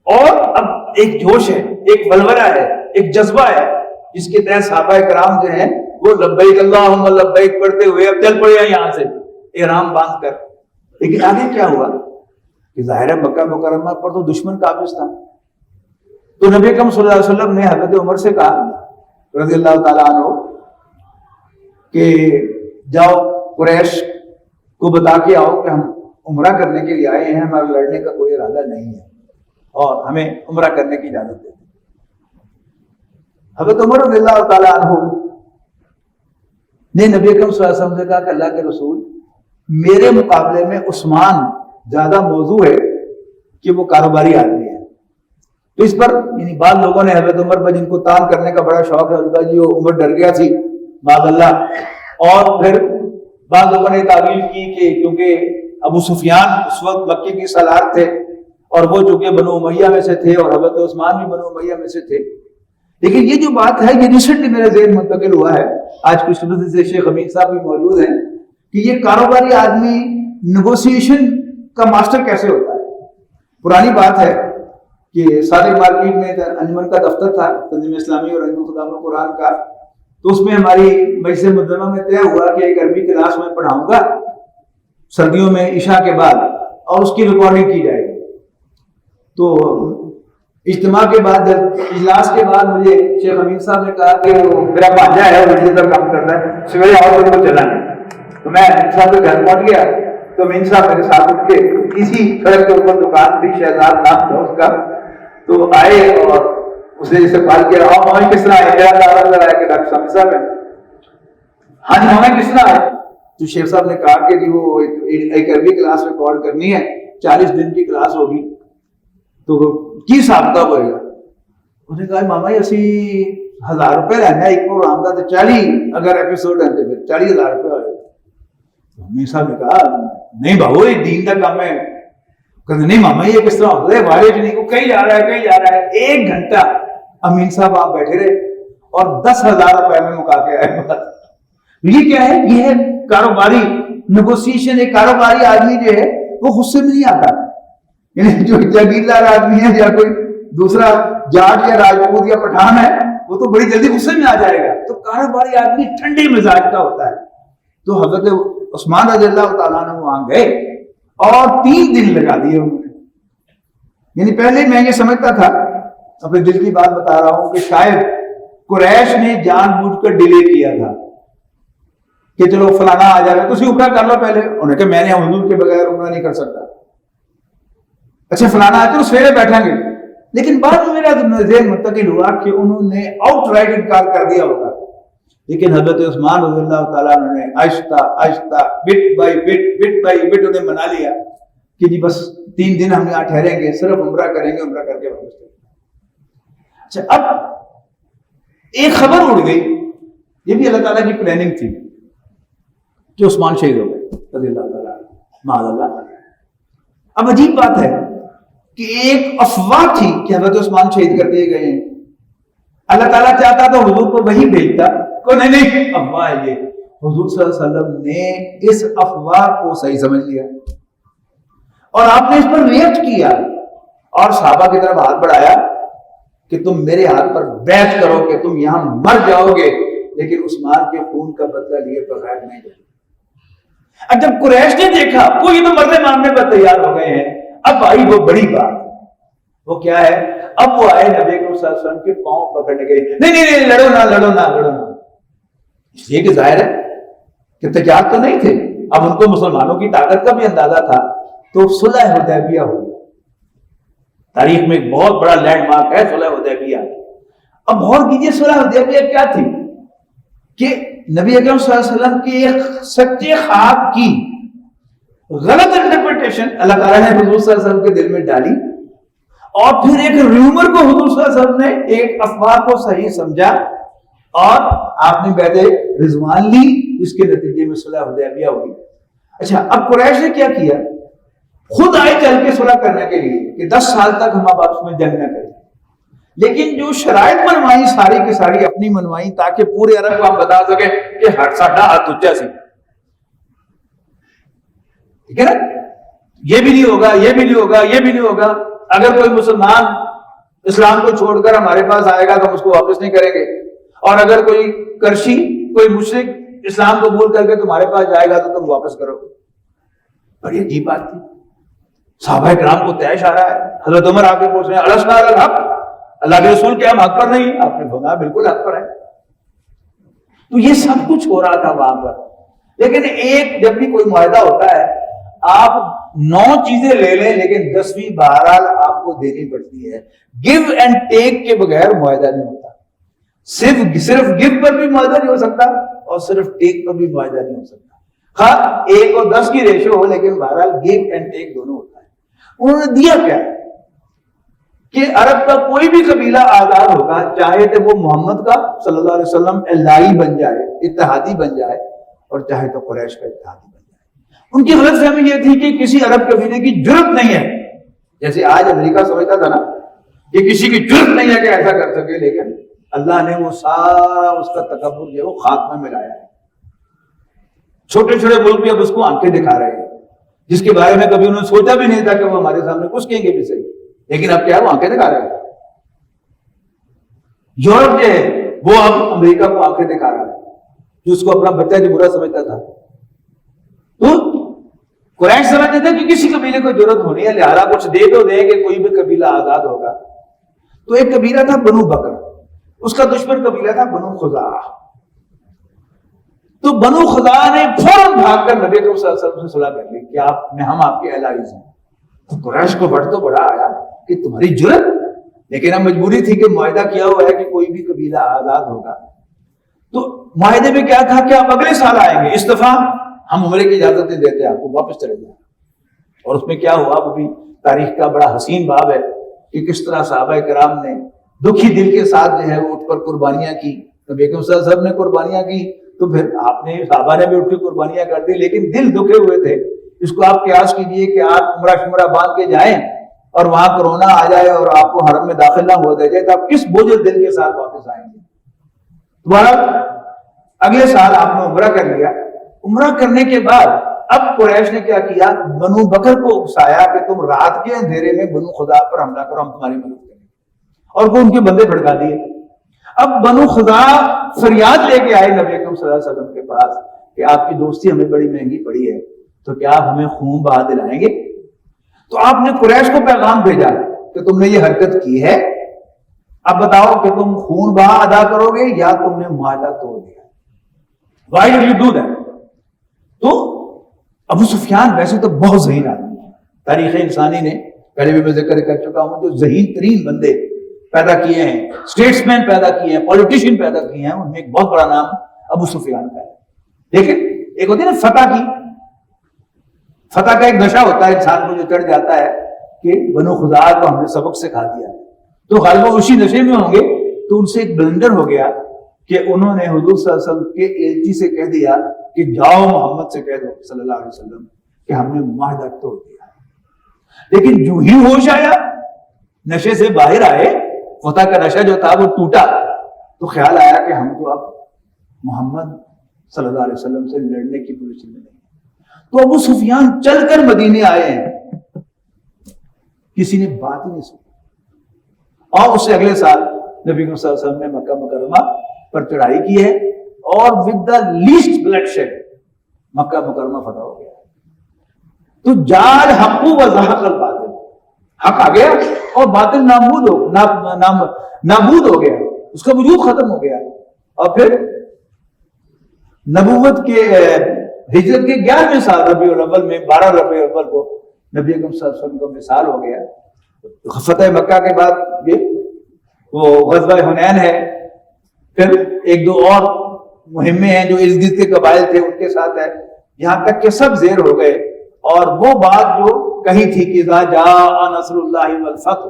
Speaker 1: اور اب ایک جوش ہے، ایک ولولہ ہے، ایک جذبہ ہے جس کے تحت صحابہ کرام جو ہیں وہ لبیک اللہم لبیک پڑھتے ہوئے اب چل پڑے ہیں یہاں سے احرام باندھ کر. لیکن آگے کیا ہوا کہ ظاہر مکہ مکرمہ پر تو دشمن قابض تھا. تو نبی اکرم صلی اللہ علیہ وسلم نے حضرت عمر سے کہا رضی اللہ تعالیٰ عنہ کہ جاؤ قریش کو بتا کے آؤ کہ ہم عمرہ کرنے کے لیے آئے ہیں، ہمارا لڑنے کا کوئی ارادہ نہیں ہے اور ہمیں عمرہ کرنے کی اجازت دے. حضرت عمر رضی اللہ تعالیٰ عنہ نے نبی اکرم صلی اللہ علیہ وسلم سے کہا کہ اللہ کے رسول، میرے مقابلے میں عثمان زیادہ موضوع ہے کہ وہ کاروباری آدمی ہے. تو اس پر یعنی بعض لوگوں نے حضرت عمر پر جن کو تان کرنے کا بڑا شوق ہے ان کا جی وہ عمر ڈر گیا تھی معاذ اللہ. اور پھر بعض لوگوں نے تعویل کی کہ کیونکہ ابو سفیان اس وقت مکے کی سالار تھے اور وہ چونکہ بنو امیہ میں سے تھے اور حضرت عثمان بھی بنو امیہ میں سے تھے. لیکن یہ جو بات ہے یہ ریسنٹلی میرے ذہن منتقل ہوا ہے، آج کچھ دنوں سے شیخ امین صاحب بھی موجود ہیں، کہ یہ کاروباری آدمی نیگوسیشن کا ماسٹر کیسے ہوتا ہے. پرانی بات ہے کہ صادق مارکیٹ میں انجمن کا دفتر تھا تنظیم اسلامی اور انجمن خدام القرآن کا. تو اس میں ہماری مجلس مدمہ میں طے ہوا کہ ایک عربی کلاس میں پڑھاؤں گا سردیوں میں عشاء کے بعد اور اس کی ریکارڈنگ کی جائے گی. تو اجتماع کے بعد اجلاس کے بعد مجھے شیخ امین صاحب نے کہا کہ میرا بھانجا ہے وہ مجھے کام کرتا ہے سویرے آؤ تو چلانا. تو میں امین صاحب کے گھر پہنچ گیا تو امین صاحب میرے ساتھ اٹھ کے اسی سڑک کے اوپر دکان تھی، شہزاد نام تھا اس کا. تو آئے اور اس نے جسے کال کیا رہا ماما کس طرح ہے، میرا دعویٰ نظر آیا کہ ڈاکٹر صاحب صاحب ہے. ہاں جی ماما کس طرح ہے؟ تو شیخ صاحب نے کہا کہ جی وہ ایک عربی کلاس ریکارڈ کرنی ہے، 40 دن کی کلاس ہوگی تو کی حساب کتاب ہوئے گا. انہوں نے کہا ماما یہ اسی 1000 روپے لینا ہے ایک پروگرام کا، تو 40 اگر ایپیسوڈ ہے تو پھر 40,000 روپے ہوئے گا. امین صاحب نے کہا نہیں بابو یہ دین کا کام ہے. کہتے نہیں ماما یہ کس طرح ہوتا ہے، وائرج نہیں، وہ کہیں جا رہا ہے کہیں جا رہا ہے. 1 گھنٹہ امین صاحب آپ بیٹھے رہے اور 10,000 روپے میں مکا کے آئے. یہ کیا ہے؟ یہ ہے کاروباری نیگوسیشن. ایک کاروباری آدمی جو ہے وہ غصے میں نہیں آتا، یعنی جو جاگیردار آدمی ہے یا کوئی دوسرا جاٹ یا راجپوت یا پٹھان ہے وہ تو بڑی جلدی غصے میں آ جائے گا. تو کاروباری آدمی ٹھنڈے مزاج کا ہوتا ہے. تو حضرت عثمان رضی اللہ تعالیٰ عنہ وہاں گئے اور 3 دن لگا دیے انہوں نے. یعنی پہلے میں یہ سمجھتا تھا، اپنے دل کی بات بتا رہا ہوں، کہ شاید قریش نے جان بوجھ کر ڈیلے کیا تھا کہ چلو فلانا آ جائے تو عمرہ کر لو پہلے. انہوں نے کہا میں نے حضور کے بغیر عمرہ نہیں کر سکتا. اچھا فلانا آئے تو سویرے بیٹھیں گے. لیکن بعد میں میرا ذہن منتقل ہوا کہ انہوں نے آؤٹ رائٹ انکار کر دیا ہوگا. لیکن حضرت عثمان رضی اللہ تعالیٰ عنہ نے آہستہ آہستہ بٹ بائی بٹ انہیں منا لیا کہ جی بس 3 دن ہم یہاں ٹھہریں گے، صرف عمرہ کریں گے، عمرہ کر کے واپس کریں گے. اچھا اب ایک خبر اڑ گئی، یہ بھی اللہ تعالیٰ کی پلاننگ تھی کہ عثمان شہید ہو گئے رضی اللہ تعالیٰ معاذ اللہ. اب عجیب بات ہے کہ ایک افواہ تھی کہ حضرت عثمان شہید کر دیے گئے ہیں. اللہ تعالیٰ چاہتا تو حضور کو وہی بھیجتا کو نہیں افواہ ہے یہ. حضور صلی اللہ علیہ وسلم نے اس افواہ کو صحیح سمجھ لیا اور آپ نے اس پر ریئیکٹ کیا اور صحابہ کی طرف ہاتھ بڑھایا کہ تم میرے ہاتھ پر بیعت کرو کہ تم یہاں مر جاؤ گے لیکن عثمان کے خون کا بدلہ لیے بغیر نہیں جاؤ. اب جب قریش نے دیکھا وہ یہ تو مرنے ماننے پر تیار ہو گئے ہیں، اب آئی وہ بڑی بات. وہ کیا ہے؟ اب وہ آئے نبی صلی اللہ علیہ وسلم کے پاؤں پکڑنے کے لیے، نہیں لڑو نہ. اس لیے کہ ظاہر ہے کہ تیار تو نہیں تھے، اب ان کو مسلمانوں کی طاقت کا بھی اندازہ تھا، تو صلح حدیبیہ ہوئی. تاریخ میں ایک بہت بڑا لینڈ مارک ہے صلح حدیبیہ. اب غور کیجیے صلح حدیبیہ کیا تھی کہ نبی اکرم صلی اللہ علیہ وسلم کی ایک سچے خواب کی غلط انٹرپریٹیشن اللہ تعالیٰ نے حضور صلی اللہ علیہ وسلم کے دل میں ڈالی، اور پھر ایک ریومر کو حضور صلی اللہ علیہ وسلم نے ایک افواہ کو صحیح سمجھا، اور آپ نے بیعت رضوان لی، اس کے نتیجے میں صلح حدیبیہ ہوئی. اچھا، اب قریش نے کیا کیا؟ خود آئے چل کے صلح کرنے کے لیے کہ 10 سال تک ہم اب آپس میں جنگ نہ کریں، لیکن جو شرائط منوائی ساری کی ساری اپنی منوائی تاکہ پورے عرب کو آپ بتا سکیں کہ ہر ساڈا ہاتھ اونچا سی. ٹھیک ہے نا؟ یہ بھی نہیں ہوگا، یہ بھی نہیں ہوگا، یہ بھی نہیں ہوگا. اگر کوئی مسلمان اسلام کو چھوڑ کر ہمارے پاس آئے گا تو ہم اس کو واپس نہیں کریں گے، اور اگر کوئی کرشی، کوئی مشرک اسلام قبول کر کے تمہارے پاس جائے گا تو تم واپس کرو. بڑی عجیب بات تھی. صحابہ کرام کو طے اشارہ ہے. حضرت عمر آ کے پوچھ رہے ہیں السنا علی الحق، اللہ کے رسول کیا ہم حق پر نہیں؟ آپ نے فرمایا بالکل حق پر ہے. تو یہ سب کچھ ہو رہا تھا وہاں پر. لیکن ایک جب بھی کوئی معاہدہ ہوتا ہے، آپ 9 چیزیں لے لیں لیکن 10ویں بہرحال آپ کو دینی پڑتی ہے. گیو اینڈ ٹیک کے بغیر معاہدہ نہیں ہوتا. صرف گیو پر بھی معاہدہ نہیں ہو سکتا اور صرف ٹیک پر بھی معاہدہ نہیں ہو سکتا. ہاں 1 اور 10 کی ریشو ہو لیکن بہرحال گیو اینڈ ٹیک دونوں ہوتا ہے. انہوں نے دیا کیا کہ عرب کا کوئی بھی قبیلہ آزاد ہوگا، چاہے تو وہ محمد کا صلی اللہ علیہ وسلم الہی بن جائے، اتحادی بن جائے، اور چاہے تو قریش کا اتحادی بن جائے. ان کی غلط فہمی یہ تھی کہ کسی عرب قبیلے کی جرت نہیں ہے، جیسے آج امریکہ سمجھتا تھا نا کہ کسی کی جرت نہیں ہے کہ ایسا کر سکے، لیکن اللہ نے وہ سارا اس کا تکبر جو ہے وہ خاک میں ملایا ہے. چھوٹے چھوٹے ملک بھی اب اس کو آنکھیں دکھا رہے ہیں، جس کے بارے میں کبھی انہوں نے سوچا بھی نہیں تھا کہ وہ ہمارے سامنے کچھ کہیں گے بھی صحیح، لیکن اب کیا ہے وہ آنکھیں دکھا رہے ہیں. یورپ جو ہے وہ اب امریکہ کو آنکھیں دکھا رہا ہے، جو اس کو اپنا بچہ جو برا سمجھتا تھا. تو قریش سمجھتے تھے کہ کسی قبیلے کو ضرورت ہونی ہے، لہٰذا کچھ دے تو دیں کہ کوئی بھی قبیلہ آزاد ہوگا. تو ایک قبیلہ تھا بنو بکر، اس کا دشمن قبیلہ تھا بنو خزاعہ. تو بنو خزاعہ نے فوراً بھاگ کر نبی صلی اللہ علیہ وسلم سے صلح کر لی کہ ہم آپ کے الائز ہیں. تو قریش کو بڑھ تو بڑا آیا کہ تمہاری جرت، لیکن اب مجبوری تھی کہ معاہدہ کیا ہوا ہے کہ کوئی بھی قبیلہ آزاد ہوگا. تو معاہدے میں کیا تھا کہ آپ اگلے سال آئیں گے، استعفا ہم عمرے کی اجازت نہیں دیتے آپ کو، واپس چلے جائیں. اور اس میں کیا ہوا وہ بھی تاریخ کا بڑا حسین باب ہے کہ کس طرح صحابہ کرام نے دکھی دل کے ساتھ جو ہے وہ اٹھ پر قربانیاں کی. نبی اکرم صلی اللہ علیہ وسلم نے قربانیاں کی تو پھر آپ نے صحابہ نے بھی اٹھ کے قربانیاں کر دی، لیکن دل دکھے ہوئے تھے. اس کو آپ قیاس کیجئے کہ آپ عمرہ شمرہ باندھ کے جائیں اور وہاں کرونا آ جائے اور آپ کو حرم میں داخل نہ ہو دے جائے تو آپ کس بوجھل دل کے ساتھ واپس آئیں گے. دوبارہ اگلے سال آپ نے عمرہ کر لیا. عمرہ کرنے کے بعد اب قریش نے کیا کیا، بنو بکر کو اکسایا کہ تم رات کے اندھیرے میں بنو خزاعہ پر حملہ کرو، ہم تمہاری مدد کریں گے، اور وہ ان کے بندے بھڑکا دیے. اب بنو خزاعہ فریاد لے کے آئے نبی اکرم صلی اللہ علیہ وسلم کے پاس کہ آپ کی دوستی ہمیں بڑی مہنگی پڑی ہے، تو کیا آپ ہمیں خون بہا دلائیں گے؟ تو آپ نے قریش کو پیغام بھیجا کہ تم نے یہ حرکت کی ہے، اب بتاؤ کہ تم خون بہا ادا کرو گے یا تم نے معاہدہ توڑ دیا. Why did you do that؟ تو ابو سفیان ویسے تو بہت ذہین آدمی ہے. تاریخ انسانی نے پہلے بھی میں ذکر کر چکا ہوں جو ذہین ترین بندے پیدا کیے ہیں، اسٹیٹس مین پیدا کیے ہیں، پولیٹیشین پیدا کیے ہیں، ان میں ایک بہت بڑا نام ابو سفیان کا ہے. لیکن ایک ہوتی ہے نا فتح کا ایک نشہ ہوتا ہے انسان کو جو چڑھ جاتا ہے کہ بنو خزاعہ کو ہم نے سبق سکھا دیا، تو غالباً اسی نشے میں ہوں گے. تو ان سے ایک بلنڈر ہو گیا کہ انہوں نے حضور صلی اللہ علیہ وسلم کے ایلچی سے کہہ دیا کہ جاؤ محمد سے کہہ دو صلی اللہ علیہ وسلم کہ ہم نے معاہدہ توڑ دیا. لیکن جو ہی ہوش آیا، نشے سے باہر آئے، فتح کا نشہ جو تھا وہ ٹوٹا، تو خیال آیا کہ ہم تو اب محمد صلی اللہ علیہ وسلم سے لڑنے کی پوزیشن میں نہیں. تو ابو سفیان چل کر مدینے آئے ہیں، کسی نے بات ہی نہیں سنی. اور اس سے اگلے سال نبی صلی اللہ علیہ وسلم نے مکہ مکرمہ پر چڑھائی کی ہے اور ود دا لیسٹ بلڈ شیڈ مکہ مکرمہ فتح ہو گیا. تو جال حق و زحق الباطل، حق آ گیا اور باطل نابود ہو گیا، اس کا وجود ختم ہو گیا. اور پھر نبوت کے ہجرت کے 11ویں سال ربیع الاول میں 12 ربیع الاول کو نبی اکرم صلی اللہ علیہ وسلم کا وصال ہو گیا. فتح مکہ کے بعد یہ وہ غزوہ حنین ہے، پھر ایک دو اور مہمیں ہیں جو ارد گرد کے قبائل تھے ان کے ساتھ ہے، یہاں تک کہ سب زیر ہو گئے. اور وہ بات جو کہی تھی کہ اذا جاء نصر اللہ والفتح،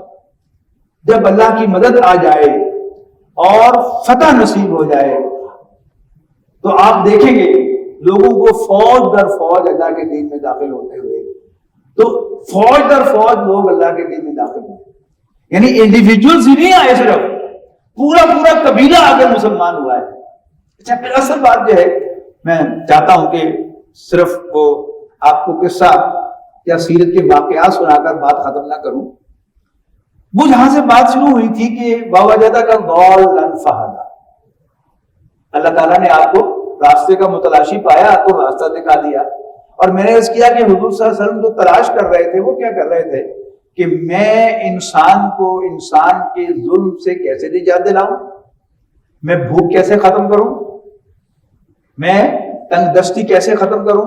Speaker 1: جب اللہ کی مدد آ جائے اور فتح نصیب ہو جائے تو آپ دیکھیں گے لوگوں کو فوج در فوج اللہ کے دین میں داخل ہوتے ہوئے، تو فوج در فوج لوگ اللہ کے دین میں داخل ہوئے، یعنی انڈیویجولز ہی نہیں آئے، صرف پورا پورا قبیلہ آ کر مسلمان ہوا ہے. اچھا، پھر اصل بات جو ہے میں چاہتا ہوں کہ صرف وہ آپ کو قصہ یا سیرت کے واقعات سنا کر بات ختم نہ کروں. وہ جہاں سے بات شروع ہوئی تھی کہ ووجدک ضالا فہدی، اللہ تعالیٰ نے آپ کو راستے کا متلاشی پایا تو راستہ دکھا دیا. اور میں نے عرض کیا کہ حضور صلی اللہ علیہ وسلم جو تلاش کر رہے تھے وہ کیا کر رہے تھے کہ میں انسان کو انسان کے ظلم سے کیسے نجات دلاؤں، میں بھوک کیسے ختم کروں، میں تنگ دستی کیسے ختم کروں،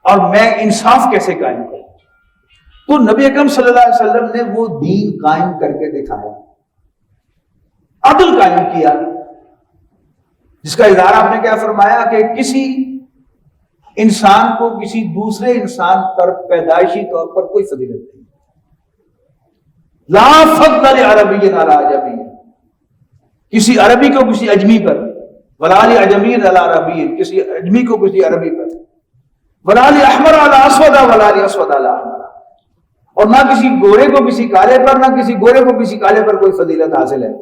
Speaker 1: اور میں انصاف کیسے قائم کروں. تو نبی اکرم صلی اللہ علیہ وسلم نے وہ دین قائم کر کے دکھایا، عدل قائم کیا، جس کا اظہار آپ نے کیا فرمایا کہ کسی انسان کو کسی دوسرے انسان پر پیدائشی طور پر کوئی فضیلت نہیں. لا فضل لعربی علی عجمی، کسی عربی کو کسی اجمی پر، ولا لعجمی علی عربی، کسی اجمی کو کسی عربی پر، ولا لاحمر علی اسود ولا لاسود علی احمر، اور نہ کسی گورے کو کسی کالے پر، نہ کسی گورے کو کسی کالے پر کوئی فضیلت حاصل ہے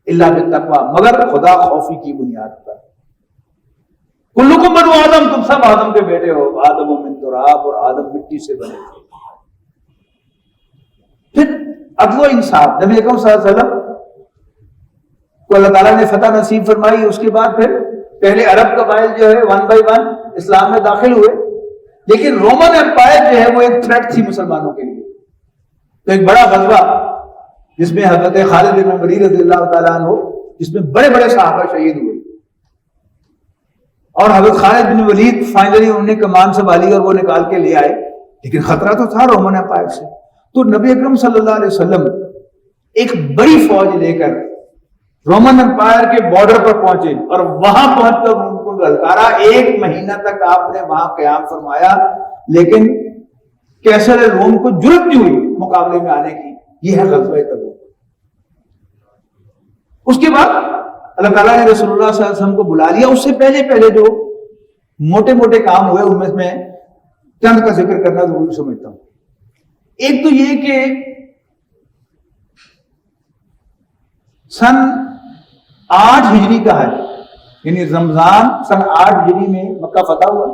Speaker 1: الا بالتقوی، مگر خدا خوفی کی بنیاد پر. کلکم بنو آدم، تم سب آدم کے بیٹے ہو، آدم من تراب، اور آدم مٹی سے بنے تھے. پھر عدل و انصاف، نبی اکرم صلی اللہ علیہ وسلم کو اللہ تعالیٰ نے فتح نصیب فرمائی. اس کے بعد پھر پہلے عرب قبائل جو ہے 1 by 1 اسلام میں داخل ہوئے، لیکن رومن امپائر جو ہے وہ ایک تھریٹ تھی مسلمانوں کے لیے. تو ایک بڑا غزوہ جس میں حضرت خالد بن ولید رضی اللہ تعالیٰ عنہ، جس میں بڑے بڑے صحابہ شہید ہوئے، اور حضرت خالد بن ولید فائنلی انہوں نے کمان سنبھالی اور وہ نکال کے لے آئے، لیکن خطرہ تو تھا رومن امپائر سے. تو نبی اکرم صلی اللہ علیہ وسلم ایک بڑی فوج لے کر رومن امپائر کے بارڈر پر پہنچے اور وہاں پہنچ کر ان کو للکارا. 1 مہینہ تک آپ نے وہاں قیام فرمایا، لیکن کیسر روم کو جرأت نہیں ہوئی مقابلے میں آنے کی. یہ ہے غزوہ تبوک. اس کے بعد اللہ تعالیٰ نے رسول اللہ صلی اللہ علیہ وسلم کو بلا لیا. اس سے پہلے جو موٹے موٹے کام ہوئے ان میں چند کا ذکر کرنا ضروری سمجھتا ہوں. ایک تو یہ کہ سن 8 ہجری کا حج، یعنی رمضان سن 8 ہجری میں مکہ فتح ہوا،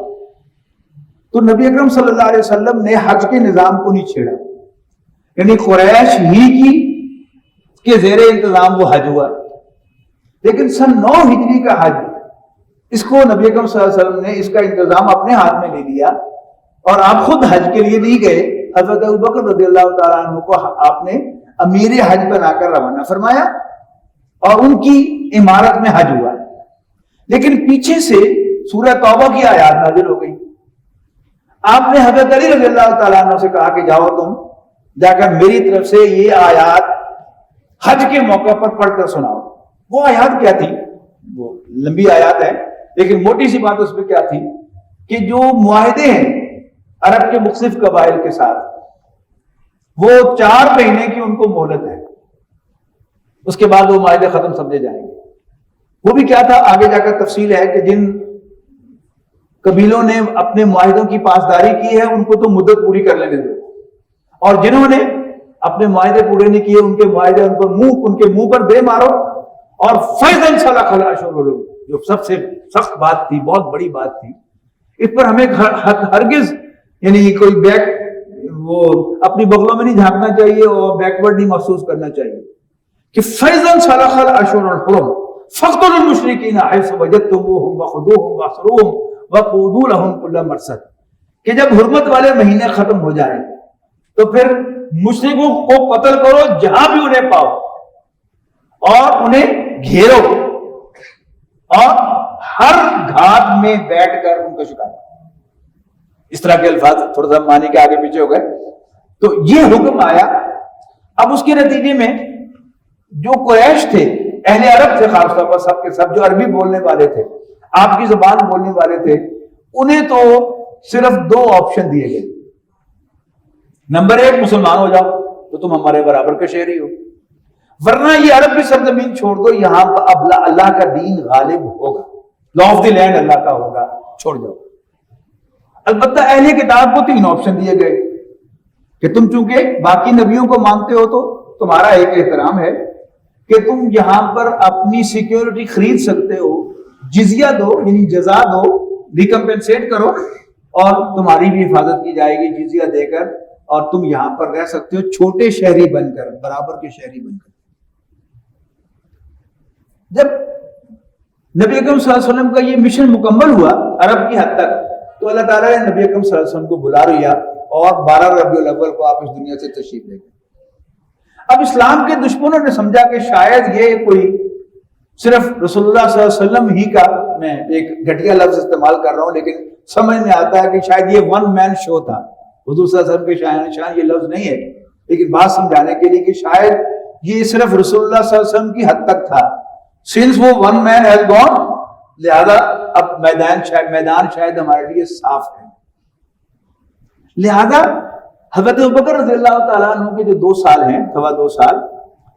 Speaker 1: تو نبی اکرم صلی اللہ علیہ وسلم نے حج کے نظام کو نہیں چھیڑا، یعنی قریش ہی کی کے زیر انتظام وہ حج ہوا. لیکن سن 9 ہجری کا حج، اس کو نبی اکرم صلی اللہ علیہ وسلم نے اس کا انتظام اپنے ہاتھ میں لے لیا، اور آپ خود حج کے لیے نہیں گئے. حضرت ابوبکر رضی اللہ تعالیٰ عنہ کو آپ نے امیر حج بنا کر روانہ فرمایا اور ان کی عمارت میں حج ہوا. لیکن پیچھے سے سورہ توبہ کی آیات نازل ہو گئی. آپ نے حضرت علی رضی اللہ تعالیٰ عنہ سے کہا کہ جاؤ تم جا کر میری طرف سے یہ آیات حج کے موقع پر پڑھ کر سناؤ. وہ آیات کیا تھی؟ وہ لمبی آیات ہے، لیکن موٹی سی بات اس میں کیا تھی کہ جو معاہدے ہیں عرب کے مختلف قبائل کے ساتھ، وہ 4 مہینے کی ان کو مہلت ہے، اس کے بعد وہ معاہدے ختم سمجھے جائیں گے. وہ بھی کیا تھا آگے جا کر تفصیل ہے کہ جن قبیلوں نے اپنے معاہدوں کی پاسداری کی ہے ان کو تو مدت پوری کر لینے دو، اور جنہوں نے اپنے معاہدے پورے نہیں کیے ان کے معاہدے ان کے منہ پر دے مارو. اور فیضاً سلخ الاشہر، جو سب سے سخت بات تھی، بہت بڑی بات تھی، اس پر ہمیں ہرگز یعنی کوئی وہ اپنی بغلوں میں نہیں جھانکنا چاہیے اور بیکورڈ نہیں محسوس کرنا چاہیے کہ فیضاً سلخ الاشہر الحرم فاقتلوا المشرکین حیث وجدتموہم وخذوہم واحصروہم وقعدوا لہم کل مرصد، کہ جب حرمت والے مہینے ختم ہو جائیں تو پھر مشرکوں کو قتل کرو جہاں بھی انہیں پاؤ، اور انہیں گھیرو اور ہر گھاٹ میں بیٹھ کر ان کو شکار. اس طرح کے الفاظ تھوڑا سا معنی کے آگے پیچھے ہو گئے. تو یہ حکم آیا. اب اس کے نتیجے میں جو قریش تھے، اہل عرب تھے خاص طور پر، سب کے سب جو عربی بولنے والے تھے، آپ کی زبان بولنے والے تھے، انہیں تو صرف 2 آپشن دیے گئے. نمبر 1 مسلمان ہو جاؤ تو تم ہمارے برابر کے شہری ہو، ورنہ یہ عرب کی سرزمین چھوڑ دو، یہاں پر اب اللہ کا دین غالب ہوگا، لا آف دی لینڈ اللہ کا ہوگا، چھوڑ جاؤ. البتہ اہل کتاب کو 3 آپشن دیے گئے کہ تم چونکہ باقی نبیوں کو مانتے ہو تو تمہارا ایک احترام ہے کہ تم یہاں پر اپنی سیکیورٹی خرید سکتے ہو، جزیہ دو یعنی جزا دو، ریکمپنسیٹ کرو، اور تمہاری بھی حفاظت کی جائے گی جزیہ دے کر، اور تم یہاں پر رہ سکتے ہو چھوٹے شہری بن کر، برابر کے شہری بن کر. جب نبی اکرم صلی اللہ علیہ وسلم کا یہ مشن مکمل ہوا عرب کی حد تک، تو اللہ تعالیٰ نے نبی اکرم صلی اللہ علیہ وسلم کو بلا لیا اور 12 ربیع الاول کو آپ اس دنیا سے تشریف لے گئے. اب اسلام کے دشمنوں نے سمجھا کہ شاید یہ کوئی صرف رسول اللہ صلی اللہ علیہ وسلم ہی کا، میں ایک گھٹیا لفظ استعمال کر رہا ہوں لیکن سمجھ میں آتا ہے کہ شاید یہ 1 مین شو تھا. حضور صلی اللہ علیہ وسلم کے شان یہ لفظ نہیں ہے، لیکن بات سمجھانے کے لیے کہ شاید یہ صرف رسول اللہ صلی اللہ علیہ وسلم کی حد تک تھا. سنس وہ 1 مین ہیز گون، لہذا اب میدان شاید ہمارے لیے صاف ہے. لہذا حضرت ابوبکر رضی اللہ تعالیٰ عنہ کے جو 2 سال ہیں، 2.25 سال،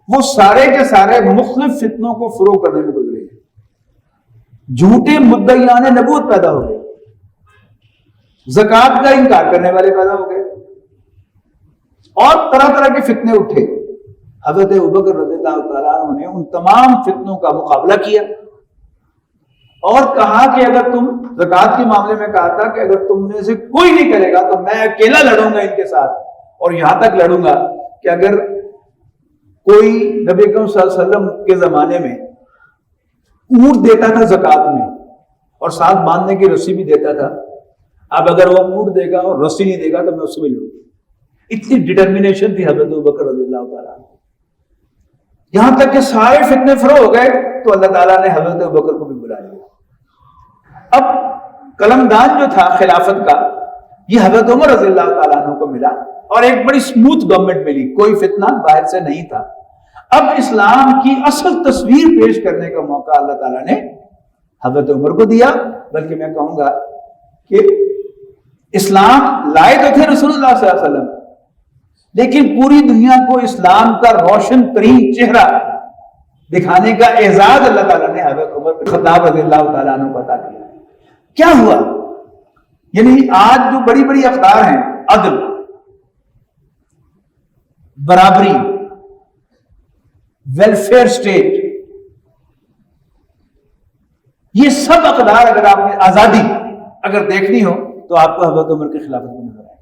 Speaker 1: وہ سارے کے سارے مختلف فتنوں کو فروغ کرنے میں گزرے ہیں. جھوٹے مدعیان نبوت پیدا ہو گئے، زکوٰۃ کا انکار کرنے والے پیدا ہو گئے، اور طرح طرح کے فتنے اٹھے. حضرت ابوبکر رضی اللہ تعالیٰ عنہ نے ان تمام فتنوں کا مقابلہ کیا اور کہا کہ اگر تم، زکوٰۃ کے معاملے میں کہا تھا کہ اگر تم میں سے کوئی نہیں کرے گا تو میں اکیلا لڑوں گا ان کے ساتھ، اور یہاں تک لڑوں گا کہ اگر کوئی نبی اکرم صلی اللہ علیہ وسلم کے زمانے میں اونٹ دیتا تھا زکوٰۃ میں اور ساتھ باندھنے کی رسی بھی دیتا تھا، اب اگر وہ اونٹ دے گا اور رسی نہیں دے گا تو میں اس سے بھی لڑوں گا. اتنی ڈٹرمنیشن تھی حضرت ابوبکر رضی اللہ تعالیٰ. یہاں تک کہ سارے فتنے فروغ ہو گئے تو اللہ تعالیٰ نے حضرت ابوبکر کو بھی بلا لیا. اب قلمدان جو تھا خلافت کا، یہ حضرت عمر رضی اللہ تعالیٰ عنہ کو ملا اور ایک بڑی سموتھ گورنمنٹ ملی، کوئی فتنہ باہر سے نہیں تھا. اب اسلام کی اصل تصویر پیش کرنے کا موقع اللہ تعالیٰ نے حضرت عمر کو دیا. بلکہ میں کہوں گا کہ اسلام لائے تو تھے رسول اللہ صلی اللہ علیہ وسلم، لیکن پوری دنیا کو اسلام کا روشن ترین چہرہ دکھانے کا اعزاز اللہ تعالیٰ نے حضرت عمر بن خطاب رضی اللہ تعالیٰ عنہ کو عطا کیا. کیا ہوا؟ یعنی آج جو بڑی بڑی اقدار ہیں، عدل، برابری، ویلفیئر اسٹیٹ، یہ سب اقدار اگر آپ نے آزادی اگر دیکھنی ہو تو آپ کو حضرت عمر کے خلافت میں نظر آئے.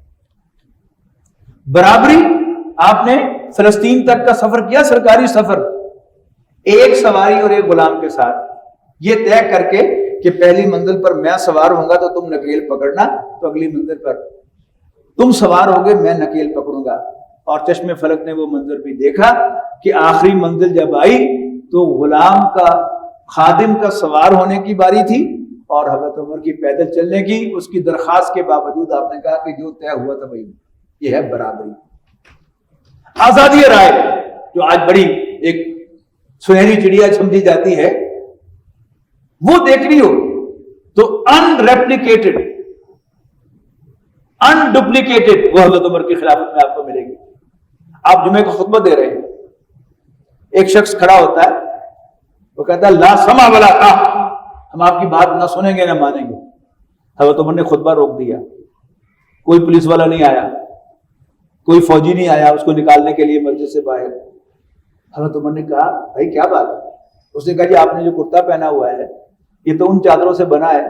Speaker 1: برابری، آپ نے فلسطین تک کا سفر کیا، سرکاری سفر، ایک سواری اور ایک غلام کے ساتھ، یہ طے کر کے کہ پہلی منزل پر میں سوار ہوں گا تو تم نکیل پکڑنا، تو اگلی منزل پر تم سوار ہوگے میں نکیل پکڑوں گا. اور چشم فلک نے وہ منظر بھی دیکھا کہ آخری منزل جب آئی تو غلام کا، خادم کا سوار ہونے کی باری تھی اور حضرت عمر کی پیدل چلنے کی. اس کی درخواست کے باوجود آپ نے کہا کہ جو طے ہوا تھا وہی. یہ ہے برابری. آزادی رائے جو آج بڑی ایک سنہری چڑیا سمجھی جاتی ہے، وہ دیکھنی ہو تو ان ریپلیکیٹڈ، ان ڈپلیکیٹڈ وہ حضرت عمر کی خلافت میں آپ کو ملے گی. آپ جمعے کو خطبہ دے رہے ہیں، ایک شخص کھڑا ہوتا ہے، وہ کہتا ہے لا سمع ولا طاعۃ، ہم آپ کی بات نہ سنیں گے نہ مانیں گے. حضرت عمر نے خطبہ روک دیا، کوئی پولیس والا نہیں آیا، کوئی فوجی نہیں آیا اس کو نکالنے کے لیے مسجد سے باہر. حضرت عمر نے کہا بھائی کیا بات ہے؟ اس نے کہا جی آپ نے جو کرتا پہنا ہوا ہے یہ تو ان چادروں سے بنا ہے،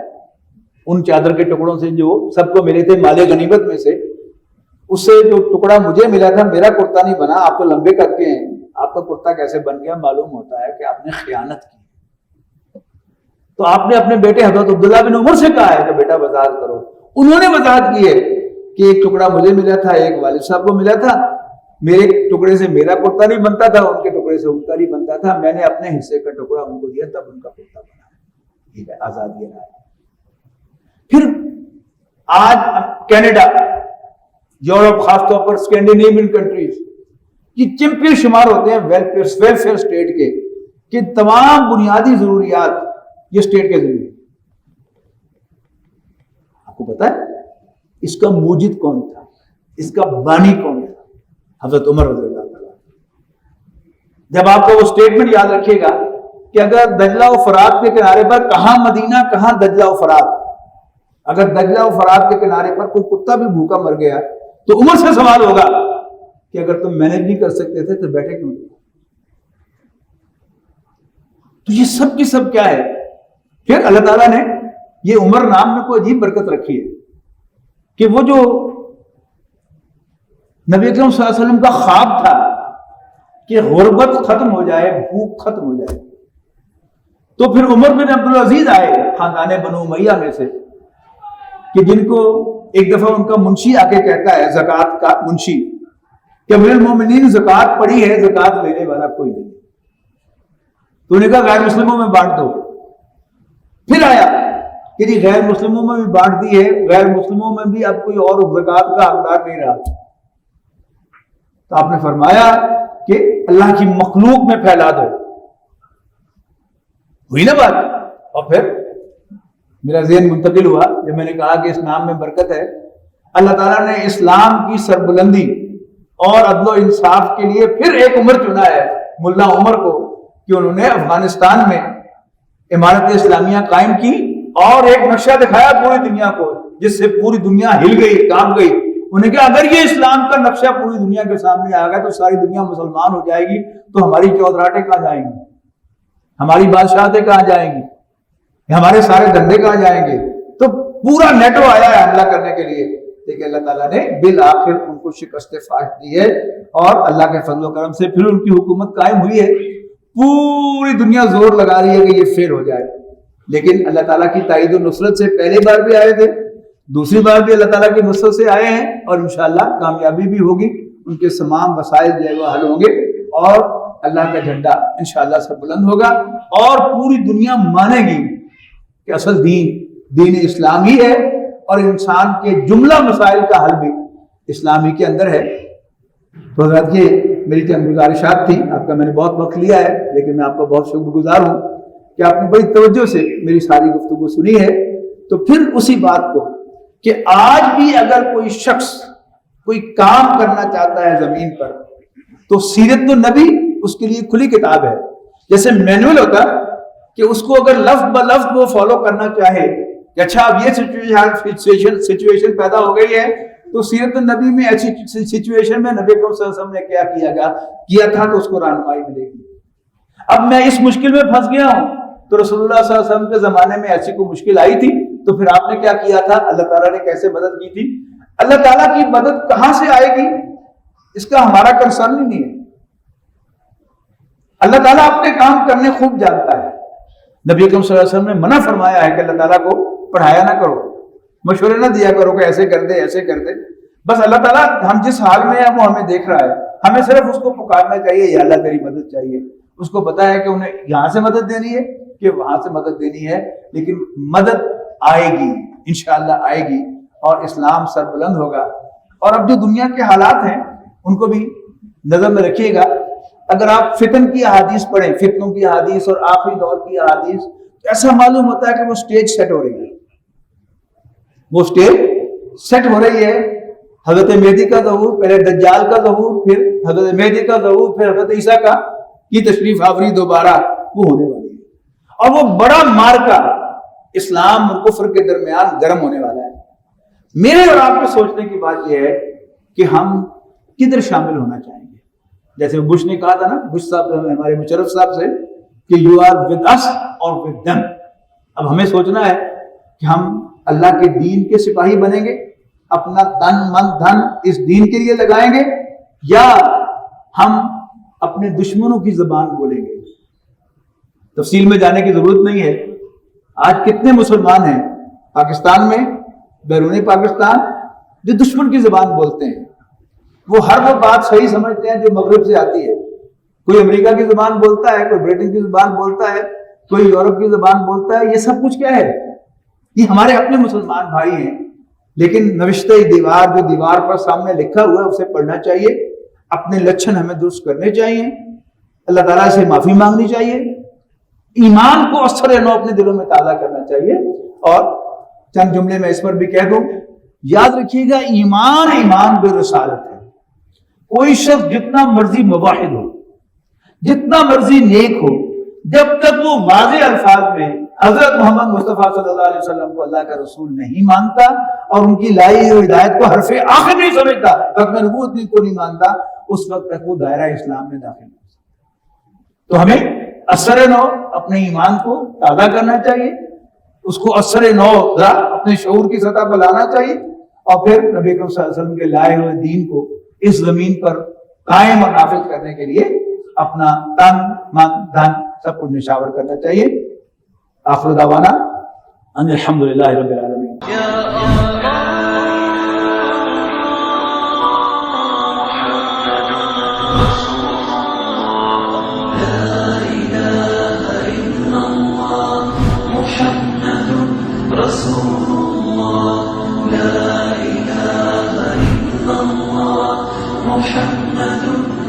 Speaker 1: ان چادر کے ٹکڑوں سے جو سب کو ملے تھے مال غنیمت میں سے، اس سے جو ٹکڑا مجھے ملا تھا، میرا کرتا نہیں بنا. آپ تو لمبے کرتے ہیں، آپ کا کرتا کیسے بن گیا؟ معلوم ہوتا ہے کہ آپ نے خیانت کی. تو آپ نے اپنے بیٹے حضرت عبداللہ بن عمر سے کہا ہے کہ بیٹا وضاحت کرو. انہوں نے وضاحت کی ہے کہ ایک ٹکڑا مجھے ملا تھا، ایک والد صاحب کو ملا تھا، میرے ٹکڑے سے میرا کرتا نہیں بنتا تھا، ان کے ٹکڑے سے ان کا نہیں بنتا تھا، میں نے اپنے حصے کا ٹکڑا ان کو دیا تب ان کا کرتا بنا. یہ ہے آزادی رائے۔ پھر آج کینیڈا، یورپ، خاص طور پر اسکینڈینیوین کنٹریز یہ چیمپئن شمار ہوتے ہیں ویلفیئر اسٹیٹ کے، کہ تمام بنیادی ضروریات یہ اسٹیٹ کے ذریعے۔ آپ کو پتا ہے اس کا موجد کون تھا، اس کا بانی کون تھا؟ حضرت عمر رضی اللہ تعالیٰ۔ جب آپ کو وہ اسٹیٹمنٹ یاد رکھیے گا کہ اگر دجلہ و فرات کے کنارے پر، کہاں مدینہ کہاں دجلہ و فرات، اگر دجلہ و فرات کے کنارے پر کوئی کتا بھی بھوکا مر گیا تو عمر سے سوال ہوگا کہ اگر تم مینج نہیں کر سکتے تھے تو بیٹھے کیوں؟ تو یہ سب کی سب کیا ہے؟ پھر اللہ تعالیٰ نے یہ عمر نام میں کوئی عجیب برکت رکھی ہے کہ وہ جو نبی اکرم صلی اللہ علیہ وسلم کا خواب تھا کہ غربت ختم ہو جائے، بھوک ختم ہو جائے، تو پھر عمر بن عبدالعزیز آئے خاندان بنو امیہ میں سے، کہ جن کو ایک دفعہ ان کا منشی آ کے کہتا ہے، زکوٰۃ کا منشی، کہ امیر المومنین زکوٰۃ پڑی ہے، زکوٰۃ لینے والا کوئی نہیں، تو انہوں نے کہا غیر مسلموں میں بانٹ دو۔ پھر آیا کہ جی غیر مسلموں میں بھی بانٹ دی ہے، غیر مسلموں میں بھی اب کوئی اور زکوٰۃ کا حقدار نہیں رہا، تو آپ نے فرمایا کہ اللہ کی مخلوق میں پھیلا دو۔ ہوئی نا بات؟ اور پھر میرا ذہن منتقل ہوا جب میں نے کہا کہ اس نام میں برکت ہے۔ اللہ تعالیٰ نے اسلام کی سربلندی اور عدل و انصاف کے لیے پھر ایک عمر چنا ہے، ملا عمر کو، کہ انہوں نے افغانستان میں امارت اسلامیہ قائم کی اور ایک نقشہ دکھایا پوری دنیا کو، جس سے پوری دنیا ہل گئی، کانپ گئی۔ انہیں کہا اگر یہ اسلام کا نقشہ پوری دنیا کے سامنے آ گیا تو ساری دنیا مسلمان ہو جائے گی، تو ہماری چودراہٹیں کہاں جائیں گی، ہماری بادشاہتیں کہاں جائیں گی، ہمارے سارے دھندے کہاں جائیں گے؟ تو پورا نیٹو آیا ہے حملہ کرنے کے لیے، لیکن اللہ تعالیٰ نے بالآخر ان کو شکست فاش دی ہے، اور اللہ کے فضل و کرم سے پھر ان کی حکومت قائم ہوئی ہے۔ پوری دنیا زور لگا رہی ہے کہ یہ فیل ہو جائے، لیکن اللہ تعالیٰ کی تائید و نصرت سے پہلی بار بھی آئے تھے، دوسری بار بھی اللہ تعالیٰ کی نصرت سے آئے ہیں، اور انشاءاللہ کامیابی بھی ہوگی، ان کے تمام مسائل جو ہے وہ حل ہوں گے، اور اللہ کا جھنڈا انشاءاللہ سب بلند ہوگا، اور پوری دنیا مانے گی کہ اصل دین اسلام ہی ہے، اور انسان کے جملہ مسائل کا حل بھی اسلام ہی کے اندر ہے۔ تو حضرات یہ میری چند گزارشات تھی، آپ کا میں نے بہت وقت لیا ہے، لیکن میں آپ کا بہت شکر گزار ہوں کہ آپ نے بڑی توجہ سے میری ساری گفتگو سنی ہے۔ تو پھر اسی بات کو کہ آج بھی اگر کوئی شخص کوئی کام کرنا چاہتا ہے زمین پر، تو سیرت النبی اس کے لیے کھلی کتاب ہے، جیسے مینول ہوتا کہ اس کو اگر لفظ بلفظ وہ فالو کرنا چاہے کہ اچھا اب یہ سچویشن پیدا ہو گئی ہے، تو سیرت النبی میں ایسی سچویشن میں نبی اکرم صلی اللہ علیہ وسلم نے کیا کیا تھا تو اس کو رہنمائی ملے گی۔ اب میں اس مشکل میں پھنس گیا ہوں، تو رسول اللہ صلی اللہ علیہ وسلم کے زمانے میں ایسی کوئی مشکل آئی تھی تو پھر آپ نے کیا کیا تھا، اللہ تعالیٰ نے کیسے مدد کی تھی؟ اللہ تعالیٰ کی مدد کہاں سے آئے گی اس کا ہمارا کنسرن ہی نہیں ہے۔ اللہ تعالیٰ اپنے کام کرنے خوب جانتا ہے۔ نبی اکرم صلی اللہ علیہ وسلم نے منع فرمایا ہے کہ اللہ تعالیٰ کو پڑھایا نہ کرو، مشورے نہ دیا کرو کہ ایسے کر دے ایسے کر دے۔ بس اللہ تعالیٰ ہم جس حال میں ہیں وہ ہمیں دیکھ رہا ہے، ہمیں صرف اس کو پکارنا چاہیے، یا اللہ تیری مدد چاہیے۔ اس کو پتا ہے کہ انہیں یہاں سے مدد دینی ہے کہ وہاں سے مدد دینی ہے، لیکن مدد آئے گی، انشاءاللہ آئے گی، اور اسلام سر بلند ہوگا۔ اور اب جو دنیا کے حالات ہیں ان کو بھی نظر میں رکھیے گا۔ اگر آپ فتن کی احادیث پڑھیں، فتنوں کی احادیث اور آخری دور کی احادیث، تو ایسا معلوم ہوتا ہے کہ وہ سٹیج سیٹ ہو رہی ہے، وہ سٹیج سیٹ ہو رہی ہے۔ حضرت مہدی کا ظہور، پہلے دجال کا ظہور، پھر حضرت مہدی کا ظہور، پھر حضرت عیسیٰ کا کی تشریف آوری دوبارہ وہ ہونے والی ہے، اور وہ بڑا مارکا اسلام اور کفر کے درمیان گرم ہونے والا ہے۔ میرے اور آپ کے سوچنے کی بات یہ ہے کہ ہم کدھر شامل ہونا چاہیں گے۔ جیسے بش نے کہا تھا نا، بش صاحب ہمارے مشرف صاحب سے، کہ یو آر ود اس اور ود دم۔ اب ہمیں سوچنا ہے کہ ہم اللہ کے دین کے سپاہی بنیں گے، اپنا تن من دھن اس دین کے لیے لگائیں گے، یا ہم اپنے دشمنوں کی زبان بولیں گے۔ تفصیل میں جانے کی ضرورت نہیں ہے۔ آج کتنے مسلمان ہیں پاکستان میں، بیرون پاکستان، جو دشمن کی زبان بولتے ہیں؟ وہ ہر وہ بات صحیح سمجھتے ہیں جو مغرب سے آتی ہے۔ کوئی امریکہ کی زبان بولتا ہے، کوئی برٹن کی زبان بولتا ہے، کوئی یورپ کی زبان بولتا ہے، یہ سب کچھ کیا ہے؟ یہ ہمارے اپنے مسلمان بھائی ہیں، لیکن نوشتہ دیوار جو دیوار پر سامنے لکھا ہوا ہے اسے پڑھنا چاہیے، اپنے لچھن ہمیں درست کرنے چاہیے، اللہ تعالیٰ سے معافی مانگنی چاہیے، ایمان کو اثر نو اپنے دلوں میں تازہ کرنا چاہیے۔ اور چند جملے میں اس پر بھی کہہ دوں، یاد رکھیے گا ایمان بے رسالت ہے۔ کوئی شخص جتنا مرضی موحد ہو، جتنا مرضی نیک ہو، جب تک وہ واضح الفاظ میں حضرت محمد مصطفیٰ صلی اللہ علیہ وسلم کو اللہ کا رسول نہیں مانتا اور ان کی لائی ہوئی ہدایت کو حرف آخر نہیں سمجھتا، ختم نبوت کو نہیں مانتا، اس وقت تک وہ دائرہ اسلام میں داخل نہیں ہو۔ تو ہمیں اثر نو اپنے ایمان کو تازہ کرنا چاہیے، اس کو اثر نو اپنے شعور کی سطح پر لانا چاہیے، اور پھر نبی اکرم صلی اللہ علیہ وسلم کے لائے ہوئے دین کو اس زمین پر قائم اور نافذ کرنے کے لیے اپنا تن من دھن سب کچھ نشاور کرنا چاہیے۔ آخر دعوانا ان الحمدللہ رب العالمین۔
Speaker 2: محمد